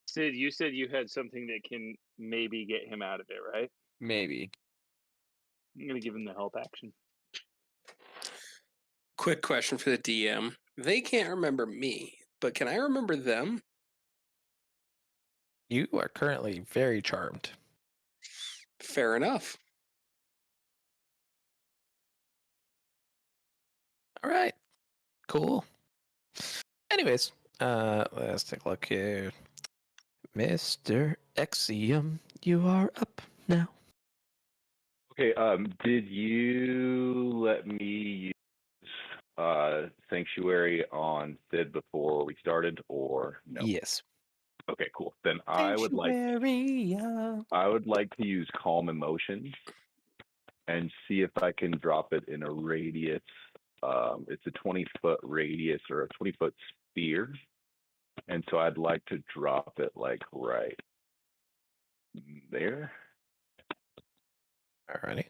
Sid, you said you had something that can maybe get him out of it, right?
Maybe.
I'm going to give him the help action.
Quick question for the DM. They can't remember me, but can I remember them?
You are currently very charmed.
Fair enough.
All right. Cool. Anyways, let's take a look here. Mr. Exium, you are up now.
Okay, did you let me use Sanctuary on Sid before we started, or no?
Yes.
Okay, cool. Then I would like to use Calm Emotions and see if I can drop it in a radius. It's a 20-foot radius or a 20-foot sphere, and so I'd like to drop it like right there.
Alrighty.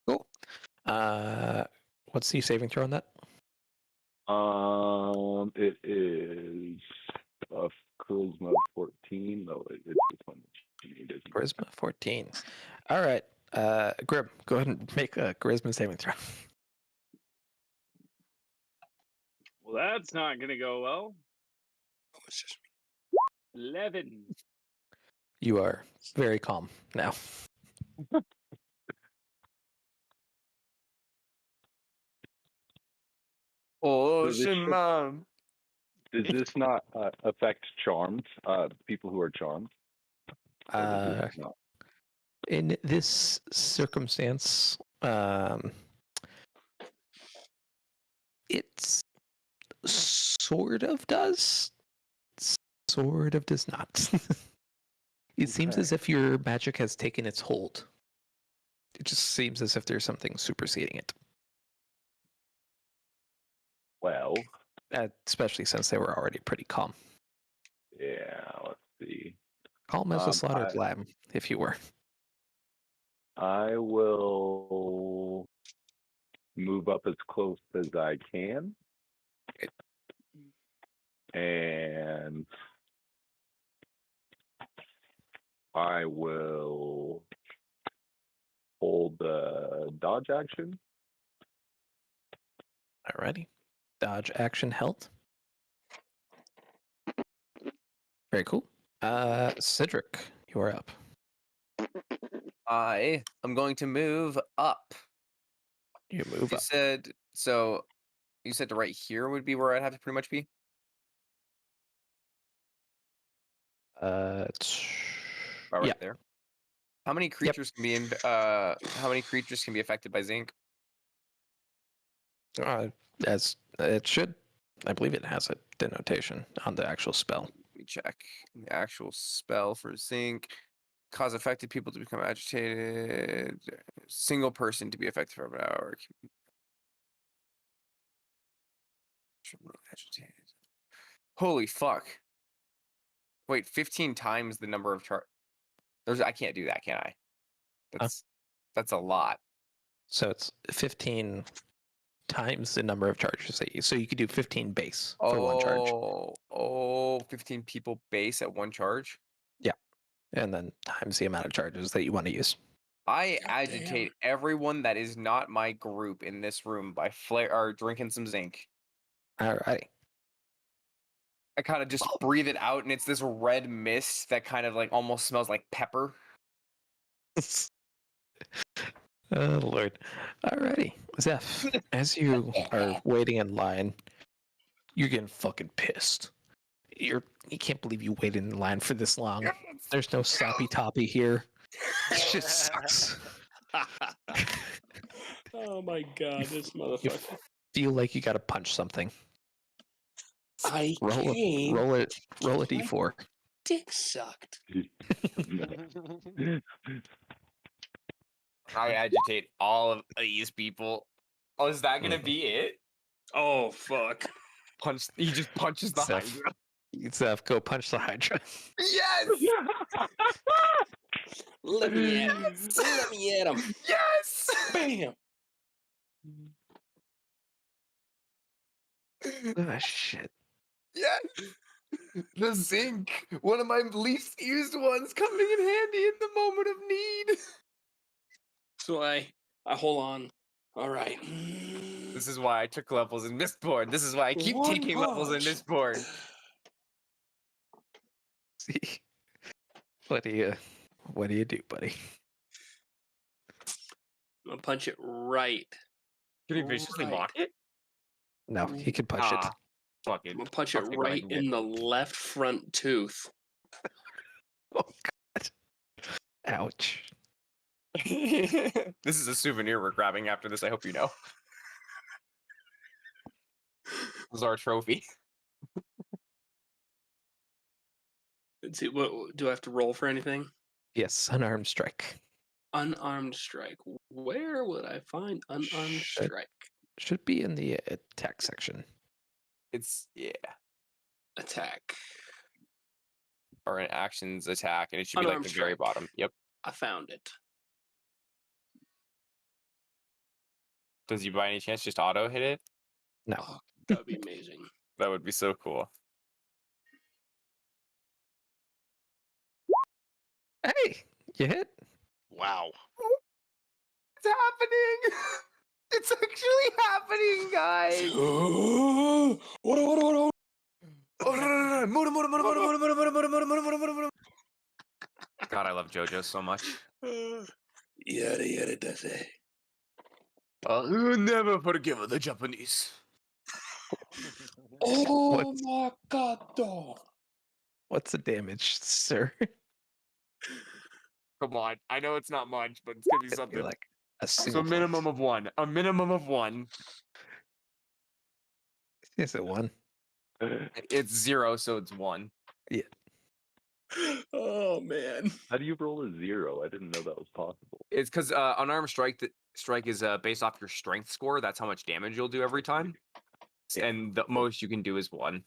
Cool. What's the saving throw on that?
It is a charisma 14. No, it's this one. It isn't.
Charisma 14. All right. Grim, go ahead and make a charisma saving throw.
Well, that's not going to go well.
Oh, it's just
11.
You are very calm now.
Oh,
So this
shit,
should-
mom.
Does this not affect charmed? People who are charmed? Or does this not?
In this circumstance, it's sort of does, sort of does not. It seems
Okay.
as if your magic has taken its hold. It just seems as if there's something superseding it.
Well,
Especially since they were already pretty calm.
yeah, let's see.
Calm as a slaughtered
I-
lamb, if you were.
I will move up as close as I can. And I will hold the dodge action.
Alrighty. Dodge action held. Very cool. Cedric, you are up.
I am going to move up.
You move
You
up.
said so. You said right here would be where I'd have to pretty much be.
It's
About
yeah.
right there. How many creatures can be in? How many creatures can be affected by zinc?
As it should. I believe it has a denotation on the actual spell.
Let me check the actual spell for zinc. Cause affected people to become agitated. Single person to be affected for an hour. Agitated. Holy fuck. Wait, 15 times the number of I can't do that, can I? That's a lot.
So it's 15 times the number of charges that so you could do 15 base for one charge.
Oh, 15 people base at one charge?
Yeah. And then times the amount of charges that you want to use.
I agitate everyone that is not my group in this room by drinking some zinc.
Alrighty.
I kind of just breathe it out, and it's this red mist that kind of like almost smells like pepper.
Oh Lord. Alrighty. Zeph, as you are waiting in line, you're getting fucking pissed. You can't believe you waited in line for this long. There's no sloppy toppy here. This shit sucks.
Oh my god, this
You
motherfucker.
feel like you gotta punch something.
I
Roll a d4.
Dick sucked.
I agitate all of these people. Oh, is that gonna be it?
Oh fuck.
He just punches the
Zeph.
Hydra.
Zeph, go punch the Hydra.
Yes!
Let me at him. Let me at him.
Yes!
Bam.
Oh shit.
Yes! The zinc, one of my least used ones, coming in handy in the moment of need.
So I hold on. All right.
This is why I took levels in Mistborn. This is why I keep
One
taking levels in
punch.
Mistborn.
See, what do you do, buddy?
I'm gonna punch it right.
Can he viciously block it?
No, he can punch it.
Fuck it.
I'm gonna punch
I'll
it
take what I
right
can get.
in the left front tooth.
Oh god. Ouch.
This is a souvenir we're grabbing after this, I hope you know. This is our trophy.
Let's see, what do I have to roll for anything?
Yes, unarmed strike.
Unarmed strike. Where would I find unarmed strike?
Should be in the attack section.
It's, yeah.
Attack.
Or an actions attack, and it should be like
Unarmed
the very
strike.
bottom. Yep.
I found it.
Does you by any chance just auto hit it?
No.
Oh, that would be amazing.
That would be so cool.
Hey, you hit.
Wow.
It's happening! It's actually happening, guys! God, I love JoJo so much.
Yada does it.
I'll never forgive the Japanese.
Oh my god, dog.
What's the damage, sir?
Come on, I know it's not much, but it's gonna be
It'd be
something.
like a
So
single
a minimum of one. A minimum of one.
Is it one?
It's 0, so it's 1.
Oh man.
How do you roll a 0? I didn't know that was possible.
It's because unarmed strike is based off your strength score. That's how much damage you'll do every time. And the most you can do is 1.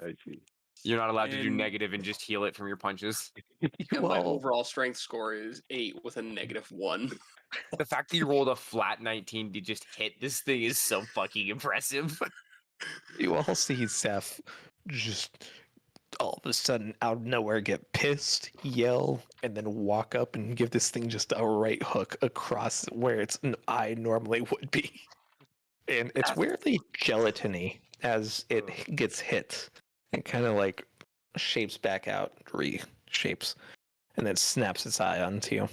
I see.
You're not allowed to do
And-
negative and just heal it from your punches.
And my
Well,
overall strength score is 8 with a -1.
The fact that you rolled a flat 19 to just hit this thing is so fucking impressive.
you all see Zeph just all of a sudden out of nowhere get pissed, yell, and then walk up and give this thing just a right hook across where its an eye normally would be. And it's weirdly gelatiny as it gets hit. And kind of like shapes back out, reshapes, and then snaps its eye onto you.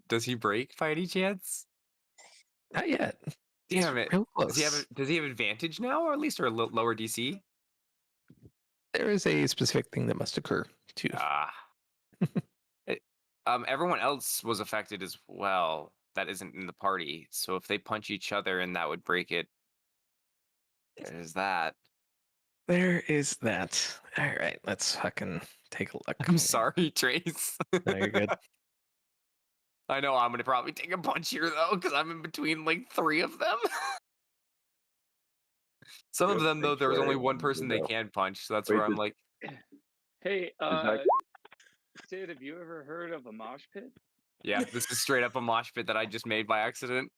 Does he break by any chance?
Not yet.
Damn it!
Real
Does he have
close.
does he have advantage now, or at least or a lower DC?
There is a specific thing that must occur too.
Ah. Everyone else was affected as well. That isn't in the party. So if they punch each other, and that would break it. There's that.
There is that. All right, let's fucking take a look.
I'm sorry, Trace.
No, you're good.
I know I'm gonna probably take a punch here though, because I'm in between like 3 of them. Some of
Yep,
them though,
thanks,
there's only
Larry.
one person they
Go.
can punch, so that's
Wait,
where I'm
does-
like,
Hey,
that-
Sid, have you ever heard of a mosh pit?
yeah, this is straight up a mosh pit that I just made by accident.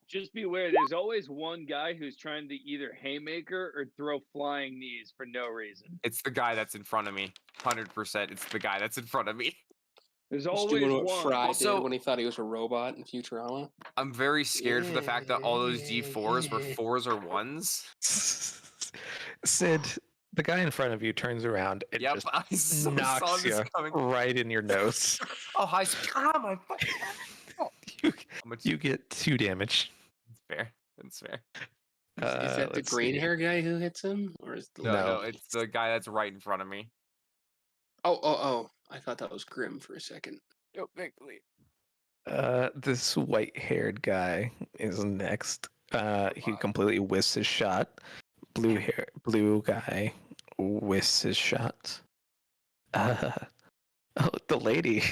Just beware, there's always one guy who's trying to either haymaker or throw flying knees for no reason.
It's the guy that's in front of me. 100%. It's the guy that's in front of me.
There's
Just
always
doing what
one.
Fry
Also-
did when he thought he was a robot in Futurama.
I'm very scared for the fact that all those D4s were 4s or 1s.
Sid, the guy in front of you turns around and
Yep,
just
I saw
knocks
this
you
coming.
right in your nose.
Oh, high speed. Ah, my fucking.
you,
How much?
you get 2 damage.
That's fair. That's fair.
Is that the
let's
green
see.
hair guy who hits him, or is the
No,
No.
no, it's the guy that's right in front of me.
Oh! I thought that was Grim for a second.
Yo, thankfully.
This white-haired guy is next. He completely whisks his shot. Blue guy whisks his shot. Oh, the lady.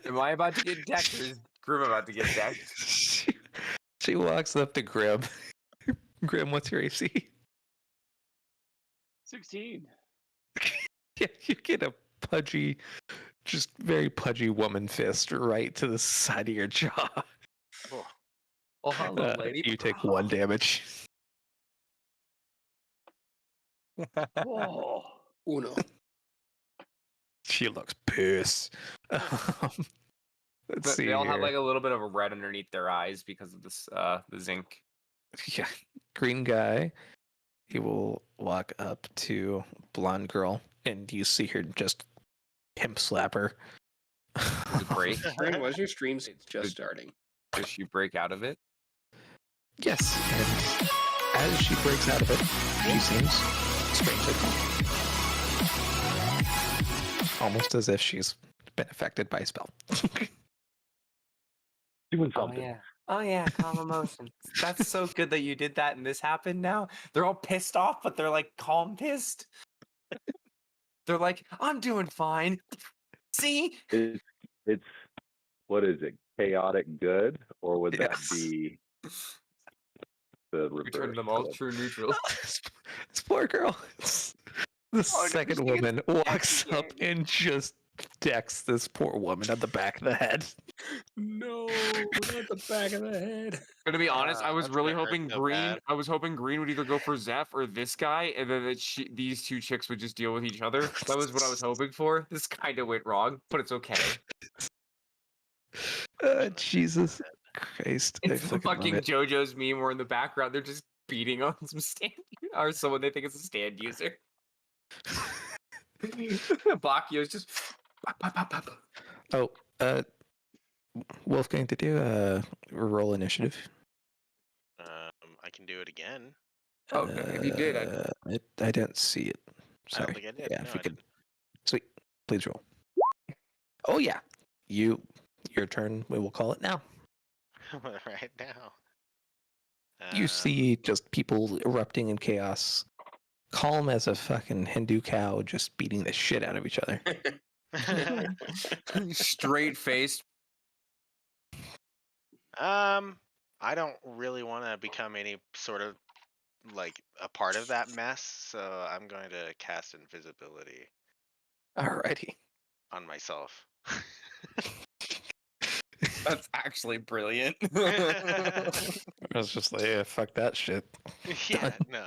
Am I about to get decked, or is Grim about to get decked?
she walks up to Grim. Grim, what's your AC?
16.
Yeah, you get a pudgy, just very pudgy woman fist right to the side of your jaw.
Oh, hello, lady.
You take 1 damage.
Oh.
Uno.
She looks pissed. Let's
But
see
they all have
here.
like a little bit of a red underneath their eyes because of this, the zinc.
Yeah, green guy. He will walk up to blonde girl, and you see her just pimp slap her.
Does it break?
Grim, was your stream? It's just starting.
Does she break out of it?
Yes, and as she breaks out of it, she seems strangely calm. Almost as if she's been affected by a spell.
Doing something.
Oh yeah, calm emotions. That's so good that you did that and this happened now. They're all pissed off, but they're like calm pissed. They're like, I'm doing fine. See?
It's what is it? Chaotic good, or would that
Yes.
be the reverse?
Return them all
of-
true neutral.
This poor girl. The second
she gets
woman walks
decked
up and just decks this poor woman on the back of the head.
No, not the back of the head.
But to be honest, I was
That's
really
gonna hurt
hoping
so
Green.
bad.
I was hoping Green would either go for Zeph or this guy, and then these 2 chicks would just deal with each other. That was what I was hoping for. This kind of went wrong, but it's okay.
Jesus Christ. I
It's the
fucking love
fucking
it.
JoJo's meme where in the background they're just beating on some stand or someone they think is a stand user. Bakio's just. Bop, bop, bop, bop.
Oh, Wolfgang, did you roll initiative?
I can do it again.
Oh, okay. If you did,
I didn't see it.
I don't
Sorry.
think I did.
Yeah,
No,
if you
I
could. Sweet. Please roll. Oh yeah. Your turn. We will call it now.
right now.
You see just people erupting in chaos, calm as a fucking Hindu cow, just beating the shit out of each other.
Straight faced.
I don't really want to become any sort of like a part of that mess, so I'm going to cast invisibility
Alrighty.
on myself.
That's actually brilliant.
I was just like, yeah, fuck that shit.
Yeah, no.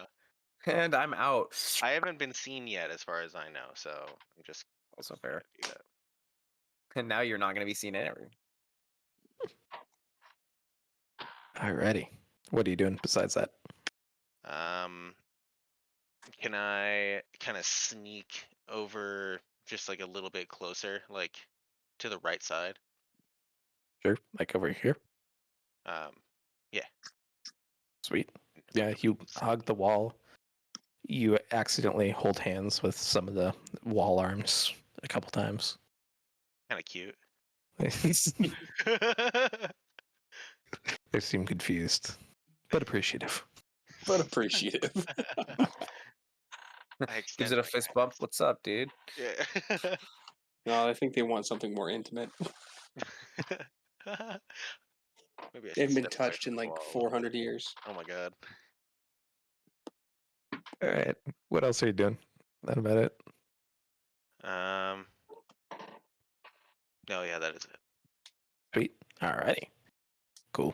And I'm out.
I haven't been seen yet as far as I know, so I'm just
Also fair.
gonna do that.
And now you're not going to be seen ever.
Alrighty. What are you doing besides that?
Can I kind of sneak over just like a little bit closer, like to the right side?
Sure, like over here.
Yeah.
Sweet. Yeah, you hug the wall. You accidentally hold hands with some of the wall arms a couple times.
Kind of cute.
They seem confused, but appreciative.
But appreciative.
I
Gives
extend
it a
my
fist bump. What's up, dude?
Yeah.
No, I think they want something more intimate.
Maybe I
They
should
haven't been
step away
touched
from
in
the
like
wall a little
400
bit.
years.
Oh my god.
All right. What else are you doing? That about it?
No, yeah, that is it.
Sweet. Alrighty. Cool.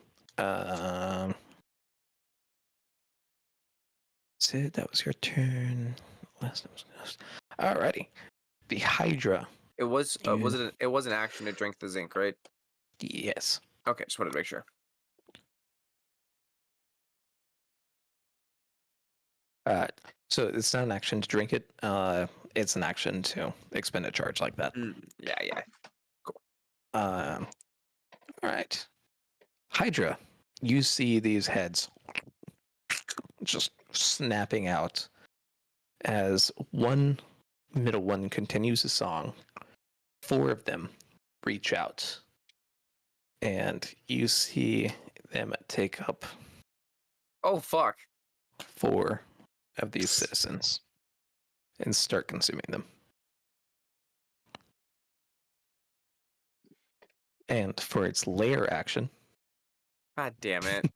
Sid, that was your turn. Last time was alrighty. The Hydra.
It was it was an action to drink the zinc, right?
Yes.
Okay, just wanted to make sure.
So it's not an action to drink it. It's an action to expend a charge like that.
Yeah.
All right. Hydra, you see these heads just snapping out as one middle one continues the song. 4 of them reach out, and you see them take up
Oh fuck.
4 of these citizens and start consuming them. And for its lair action,
God damn it.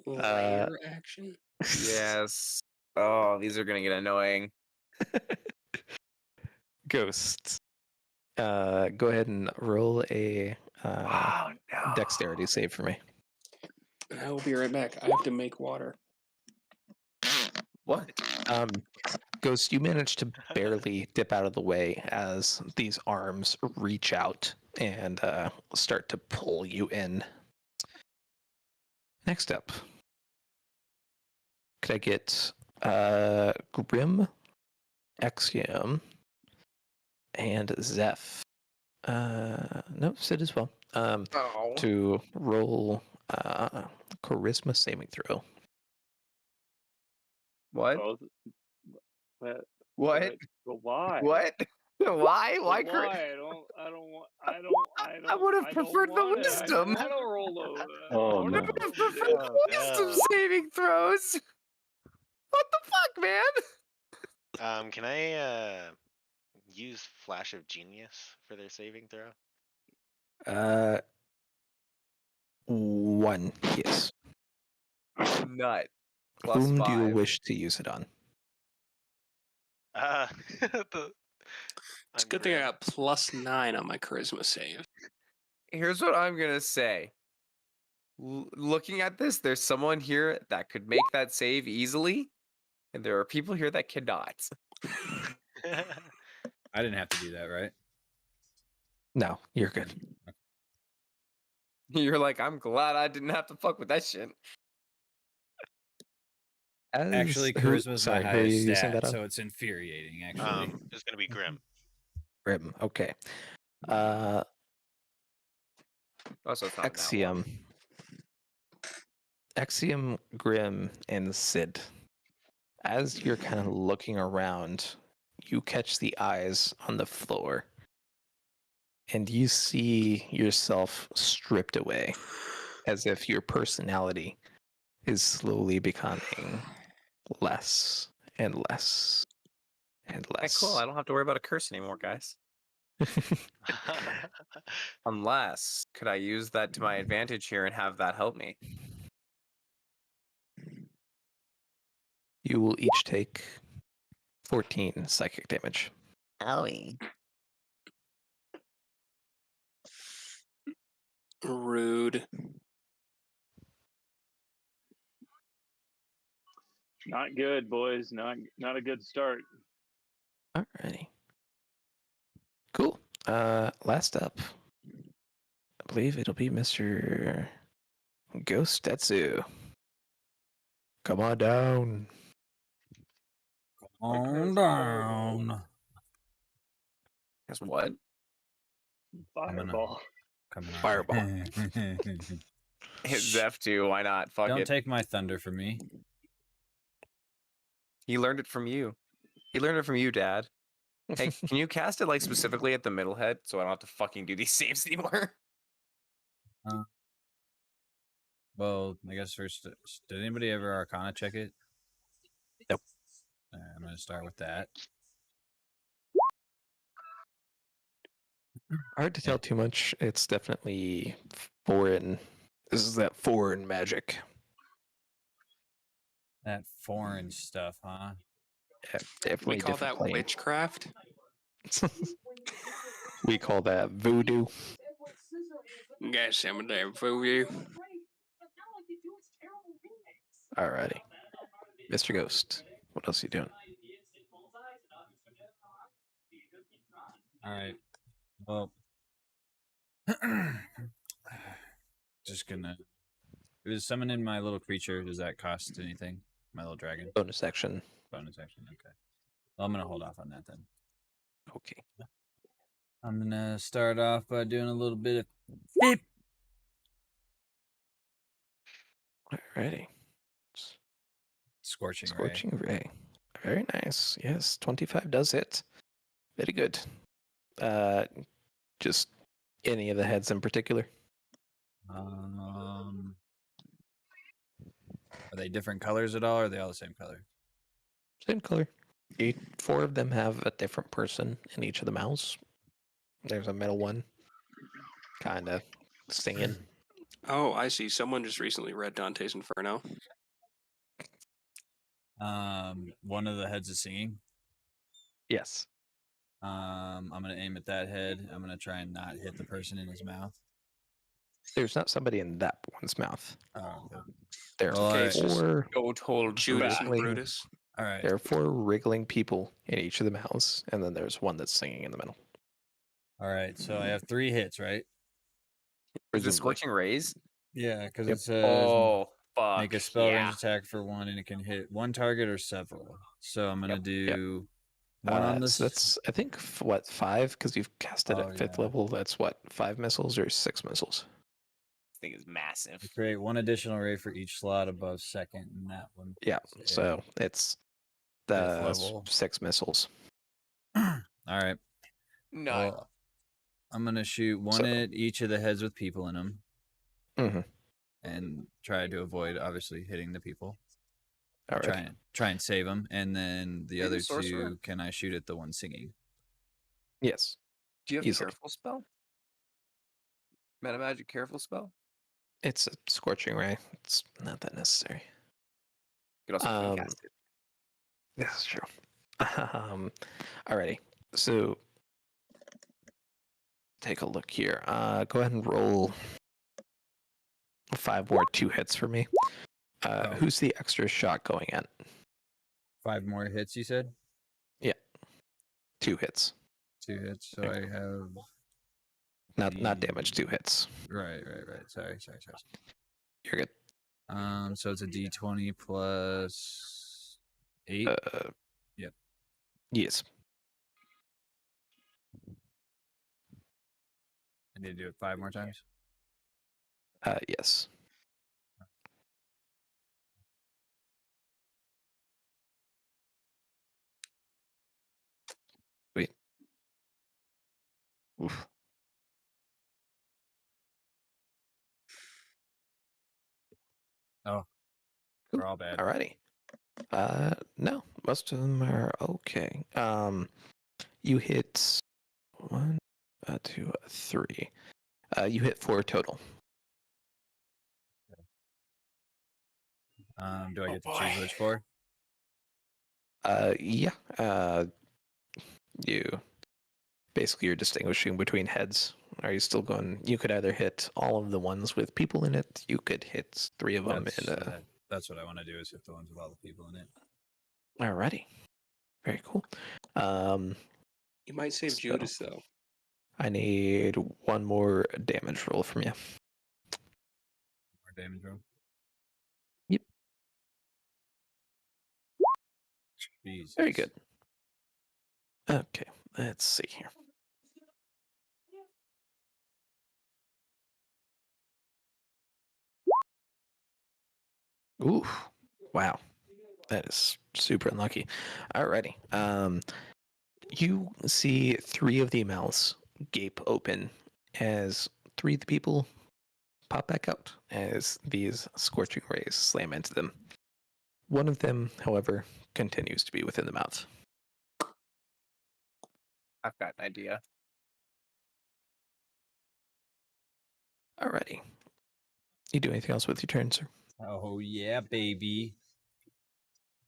Layer action.
Yes. Oh, these are gonna get annoying.
Ghost, go ahead and roll a
Oh no.
dexterity save for me.
And I will be right back. I have to make water.
What?
Ghost, you manage to barely dip out of the way as these arms reach out and start to pull you in. Next up, could I get Grim, Exium, and Zeph? No, Sid as well.
Oh.
To roll charisma saving throw.
What?
Both. But
What?
But why?
What? Why?
But
Why?
why? I don't want.
I would have
I don't
preferred the
want it. I don't
wisdom.
want to roll those.
Oh,
I would have
no.
preferred
Oh,
the wisdom
no.
saving throws. What the fuck, man?
Can I use Flash of Genius for their saving throw?
1, yes.
Nut.
Whom do you
+5.
wish to use it on?
It's a good thing I got +9 on my charisma save.
Here's what I'm gonna say. Looking at this, there's someone here that could make that save easily, and there are people here that cannot.
I didn't have to do that, right?
No, you're good.
You're like, I'm glad I didn't have to fuck with that shit.
Actually, charisma's my
Sorry, who are you
highest
using
stat,
that on?
so it's infuriating. Actually,
It's gonna be Grim.
Grim. Okay.
Also, it's not that one.
Exium, Grim, and Sid. As you're kind of looking around, you catch the eyes on the floor, and you see yourself stripped away, as if your personality is slowly becoming less and less and
Hey,
less.
cool. I don't have to worry about a curse anymore, guys. Unless, could I use that to my advantage here and have that help me?
You will each take 14 psychic damage.
Owie.
Rude.
Not good, boys. Not a good start.
Alrighty. Cool. Last up, I believe it'll be Mr. Ghost Tetsu. Come on down.
On down.
Guess what?
Fireball.
Coming on.
Fireball.
Hit Zeph too. Why not? Fuck
Don't
it.
take my thunder from me.
He learned it from you. He learned it from you, Dad. Hey, can you cast it like specifically at the middle head so I don't have to fucking do these saves anymore?
Well, I guess first, did anybody ever Arcana check it?
Nope.
I'm going to start with that.
Hard to tell too much. It's definitely foreign. This is that foreign magic.
That foreign stuff, huh?
Yeah, definitely
We call
different
that
plane.
witchcraft.
We call that voodoo.
Got some of that voodoo.
Alrighty. Mr. Ghost, what else are you doing?
All right. Well, just gonna. It was summoning my little creature. Does that cost anything? My little dragon.
Bonus action.
Bonus action. Okay. Well, I'm gonna hold off on that then.
Okay.
I'm gonna start off by doing a little bit of beep.
Alrighty.
Scorching ray.
Scorching Ray. Very nice. Yes, 25 does hit. Very good. Just any of the heads in particular?
Are they different colors at all, or are they all the same color?
Same color. Four of them have a different person in each of the mouths. There's a middle one, kind of singing.
Oh, I see. Someone just recently read Dante's Inferno.
One of the heads is singing.
Yes.
I'm gonna aim at that head. I'm gonna try and not hit the person in his mouth.
There's not somebody in that one's mouth.
Oh, okay.
There
Well,
are
alright.
four.
Go told
Judas and
Wrestling.
Brutus.
All right.
There are four wriggling people in each of the mouths, and then there's one that's singing in the middle.
All right. So I have 3 hits, right?
Is it
Presumably.
scorching rays?
Yeah, because
Yep.
it says
Oh, fuck.
make a spell
yeah.
range attack for 1, and it can hit 1 target or several. So I'm gonna
Yep.
do 1 on this.
So that's, I think, what, 5? Because you've cast it
Oh,
at 5th
yeah.
level. That's what, 5 missiles or 6 missiles?
This thing is massive.
Create 1 additional ray for each slot above 2nd, and that one.
Yeah.
is a
So it's
5th
the
level.
6 missiles.
All right.
No.
Well, I'm gonna shoot 1
So-
at each of the heads with people in them,
Mm-hmm.
and try to avoid obviously hitting the people.
All right.
Try and save them, and then the
Are you
other
the sorcerer?
2, can I shoot at the one singing?
Yes.
Do you have
Easily.
a careful spell? Meta magic careful spell?
It's a scorching ray. It's not that necessary.
You could also free cast it.
This is true. Alrighty. So take a look here. Go ahead and roll 5 more 2 hits for me.
Oh.
Who's the extra shot going at?
5 more hits, you said?
2 hits.
2 hits. So
Okay.
I have
Not damage, 2 hits.
right. Sorry.
You're good.
So it's a D20 plus 8. Yep.
Yes.
I need to do it 5 more times.
Yes. Sweet. Oof.
Oh, they're all bad.
Alrighty. No, most of them are okay. You hit 1, 2, 3. You hit 4 total.
Do I get to
boy.
choose which 4?
Yeah. You basically you're distinguishing between heads. Are you still going? You could either hit all of the ones with people in it. You could hit 3 of them in a.
That's what I want to do, is hit the ones with all the people in it.
Alrighty. Very cool.
You might save
So-
Judas though.
I need 1 more damage roll from you.
More damage roll.
Yep.
Jesus.
Very good. Okay, let's see here. Ooh, wow. That is super unlucky. Alrighty. You see 3 of the mouths gape open as 3 of the people pop back out as these scorching rays slam into them. One of them, however, continues to be within the mouth.
I've got an idea.
Alrighty. You do anything else with your turn, sir?
Oh yeah, baby.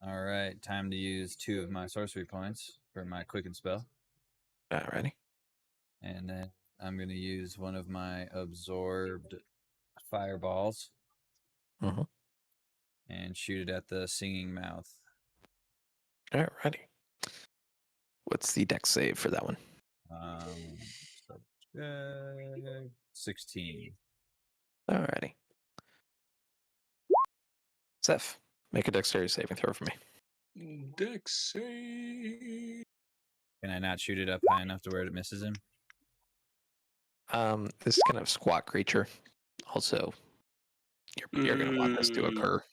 All right, time to use 2 of my sorcery points for my quicken spell,
Alrighty.
and then I'm gonna use one of my absorbed fireballs
Mhm.
and shoot it at the singing mouth.
Alrighty. What's the dex save for that one?
16.
Alrighty. Zeph, make a dexterity saving throw for me.
Dex save.
Can I not shoot it up high enough to where it misses him?
This kind of squat creature. Also, you're going to want this to occur.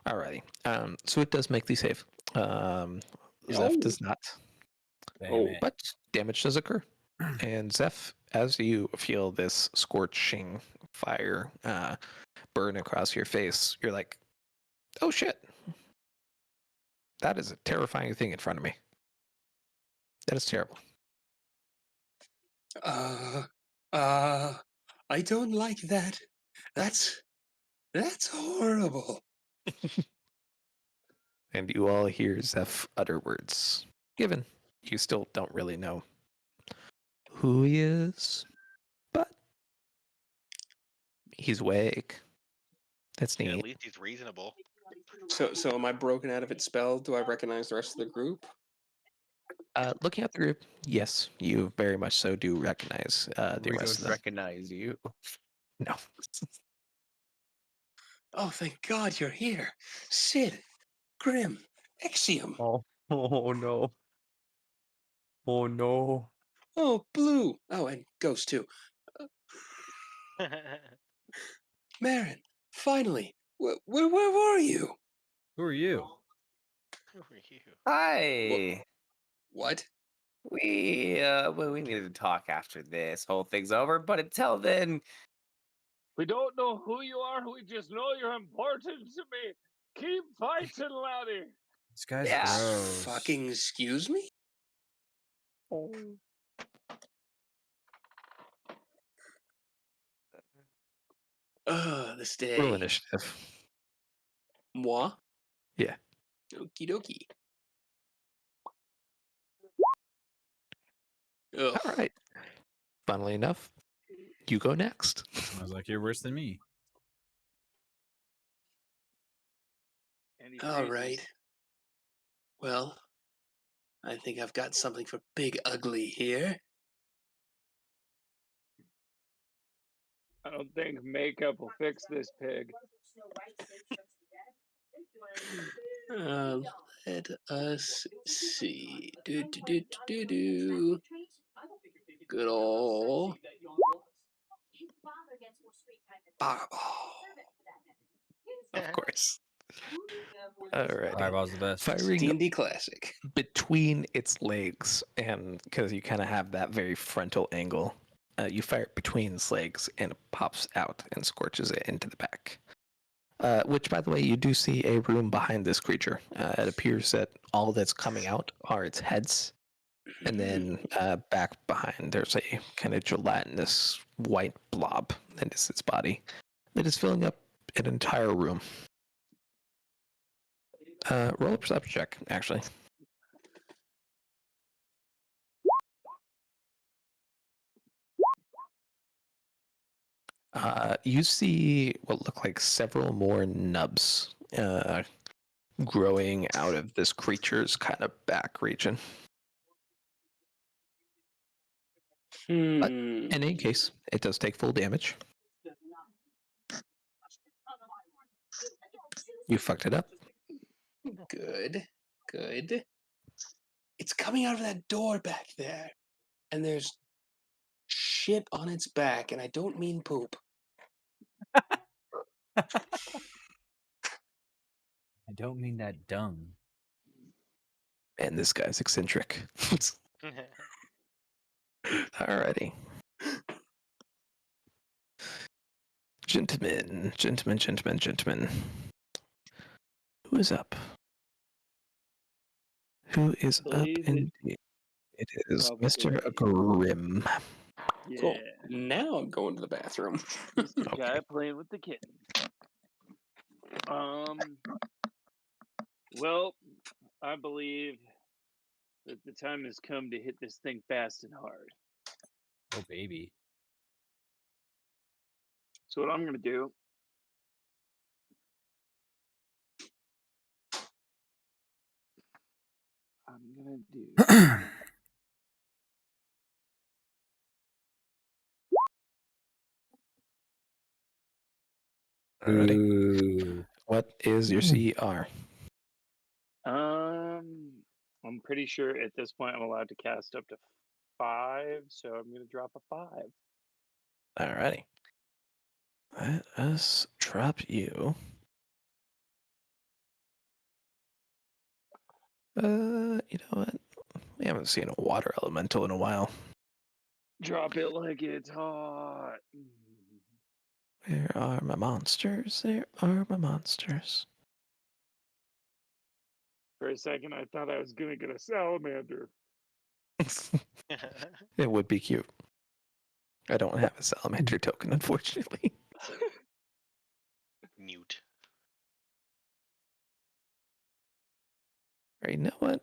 Alrighty. So it does make the save. Zeph does not.
Damn it.
But damage does occur. And Zeph, as you feel this scorching fire burn across your face, you're like, oh shit. That is a terrifying thing in front of me. That is terrible.
I don't like that. That's horrible.
And you all hear Zeph utter words. Given you still don't really know who he is, but he's awake. That's
Yeah, at
neat.
least he's reasonable.
So am I broken out of its spell? Do I recognize the rest of the group?
Looking at the group, yes, you very much so do recognize the
We
rest
don't
of them.
recognize you.
No.
Oh, thank God you're here. Sid, Grim, Exium.
Oh no. Oh no.
Oh, Blue. Oh, and Ghost too. Marin, finally. Where were you?
Who are you?
Who are you?
Hi.
What?
We needed to talk after this whole thing's over, but until then,
We don't know who you are. We just know you're important to me. Keep fighting, laddie.
This guy's
Yeah.
gross.
Fucking excuse me? This day.
Roll initiative.
Moi?
Yeah.
Okie dokie. Ugh.
All right. Funnily enough, you go next.
I was like, you're worse than me.
And he
All
freezes.
right. Well, I think I've got something for Big Ugly here.
I don't think makeup will fix this pig.
Let us see. Do. Good ol' Fireball.
Of course. All right.
Fireball's the best.
Firing
D&D classic.
between its legs, and because you kind of have that very frontal angle, you fire it between its legs and it pops out and scorches it into the back. Which, by the way, you do see a room behind this creature. It appears that all that's coming out are its heads, and then back behind there's a kind of gelatinous white blob that is its body that is filling up an entire room. Roll a perception check, actually. You see what look like several more nubs growing out of this creature's kind of back region. But in any case, it does take full damage. You fucked it up.
Good. Good. It's coming out of that door back there. And there's shit on its back, and I don't mean poop.
I don't mean that dung.
Man, this guy's eccentric. Alrighty. Gentlemen. Who is up? Who is up
Believe it.
indeed? It is
Probably.
Mr. Grimm.
Yeah.
Cool. Now I'm going to the bathroom.
Mr.
Okay.
Guy playing with the kitten. Well, I believe that the time has come to hit this thing fast and hard.
Oh, baby.
So what I'm gonna do. I'm gonna do.
Alrighty.
Ooh.
What is your CR?
I'm pretty sure at this point I'm allowed to cast up to 5, so I'm gonna drop a 5.
Alrighty. Let us drop you. You know what? We haven't seen a water elemental in a while.
Drop it like it's hot.
Where are my monsters? There are my monsters.
For a second, I thought I was gonna get a salamander.
It would be cute. I don't have a salamander token, unfortunately.
Newt.
Right, you know what?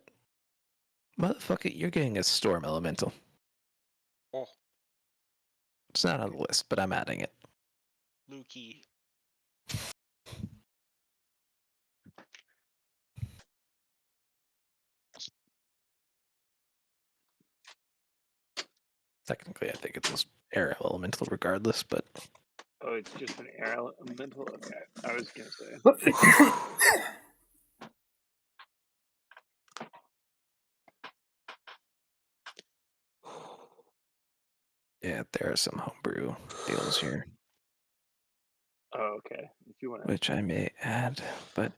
Motherfucker, you're getting a storm elemental.
Oh,
It's not on the list, but I'm adding it.
Lukey.
Technically, I think it's an air elemental regardless, but
Oh, it's just an air elemental? Okay. I was gonna say.
yeah, there are some homebrew deals here,
Oh, okay. If you wanna
which I may add, but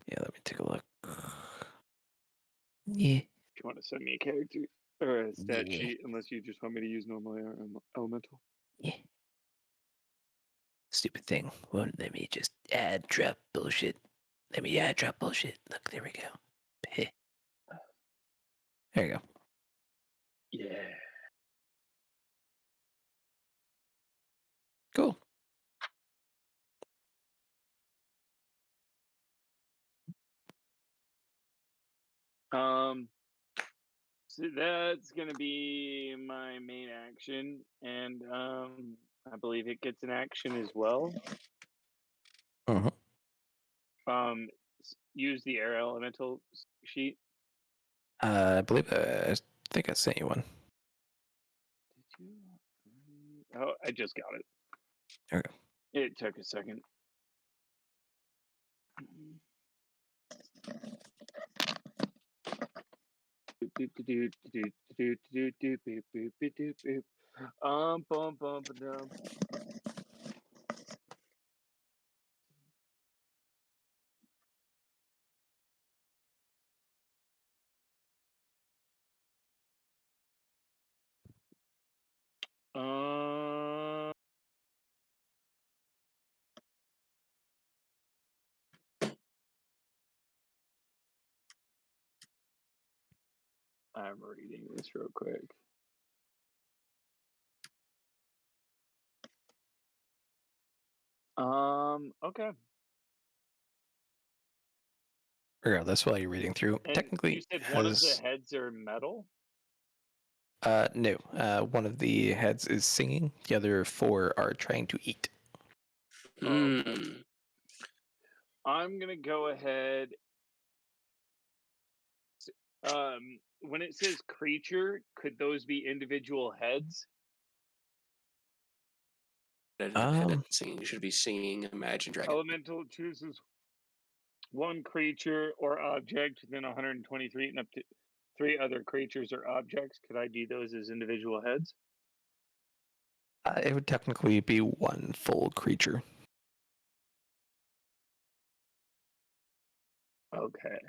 yeah, let me take a look. Yeah.
if you wanna send me a character or a stat
Yeah.
sheet, unless you just want me to use normal air elemental.
Yeah. Stupid thing. Won't let me just add drop bullshit. Let me add drop bullshit. Look, there we go. Heh. There you go.
Yeah.
Cool.
So that's gonna be my main action, and I believe it gets an action as well.
Uh-huh.
Use the air elemental sheet.
I believe I think I sent you one.
Did you? Oh, I just got it.
Okay.
It took a second. Bum bum ba-dum. I'm reading this real quick. Okay.
Regardless, while you're reading through,
And
technically
you said one of the
has
heads are metal?
no. One of the heads is singing. The other 4 are trying to eat.
Okay.
Hmm.
I'm gonna go ahead. When it says creature, could those be individual heads?
singing. You should be singing Imagine Dragon.
Elemental chooses one creature or object within 123 and up to 3 other creatures or objects. Could I do those as individual heads?
It would technically be one full creature.
Okay.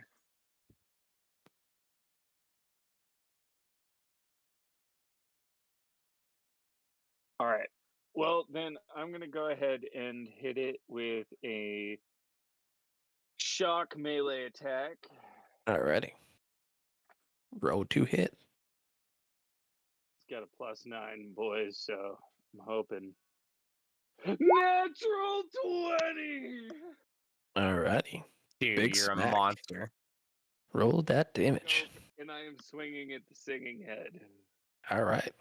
All right. Well, then I'm going to go ahead and hit it with a shock melee attack.
Alrighty. Roll to hit.
It's got a +9, boys, so I'm hoping. Natural 20!
Alrighty.
Dude,
Big
you're
smack.
a monster.
Roll that damage.
And I am swinging at the singing head.
Alright.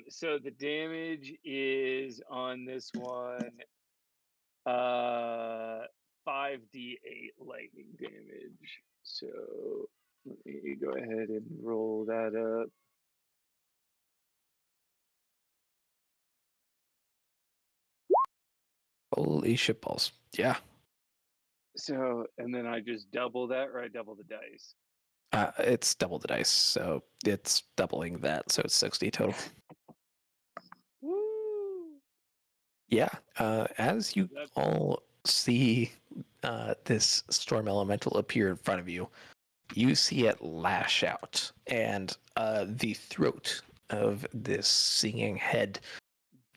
So the damage is on this one 5d8 lightning damage. So let me go ahead and roll that up.
Holy shitballs. Yeah.
So, and then I just double that, or I double the dice.
It's double the dice, so it's doubling that, so it's 60 total.
Woo!
Yeah. As you
That's-
all see this storm elemental appear in front of you, you see it lash out, and the throat of this singing head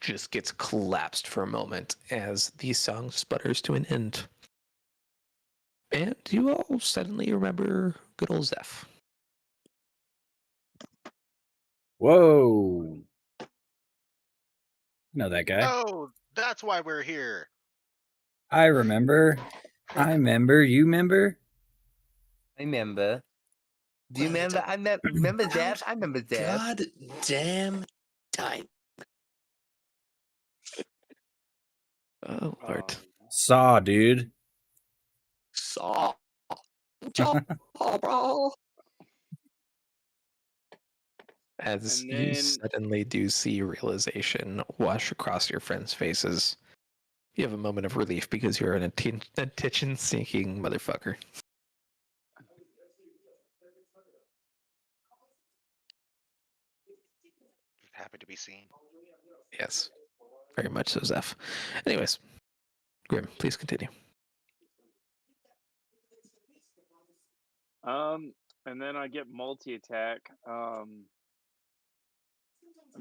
just gets collapsed for a moment as the song sputters to an end. And you all suddenly remember good old Zeph.
Whoa. Know that guy.
Oh, that's why we're here.
I remember. I remember. You remember?
I remember. Do you remember? Remember Zeph? I remember Zeph.
God damn time.
Oh, Lord.
Saw, dude.
Saw. Bro.
As
And
you
then-
suddenly do see realization wash across your friends' faces, you have a moment of relief because you're an attention-seeking motherfucker.
Happy to be seen.
Yes, very much so, Zeph. Anyways, Grim, please continue.
And then I get multi-attack. I'm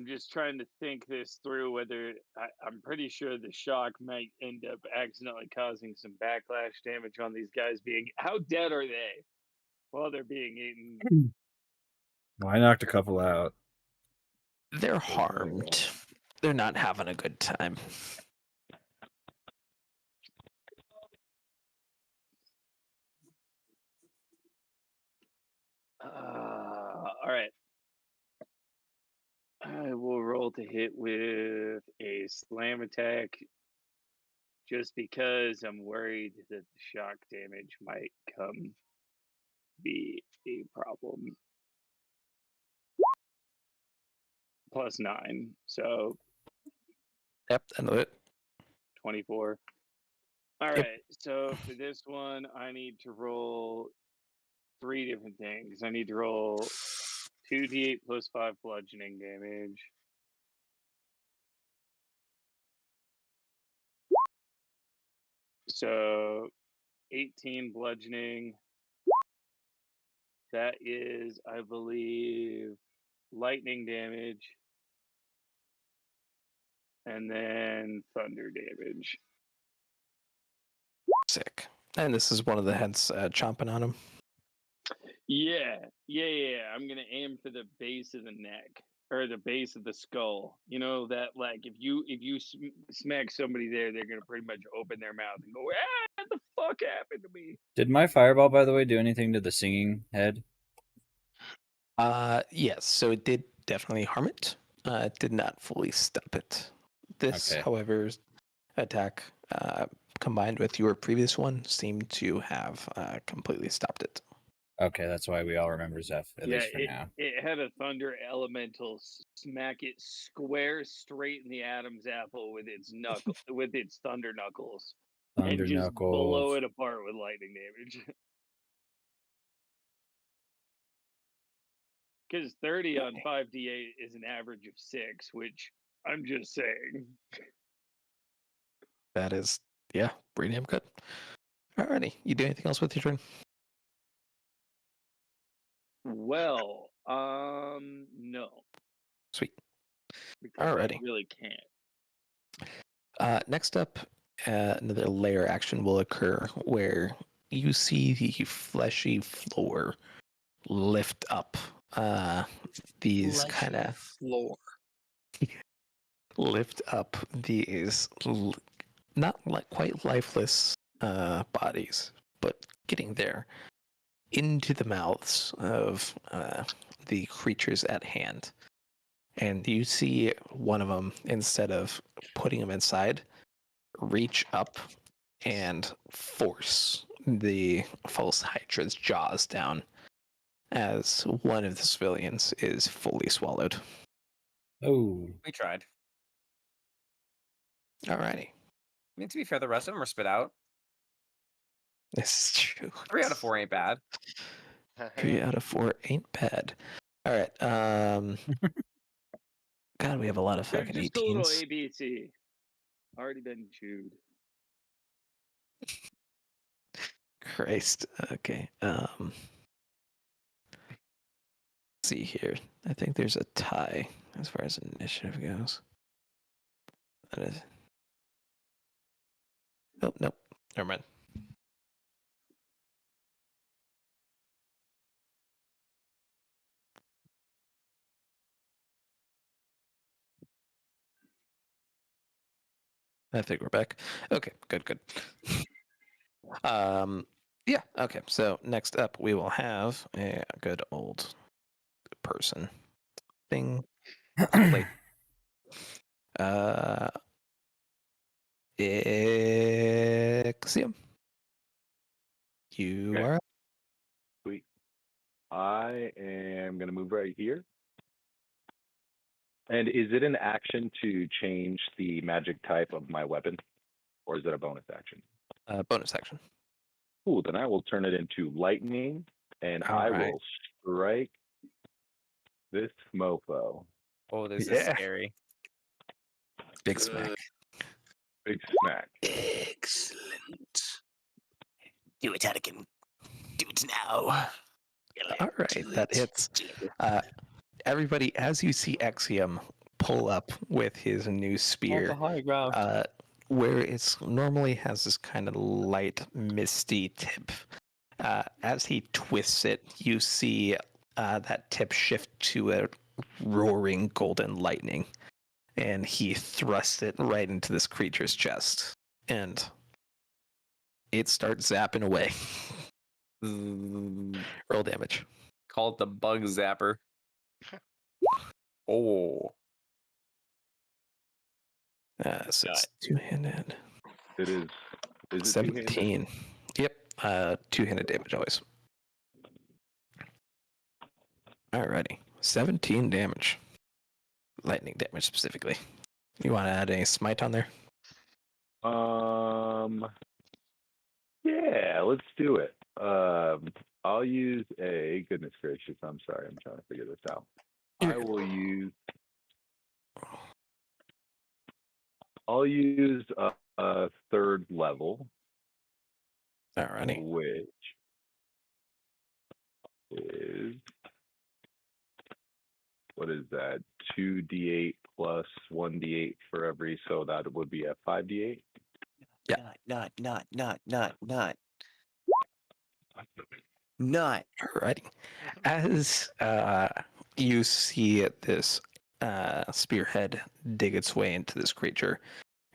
just trying to think this through whether I'm pretty sure the shock might end up accidentally causing some backlash damage on these guys being. How dead are they? While they're being eaten.
Well, I knocked a couple out.
They're harmed. They're not having a good time.
All right. I will roll to hit with a slam attack just because I'm worried that the shock damage might come be a problem. +9, so
Yep, I know it.
24. All
Yep.
right, so for this one, I need to roll 3 different things. I need to roll 2d8 plus 5 bludgeoning damage. So 18 bludgeoning. That is, I believe, lightning damage. And then thunder damage.
Sick. And this is one of the heads chomping on him.
Yeah. I'm gonna aim for the base of the neck or the base of the skull. You know that, like, if you smack somebody there, they're gonna pretty much open their mouth and go, "Ah, what the fuck happened to me?"
Did my fireball, by the way, do anything to the singing head?
Yes, so it did definitely harm it. It did not fully stump it. This,
Okay.
however, attack combined with your previous one seemed to have completely stopped it.
Okay, that's why we all remember Zeph, at least for now.
It had a thunder elemental smack it square straight in the Adam's apple with its thunder knuckles,
Thunder
and just blow
Knuckles.
it apart with lightning damage. Because 30 on 5d8 is an average of 6, which I'm just saying.
That is, yeah, pretty damn good. Alrighty, you do anything else with your turn?
Well, no.
Sweet.
Because
Alrighty.
I really can't.
Next up, another layer action will occur where you see the fleshy floor lift up. These kind of
floor.
lift up these not like quite lifeless bodies, but getting there into the mouths of the creatures at hand. And you see one of them, instead of putting him inside, reach up and force the false Hydra's jaws down as one of the civilians is fully swallowed.
Oh.
We tried.
Alrighty.
I mean, to be fair, the rest of them are spit out.
This is true.
3 out of 4 ain't bad.
3 out of 4 ain't bad. Alright, God, we have a lot of
They're
fucking
just a little
18s.
ABC. Already been chewed.
Christ. Okay. See here. I think there's a tie as far as initiative goes. That is. Oh, nope. Never mind. I think we're back. Okay, good. Yeah, okay. So next up we will have a good old person thing. Like Ixiom. You
Okay.
are up.
Sweet. I am going to move right here. And is it an action to change the magic type of my weapon? Or is it a bonus action?
Bonus action.
Cool. Then I will turn it into lightning. And I
Alright.
will strike this mofo.
Oh, this is
Yeah.
scary.
Big smack.
Big smack.
Excellent.
Do it, Anakin. Do it now. Alright, that hits. Everybody, as you see Exium pull up with his new spear,
high ground.
where it's normally has this kind of light, misty tip. As he twists it, you see that tip shift to a roaring golden lightning, and he thrusts it right into this creature's chest, and it starts zapping away. Roll damage.
Call it the bug zapper. Oh.
So it's two-handed.
It is. Is it
17. Yep. Two-handed damage always. Alrighty. 17 damage. Lightning damage specifically. You want to add any smite on there?
Yeah, let's do it. I'll use a goodness gracious. I'm sorry. I'm trying to figure this out. I'll use a third level,
Alrighty.
which is what is that? 2d8 plus 1d8 for every, so that would be a 5d8.
Yeah.
Not.
Alrighty. As you see this spearhead dig its way into this creature,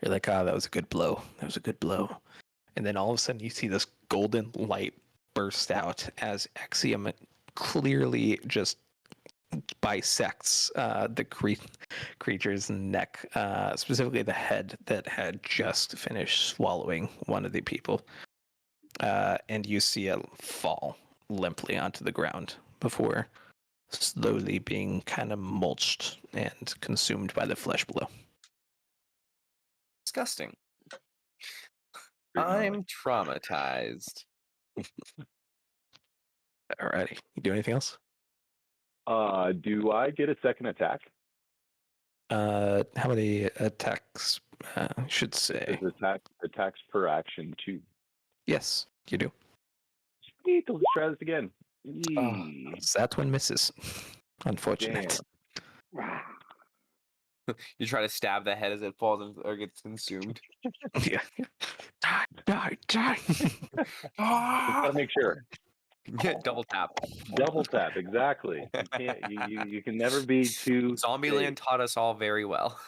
you're like, ah, that was a good blow. That was a good blow. And then all of a sudden you see this golden light burst out as Exium clearly just bisects the creature's neck, specifically the head that had just finished swallowing one of the people. And you see it fall limply onto the ground before slowly being kind of mulched and consumed by the flesh below.
Disgusting.
Great knowledge.
I'm traumatized.
Alrighty. You do anything else?
Do I get a second attack?
How many attacks? Should say.
There's attacks per action too.
Yes, you do.
Sweet, let's try this again.
Oh,
Yee.
that one misses. Unfortunate.
You try to stab the head as it falls or gets consumed.
Yeah. Die, die, die.
Just gotta make sure.
Yeah, double tap.
Double tap, exactly. You can't. You can never be too.
Zombieland
safe.
taught us all very well.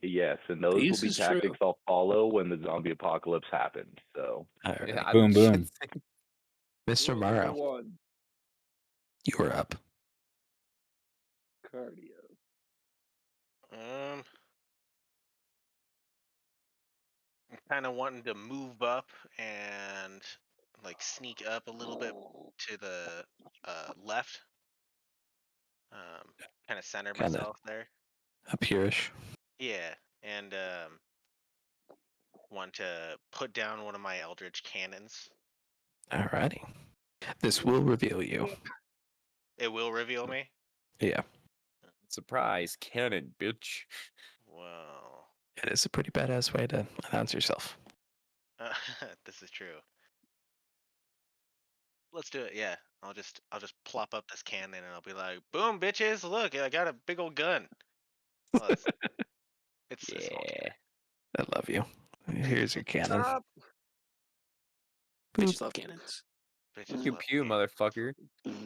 Yes, and those will
This
be
is true.
tactics I'll follow when the zombie apocalypse happens. So
Alright.
Yeah, I
Boom,
should
boom.
say-
Mr.
Rule
Morrow,
number 1,
you are up.
cardio.
I'm kind of wanting to move up and like sneak up a little bit to the left. Kind of center
Kinda.
myself there.
Up here-ish.
Yeah, and want to put down one of my Eldritch cannons.
Alrighty. This will reveal you.
It will reveal me.
Yeah,
Surprise, cannon, bitch.
Well,
it is a pretty badass way to announce yourself.
this is true. Let's do it. Yeah, I'll just plop up this cannon and I'll be like, "Boom, bitches! Look, I got a big old gun." Well, it's a small
Yeah.
cannon.
I love you. Here's your cannon.
Stop. Bitches love cannons.
Bitches
Pew
love
pew,
cannons.
motherfucker.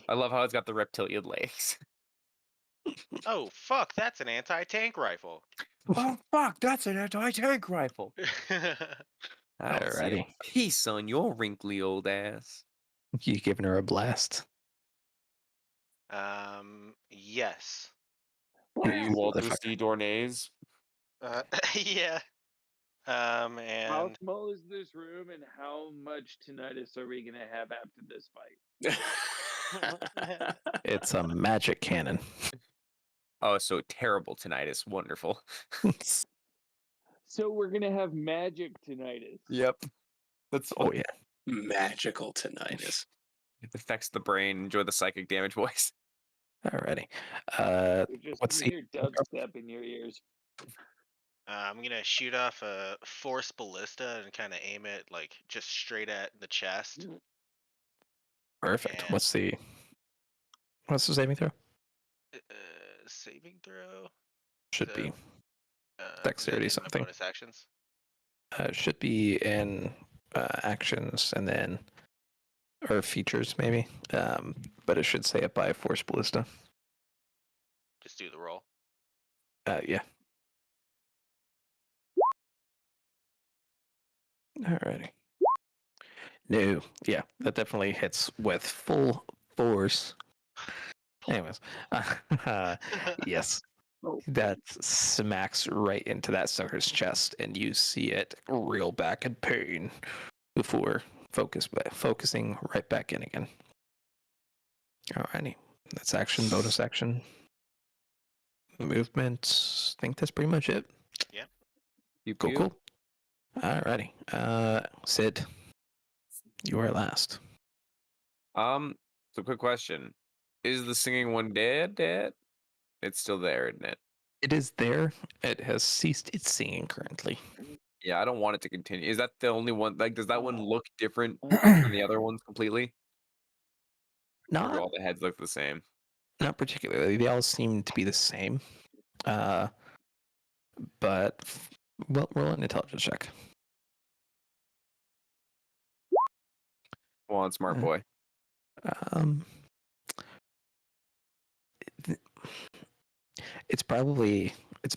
I love how it's got the reptilian legs.
Oh fuck, that's an anti-tank rifle.
Oh fuck, that's an anti-tank rifle. I don't see
Alrighty.
a piece on your wrinkly old ass.
You giving her a blast.
Yes.
Are you Walter
Motherfucker.
C. Dornays?
Yeah.
How
And
small is this room, and how much tinnitus are we gonna have after this fight?
It's a magic cannon.
Oh, so terrible tinnitus. Wonderful.
So we're gonna have magic tinnitus.
Yep. That's
Oh yeah.
Magical tinnitus.
It affects the brain. Enjoy the psychic damage voice.
Alrighty.
You're just
What's
gonna
the
hear dubstep in your ears.
I'm gonna shoot off a force ballista and kind of aim it like just straight at the chest.
perfect?
And-
What's the saving throw?
Saving throw.
Should
So,
be
is it
dexterity
in my
something.
bonus actions.
Should be in actions and then or features maybe. But it should say it by force ballista.
Just do the roll.
Yeah. Alrighty. No, yeah, that definitely hits with full force. Anyways, yes, that smacks right into that sucker's chest, and you see it reel back in pain before focusing right back in again. Alrighty, that's action, bonus action, movement. I think that's pretty much it.
Pew
Cool,
pew.
cool. Alrighty, Sid, you are last.
So quick question. Is the singing one dead? It's still there, isn't it?
It is there. It has ceased its singing currently.
Yeah, I don't want it to continue. Is that the only one? Like, does that one look different from the other ones completely? Or do
Not
all the heads look the same?
Not particularly. They all seem to be the same. But well, roll an intelligence check.
Come on, smart boy.
Th- it's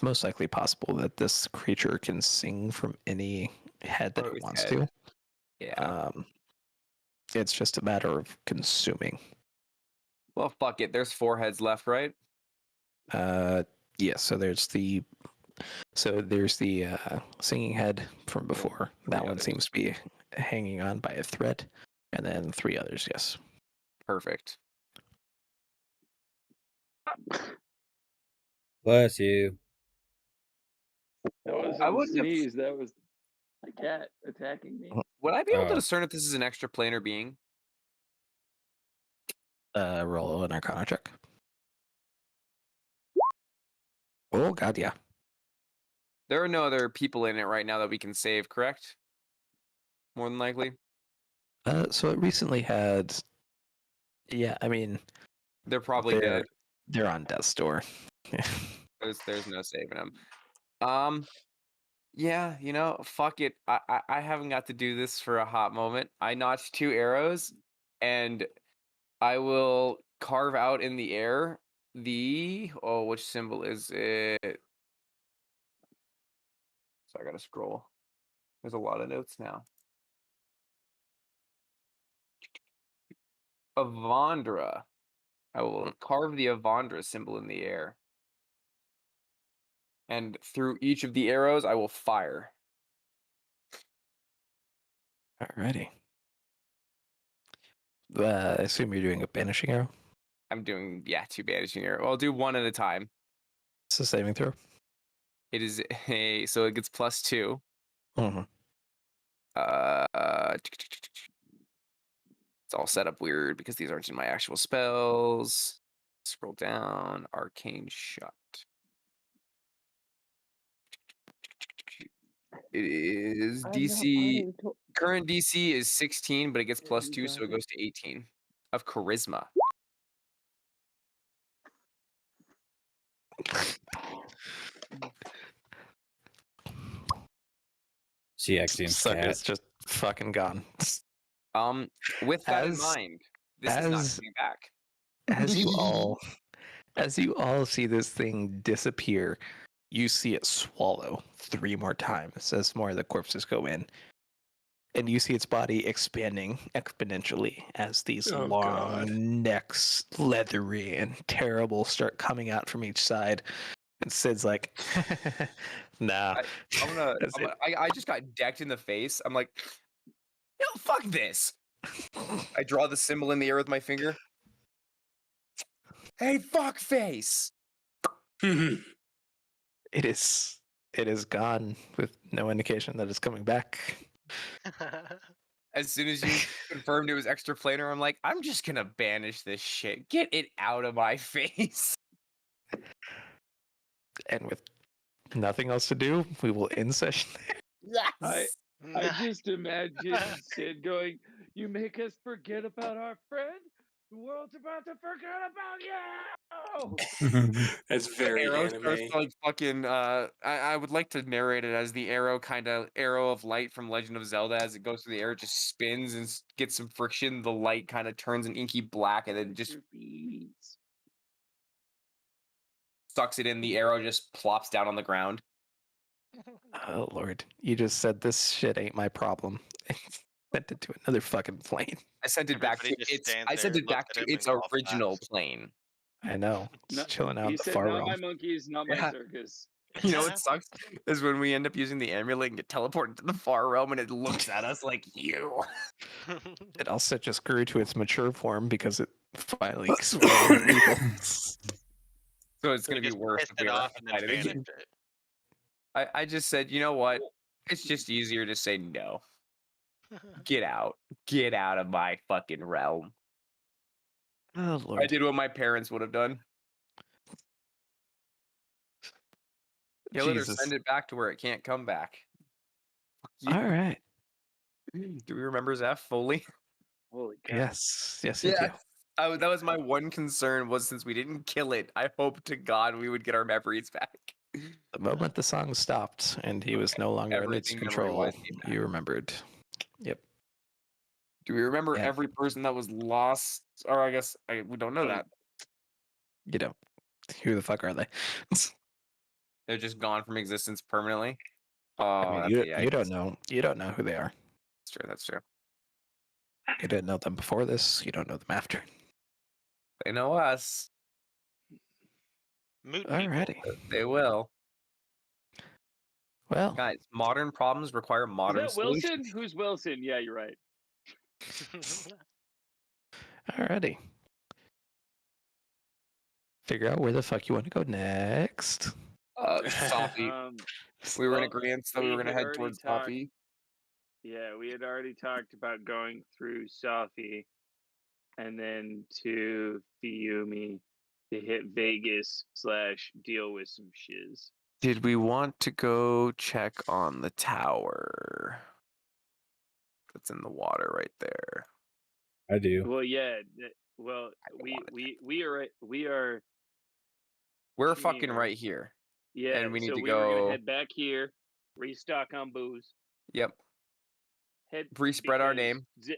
most likely possible that this creature can sing from any head that
Oh,
it
its
wants
head.
to.
Yeah.
It's just a matter of consuming.
Well, fuck it. There's 4 heads left, right?
Yeah, so there's the singing head from before. That one
others.
seems to be hanging on by a thread, and then 3 others. Yes.
Perfect.
Bless you.
That wasn't
I
a
wouldn't have.
sneeze. That was a cat attacking me.
Would I be able to
Oh.
discern if this is an extra planar being?
Roll an Arcana check. Oh god, yeah.
There are no other people in it right now that we can save, correct? More than likely.
So it recently had. Yeah, I mean,
They're probably dead.
they're on death's door.
There's no saving them. Yeah, fuck it. I haven't got to do this for a hot moment. I notched 2 arrows, and I will carve out in the air which symbol is it? So I gotta scroll. There's a lot of notes now. Avandra. I will carve the Avandra symbol in the air. And through each of the arrows, I will fire.
Alrighty. I assume you're doing a banishing arrow.
I'm doing, 2 banishing arrows. I'll do 1 at a time.
It's a saving throw.
It is so it gets +2.
Mm-hmm.
It's all set up weird because these aren't in my actual spells. Scroll down. Arcane Shot. It is DC. Current DC is 16, but it gets +2, so it goes to 18 of charisma.
See, Axiom's
So
cat.
it's just fucking gone.
With that in
As-
mind, this is not
as-
coming back.
As you all see this thing disappear, you see it swallow 3 more times as more of the corpses go in. And you see its body expanding exponentially as these
Oh,
long
God.
necks, leathery and terrible, start coming out from each side. And Sid's like, nah.
I just got decked in the face. I'm like, no, fuck this. I draw the symbol in the air with my finger. Hey, fuck face.
It is gone with no indication that it's coming back.
As soon as you confirmed it was extra planar, I'm like, I'm just gonna banish this shit. Get it out of my face.
And with nothing else to do, we will end session.
Yes.
I just imagine Sid going, "You make us forget about our friend. The world's about to forget about you."
That's very
Arrow
anime.
starts to, like fucking. I would like to narrate it as the arrow of light from Legend of Zelda. As it goes through the air, it just spins and gets some friction. The light kind of turns an inky black, and then just sucks it in. The arrow just plops down on the ground.
Oh Lord, you just said this shit ain't my problem. Sent it to another fucking plane.
I sent it back to
Everybody just
its.
stands
I sent
there,
it back
looks
to
at him,
its
and golf
original
claps.
plane.
I know. It's chilling out
He
in the
said,
far
"Not my
realm.
monkeys, not my
Yeah.
circus."
You know what sucks is when we end up using the amulet and get teleported to the far realm, and it looks at us like you.
It also just grew to its mature form because it finally swallowed people.
So it's gonna be
just
worse
pissed
if we
it
ever
off
have
and
to
then
fight it again.
vanished it.
I just said, you know what? It's just easier to say no. Get out. Get out of my fucking realm.
Oh Lord.
I did what my parents would have done. Kill it or
Jesus.
send it back to where it can't come back. Fuck you.
All right.
Do we remember Zeph fully?
Holy cow!
Yes. Yes, you do.
That was my one concern was since we didn't kill it, I hope to God we would get our memories back.
The moment the song stopped and he was no longer in its
Everything
control,
memory-wise came back.
you remembered. Yep.
Do we remember
Yeah.
every person that was lost? Or I guess we don't know that.
You don't. Who the fuck are they?
They're just gone from existence permanently. Oh,
I mean,
that's
you don't know. You don't know who they are.
That's true. That's true.
You didn't know them before this. You don't know them after.
They know us.
Moot people.
Alrighty.
They will.
Well,
Guys, modern problems require
Is
modern
that
solutions.
Wilson? Who's Wilson? Yeah, you're right.
Alrighty. Figure out where the fuck you want to go next.
Sophie.
Um,
We were in
well,
agreement that we were going to
had
head
already
towards
talked.
Sophie.
Yeah, we had already talked about going through Safi and then to Fiumi to hit Vegas / deal with some shiz.
Did we want to go check on the tower? That's in the water right there.
I do.
Well, yeah. Well,
don't
we are
We're fucking
here.
right here.
Yeah,
And we need
so
to
we were gonna
go.
head back here, restock on booze,
Yep.
head
Respread our
because
name.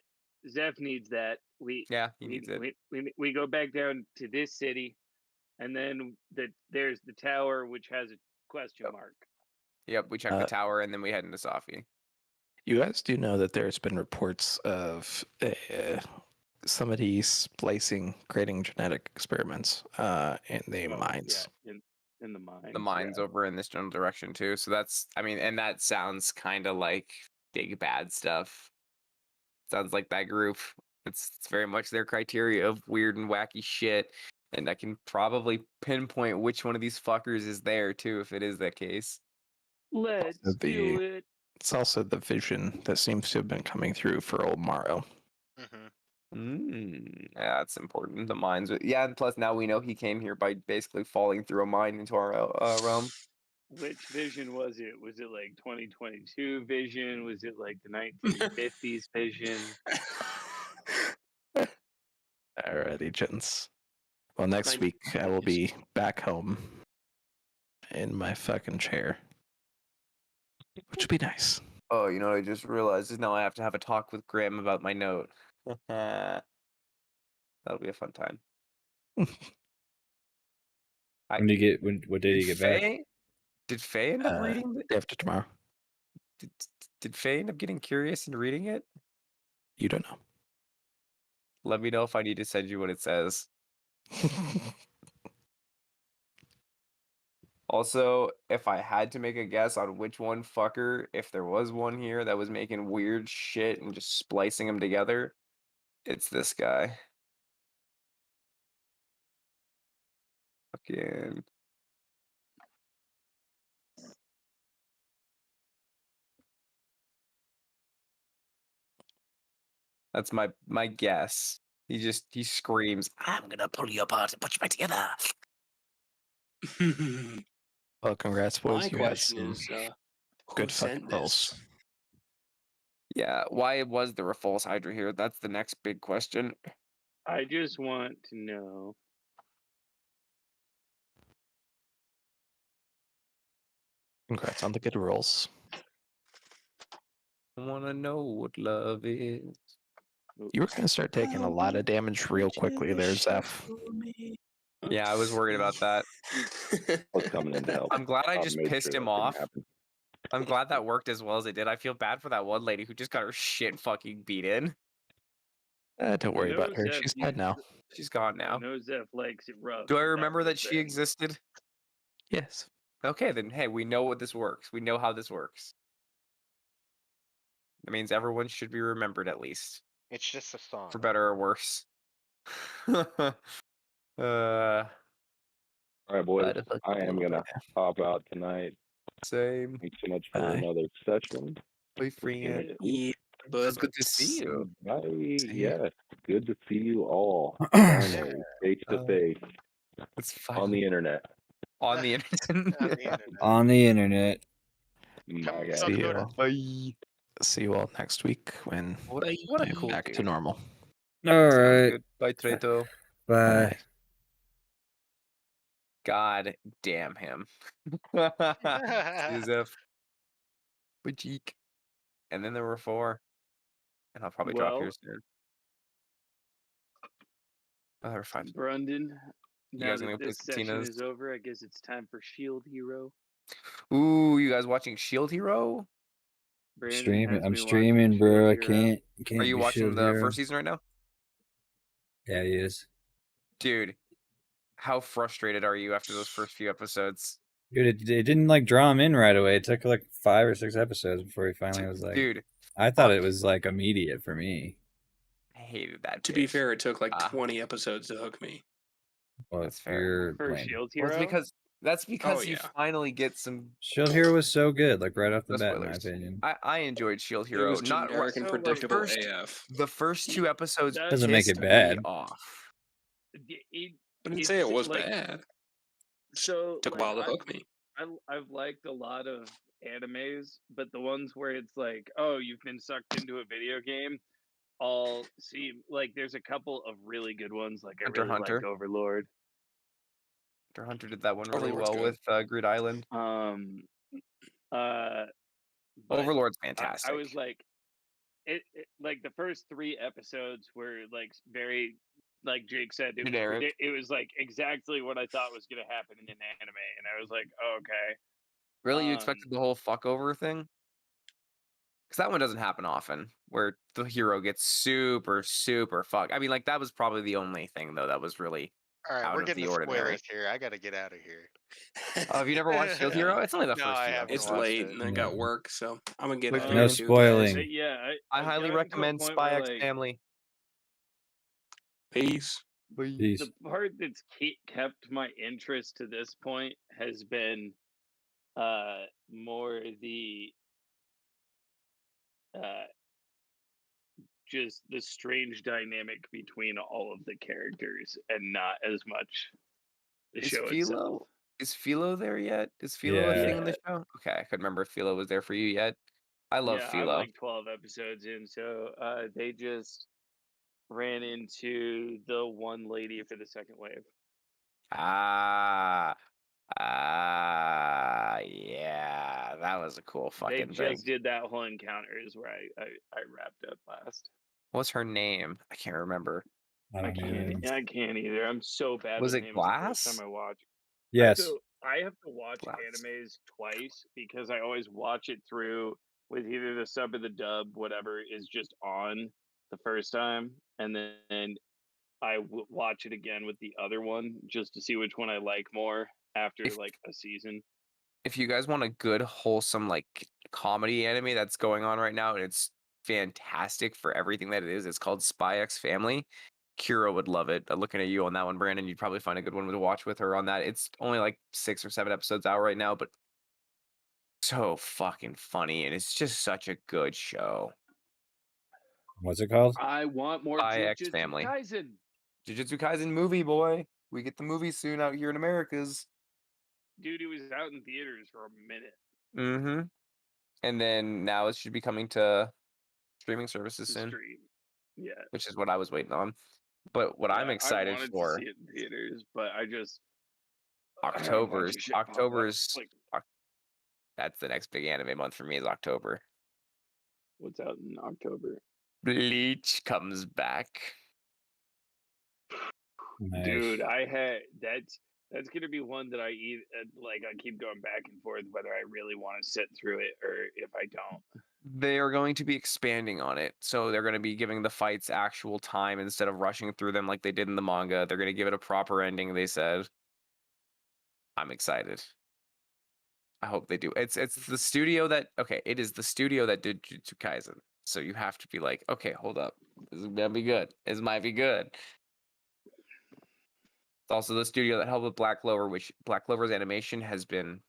Zeph needs that.
Yeah, he needs it.
We go back down to this city, and then there's the tower which has a question mark.
Yep, we check the tower and then we head into Sophie.
You guys do know that there's been reports of somebody splicing, creating genetic experiments in the mines.
Yeah, in the mines.
The mines over in this general direction too. So that's, I mean, and that sounds kind of like big bad stuff. Sounds like that group. It's very much their criteria of weird and wacky shit. And I can probably pinpoint which one of these fuckers is there too, if it is that case.
Let's do it.
It's also the vision that seems to have been coming through for old Morrow.
Yeah, that's important. The mines. Yeah, and plus now we know he came here by basically falling through a mine into our realm.
Which vision was it? Was it like 2022 vision? Was it like the 1950s vision?
Alrighty, gents. Well, next week I will be back home in my fucking chair, which would be nice.
Oh, you know what I just realized is now I have to have a talk with Graham about my note. That'll be a fun time.
What day do you get back?
Did Faye end up reading it?
Day after tomorrow.
Did Faye end up getting curious and reading it?
You don't know.
Let me know if I need to send you what it says. Also, if I had to make a guess on which one fucker, if there was one here that was making weird shit and just splicing them together, it's this guy. Fucking. That's my guess. He screams, "I'm gonna pull you apart and put you back together."
Well, congrats, boys.
My
You
question
had
is,
good
who
fucking
sent
rolls.
this?
Yeah, why was there a false Hydra here? That's the next big question.
I just want to know.
Congrats on the good rolls.
I wanna know what love is.
You were gonna start taking a lot of damage real quickly there, Zeph.
Yeah, I was worried about that.
was coming in to help.
I'm glad I just
made
pissed
sure
him
that didn't
off.
happen.
I'm glad that worked as well as it did. I feel bad for that one lady who just got her shit fucking beat in.
Don't worry about her. She's dead now.
She's gone
I
now.
know Zeph likes it rough.
Do I
but
remember
was
that she
bad.
existed?
Yes.
Okay, then hey, we know what this works. We know how this works. That means everyone should be remembered at least.
It's just a song.
For better or worse.
All right, boys.
I'd have looked
I
a
am
little
gonna hop out tonight.
Same.
Thanks so much for
Bye.
another session.
Bye, friend.
Yeah,
It's good to see you.
Bye.
See you.
Yes, good to see you all. Finally, face to face
It's
on the internet.
On the internet.
On the internet.
On the internet.
My guy.
South
See you
Dakota.
all.
Bye.
See you all next week when
What a cool
back
dude.
to normal.
All
Sounds
right.
good. Bye, Treto.
Bye.
God damn him. See you, Zeph. Bye, cheek. And then there were 4. And I'll probably drop
Well,
here soon. Oh, they were 5.
Brandon, now
guys gonna
that
go play
this
some
session
Tinas?
is over, I guess it's time for Shield Hero.
Ooh, you guys watching Shield Hero?
Brandon has
I'm
me
streaming,
watching
bro. I
Shield Hero.
can't.
Are you
do
watching
Shield
the
Hero.
first season right now?
Yeah, he is.
Dude, how frustrated are you after those first few episodes?
Dude, it didn't like draw him in right away. It took like 5 or 6 episodes before he finally was like.
Dude,
I thought it was like immediate for me.
hated that.
To be
bitch.
fair, it took like
Ah.
20 episodes to hook me.
Well,
That's fair.
you're
For
lame.
Shield
Well,
Hero.
that's because you
yeah.
finally get some
Shield Hero was so good, like right off the
no
bat, in my
spoilers.
opinion.
I enjoyed Shield
It
Hero.
was
Not
generic and
So, like,
predictable
first-
AF.
the first 2 episodes
That-
Doesn't make it
pissed me
bad.
off.
I didn't say it was
like,
bad.
So
Took a
like,
while to hook me.
I've liked a lot of animes, but the ones where it's like, oh, you've been sucked into a video game, all seem like there's a couple of really good ones. Like I
Hunter
really
Hunter.
like Overlord.
Hunter Hunter did that one really
Overlord's
well
good.
with Grid Island.
But
Overlord's
I
fantastic.
was like, it like the first 3 episodes were like very, like Jake said,
Generic.
it was like exactly what I thought was gonna happen in an anime, and I was like, oh, okay.
Really, you expected the whole fuck over thing? Because that one doesn't happen often, where the hero gets super, super fucked. I mean, like, that was probably the only thing, though, that was really
All right,
out
we're
of
getting
the
to
ordinary.
spoilers here. I gotta get out of here.
Have you never watched Shield Hero? It's only the
No,
first
I
2
haven't
It's
watched
late
it.
and I got work, so I'm gonna get
With
out
me
of
No
here too,
spoiling.
guys.
Yeah,
I
I've
highly
gotten to a
recommend
point
Spy
where,
X
like,
Family.
Peace.
Peace.
the part that's kept my interest to this point has been more the just the strange dynamic between all of the characters, and not as much the
Is
show
Philo
itself.
is Philo there yet? Is Philo a
Yeah.
thing in the show? Okay, I couldn't remember if Philo was there for you yet. I love
Yeah, I'm
Philo.
like 12 episodes in, so they just ran into the one lady for the second wave.
Yeah, that was a cool
They
fucking thing.
just did that whole encounter is where I wrapped up last.
What's her name? I can't remember.
I can't either. I'm so bad
Was
with
it
names the first
Glass?
time I watch.
Yes.
So I have to watch
Glass.
animes twice because I always watch it through with either the sub or the dub, whatever is just on the first time, and then I watch it again with the other one just to see which one I like more after like a season.
If you guys want a good, wholesome, like comedy anime that's going on right now, and it's fantastic for everything that it is, it's called Spy X Family. Kira would love it. Looking at you on that one, Brandon, you'd probably find a good one to watch with her on that. It's only like 6 or 7 episodes out right now, but so fucking funny, and it's just such a good show.
What's it called?
I want more
Spy X
Jujutsu
Family.
Kaisen.
Jujutsu Kaisen movie, boy. We get the movie soon out here in Americas.
Dude, it was out in theaters for a minute.
Mm-hmm. And then now it should be coming to streaming services
To
soon,
stream. Yeah.
which is what I was waiting on. But what I'm
Yeah,
excited
I wanted
for
to see it in theaters, but I just
October's
Like,
that's the next big anime month for me is October.
what's out in October?
Bleach comes back.
Nice.
Dude, that's gonna be one that I keep going back and forth whether I really want to sit through it or if I don't.
They are going to be expanding on it. So they're going to be giving the fights actual time instead of rushing through them like they did in the manga. They're going to give it a proper ending, they said. I'm excited. I hope they do. It's the studio that it is the studio that did Jujutsu Kaisen. So you have to be like, okay, hold up. This is gonna be good. This might be good. It's also the studio that helped with Black Clover, which Black Clover's animation has been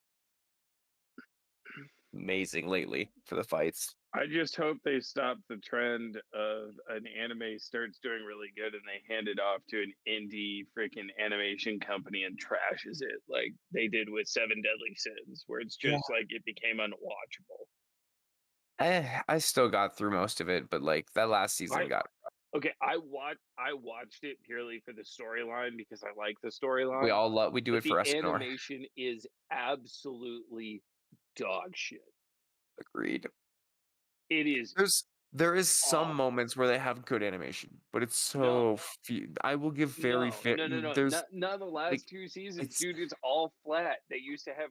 amazing lately for the fights.
I just hope they stop the trend of an anime starts doing really good and they hand it off to an indie freaking animation company and trashes it like they did with Seven Deadly Sins, where it's just like it became unwatchable.
I still got through most of it, but like that last season got.
Okay, I watched it purely for the storyline because I like the storyline.
We do it for
the
Escanor.
animation is absolutely dog shit.
Agreed.
It is.
There is some
awful.
moments where they have good animation, but it's so few. I will give very fair.
No.
There's
Not the last
like,
2 seasons, dude. It's all flat. They used to have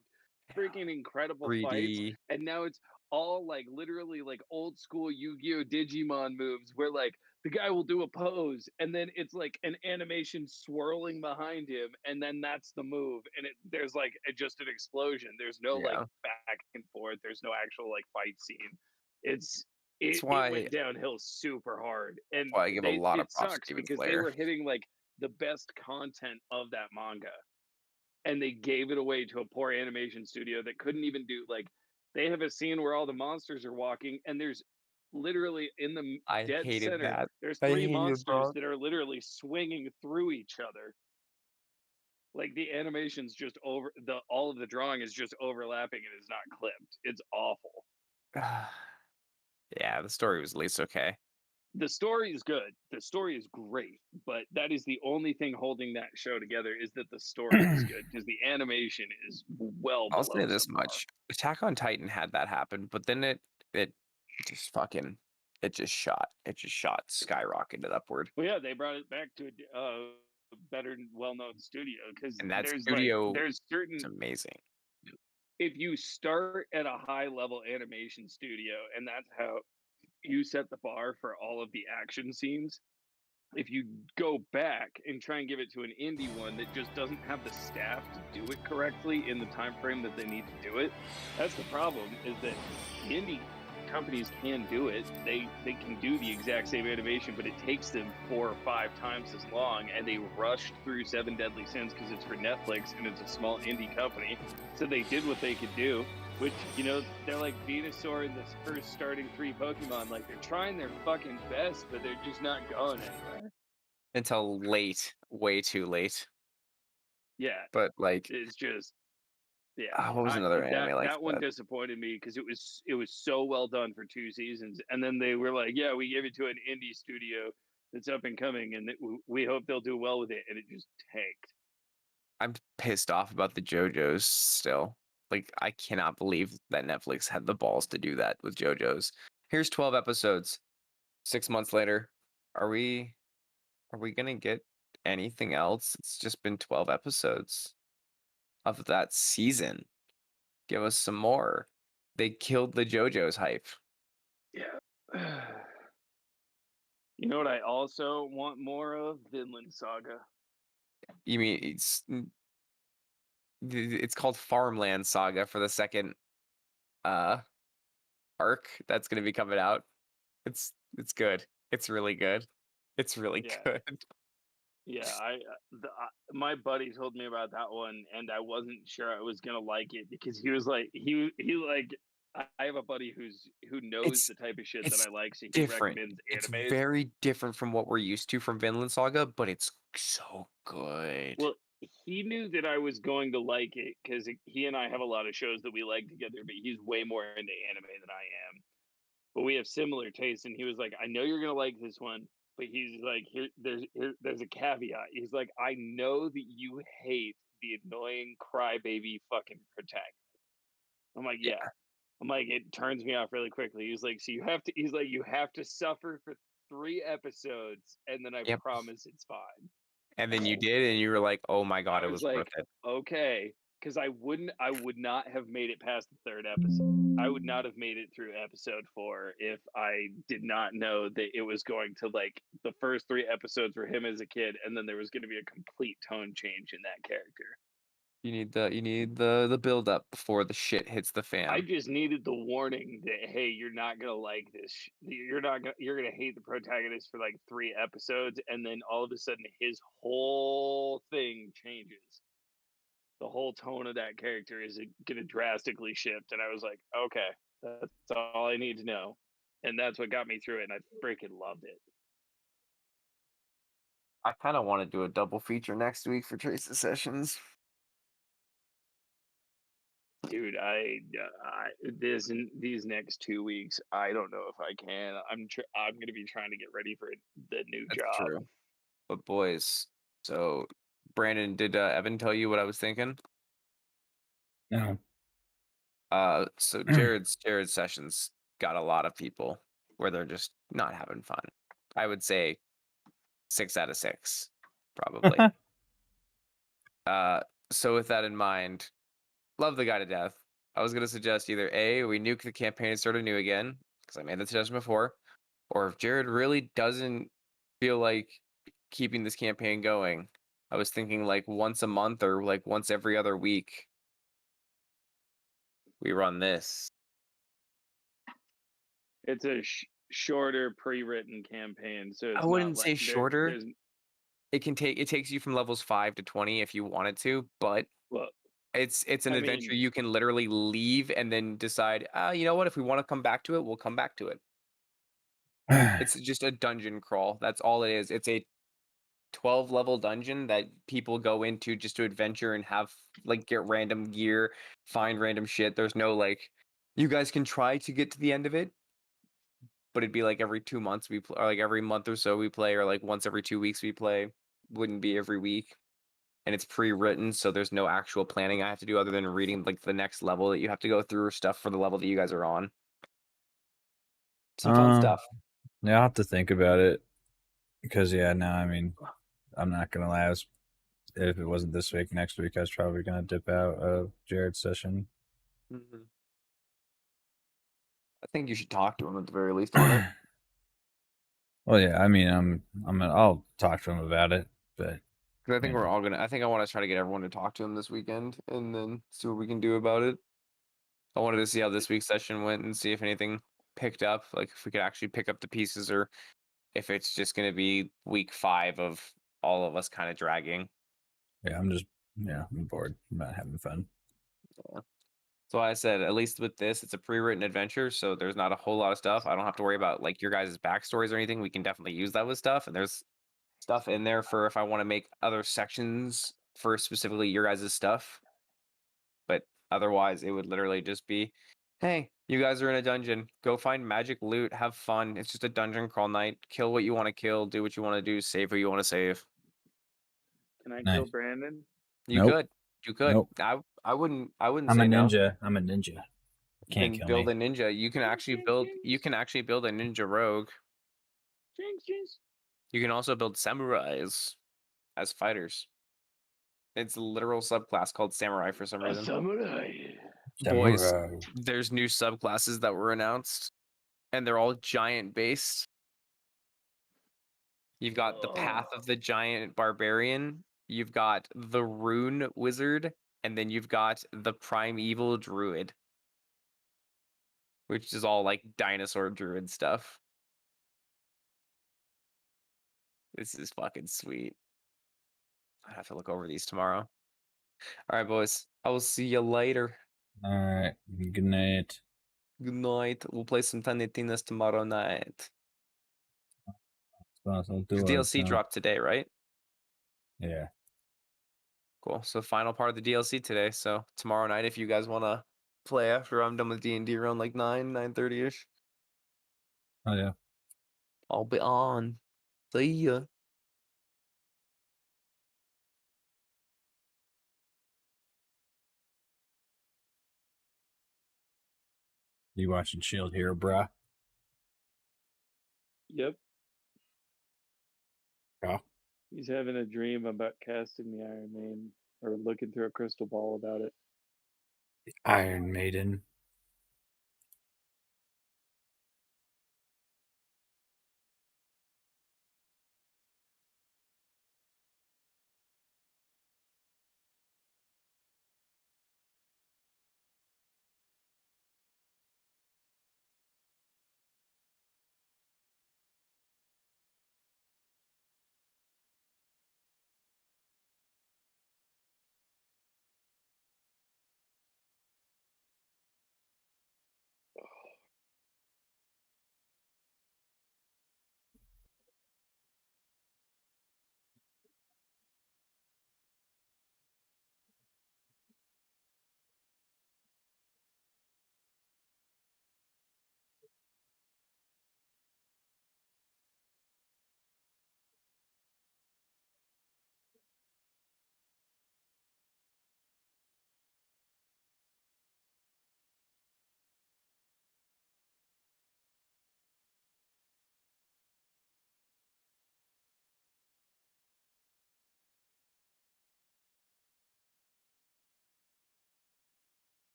freaking incredible
3D.
fights, and now it's all like literally like old school Yu-Gi-Oh! Digimon moves, where like the guy will do a pose, and then it's like an animation swirling behind him, and then that's the move, and there's like just an explosion. There's no like back and forth. There's no actual like fight scene. It's it
why
went downhill super hard, and
I give a lot of
it
props to
sucks
Demon
because they
Slayer.
were hitting like the best content of that manga, and they gave it away to a poor animation studio that couldn't even do like they have a scene where all the monsters are walking, and there's literally in the
I
dead
hated
center
that.
there's
I
three
hated
monsters
that.
that are literally swinging through each other. Like the animation's just over the all of the drawing is just overlapping and it's not clipped. It's awful.
Yeah, the story was at least okay.
The story is good. The story is great, but that is the only thing holding that show together is that the story is good because the animation is well
I'll
below
say this
subpar.
much: Attack on Titan had that happen, but then it just fucking it just shot skyrocketed upward.
Well, yeah, they brought it back to a better, well-known studio because
And that
there's
studio
there's
is
certain
amazing.
if you start at a high-level animation studio and that's how you set the bar for all of the action scenes. If you go back and try and give it to an indie one that just doesn't have the staff to do it correctly in the time frame that they need to do it, that's the problem. Is that the indie companies can do it. They can do the exact same animation, but it takes them 4 or 5 times as long, and they rushed through Seven Deadly Sins because it's for Netflix and it's a small indie company. So they did what they could do. Which, you know, they're like Venusaur in the first starting 3 Pokemon. Like, they're trying their fucking best, but they're just not going anywhere.
Until late, way too late.
Yeah,
But like,
it's just, yeah.
what was another anime like
that one
that?
disappointed me because it was so well done for 2 seasons, and then they were like, yeah, we gave it to an indie studio that's up and coming, and we hope they'll do well with it, and it just tanked.
I'm pissed off about the JoJo's still. Like, I cannot believe that Netflix had the balls to do that with JoJo's. Here's 12 episodes. 6 months later, are we gonna get anything else? It's just been 12 episodes of that season. Give us some more. They killed the JoJo's hype.
Yeah. You know what I also want more of? Vinland Saga.
You mean it's called Farmland Saga for the second arc that's gonna be coming out. It's good. It's really good. It's really
Yeah.
good.
Yeah, my buddy told me about that one, and I wasn't sure I was gonna like it because he was like, he like, I have a buddy who knows
It's
the type of shit that
it's
I like, so he
different.
recommends
It's
animes.
very different from what we're used to from Vinland Saga, but it's so good.
Well, he knew that I was going to like it because he and I have a lot of shows that we like together, but he's way more into anime than I am. But we have similar tastes, and he was like, "I know you're gonna like this one." But he's like, there's a caveat. He's like, I know that you hate the annoying crybaby fucking protagonist. I'm like, yeah. I'm like, it turns me off really quickly. He's like, so you have to. He's like, you have to suffer for 3 episodes, and then I
Yep.
promise it's fine.
And then you did, and you were like, "Oh my god,
I
it
was
was worth
like,
it."
okay, because I would not have made it past the 3rd episode. I would not have made it through episode 4 if I did not know that it was going to like the first 3 episodes were him as a kid, and then there was going to be a complete tone change in that character.
You need the build up before the shit hits the fan.
I just needed the warning that hey, you're not gonna like this. You're gonna hate the protagonist for like 3 episodes, and then all of a sudden his whole thing changes. The whole tone of that character is going to drastically shift. And I was like, okay, that's all I need to know. And that's what got me through it. And I freaking loved it.
I kind of want to do a double feature next week for Trace's sessions.
Dude, these next 2 weeks, I don't know if I can. I'm going to be trying to get ready for the new
That's
job.
true. But boys, so Brandon, did Evan tell you what I was thinking?
No.
So Jared's sessions got a lot of people where they're just not having fun. I would say 6 out of 6, probably. So with that in mind, love the guy to death. I was gonna suggest either A, we nuke the campaign and start anew again, because I made that suggestion before, or if Jared really doesn't feel like keeping this campaign going, I was thinking like once a month or like once every other week we run this.
It's a shorter pre-written campaign, so it's
I wouldn't
not
say
like
shorter.
there's
It takes you from levels 5 to 20 if you wanted to, but
well,
it's an
I
adventure
mean,
you can literally leave and then decide, you know what, if we want to come back to it, we'll come back to it. It's just a dungeon crawl. That's all it is. It's a 12 level dungeon that people go into just to adventure and have like get random gear, find random shit. There's no like you guys can try to get to the end of it, but it'd be like every 2 months we play, or like every month or so we play, or like once every 2 weeks we play. Wouldn't be every week. And it's pre-written, so there's no actual planning I have to do other than reading like the next level that you have to go through or stuff for the level that you guys are on. Some fun stuff.
Yeah, I'll have to think about it because I mean, I'm not gonna lie. If it wasn't this week, next week I was probably gonna dip out of Jared's session.
Mhm. I think you should talk to him at the very least on it.
Well, yeah, I mean, I'll talk to him about it, but
'Cause I think
you
we're
know,
all gonna. I think I want to try to get everyone to talk to him this weekend, and then see what we can do about it. I wanted to see how this week's session went and see if anything picked up, like if we could actually pick up the pieces, or if it's just gonna be week 5 of all of us kind of dragging.
yeah, I'm bored. I'm not having fun.
So I said, at least with this, it's a pre-written adventure, so there's not a whole lot of stuff. I don't have to worry about like your guys' backstories or anything. We can definitely use that with stuff, and there's stuff in there for if I want to make other sections for specifically your guys' stuff. But otherwise, it would literally just be, hey, you guys are in a dungeon. Go find magic loot, have fun. It's just a dungeon crawl night. Kill what you want to kill, do what you want to do, save who you want to save.
can I kill
Nice.
Brandon?
You
Nope.
could. You could.
Nope.
I wouldn't
I'm a
say no.
ninja. I'm a ninja. Can't
Then
kill
build
me.
a ninja. You can actually build a ninja rogue.
Jinx.
You can also build samurais as fighters. It's a literal subclass called samurai for some
A
reason.
samurai.
Boys,
Samurai.
there's new subclasses that were announced, and they're all giant based. You've got the Path of the Giant Barbarian, you've got the Rune Wizard, and then you've got the Primeval Druid, which is all like dinosaur druid stuff. This is fucking sweet. I have to look over these tomorrow. All right, boys. I will see you later.
All right. Good night.
Good night. We'll play some Tiny Tina's tomorrow night.
I'll do
The
it,
DLC
so.
dropped today, right?
Yeah.
Cool. So final part of the DLC today. So tomorrow night, if you guys want to play after I'm done with D&D around like 9:30ish,
Oh yeah.
I'll be on. See ya.
You watching Shield Hero, bruh?
Yep.
Yeah.
He's having a dream about casting the Iron Maiden or looking through a crystal ball about it.
Iron Maiden.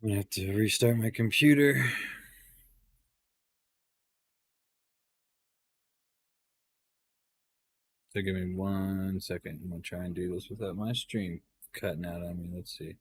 I'm gonna have to restart my computer. So give me 1 second. I'm gonna try and do this without my stream cutting out on me. Let's see.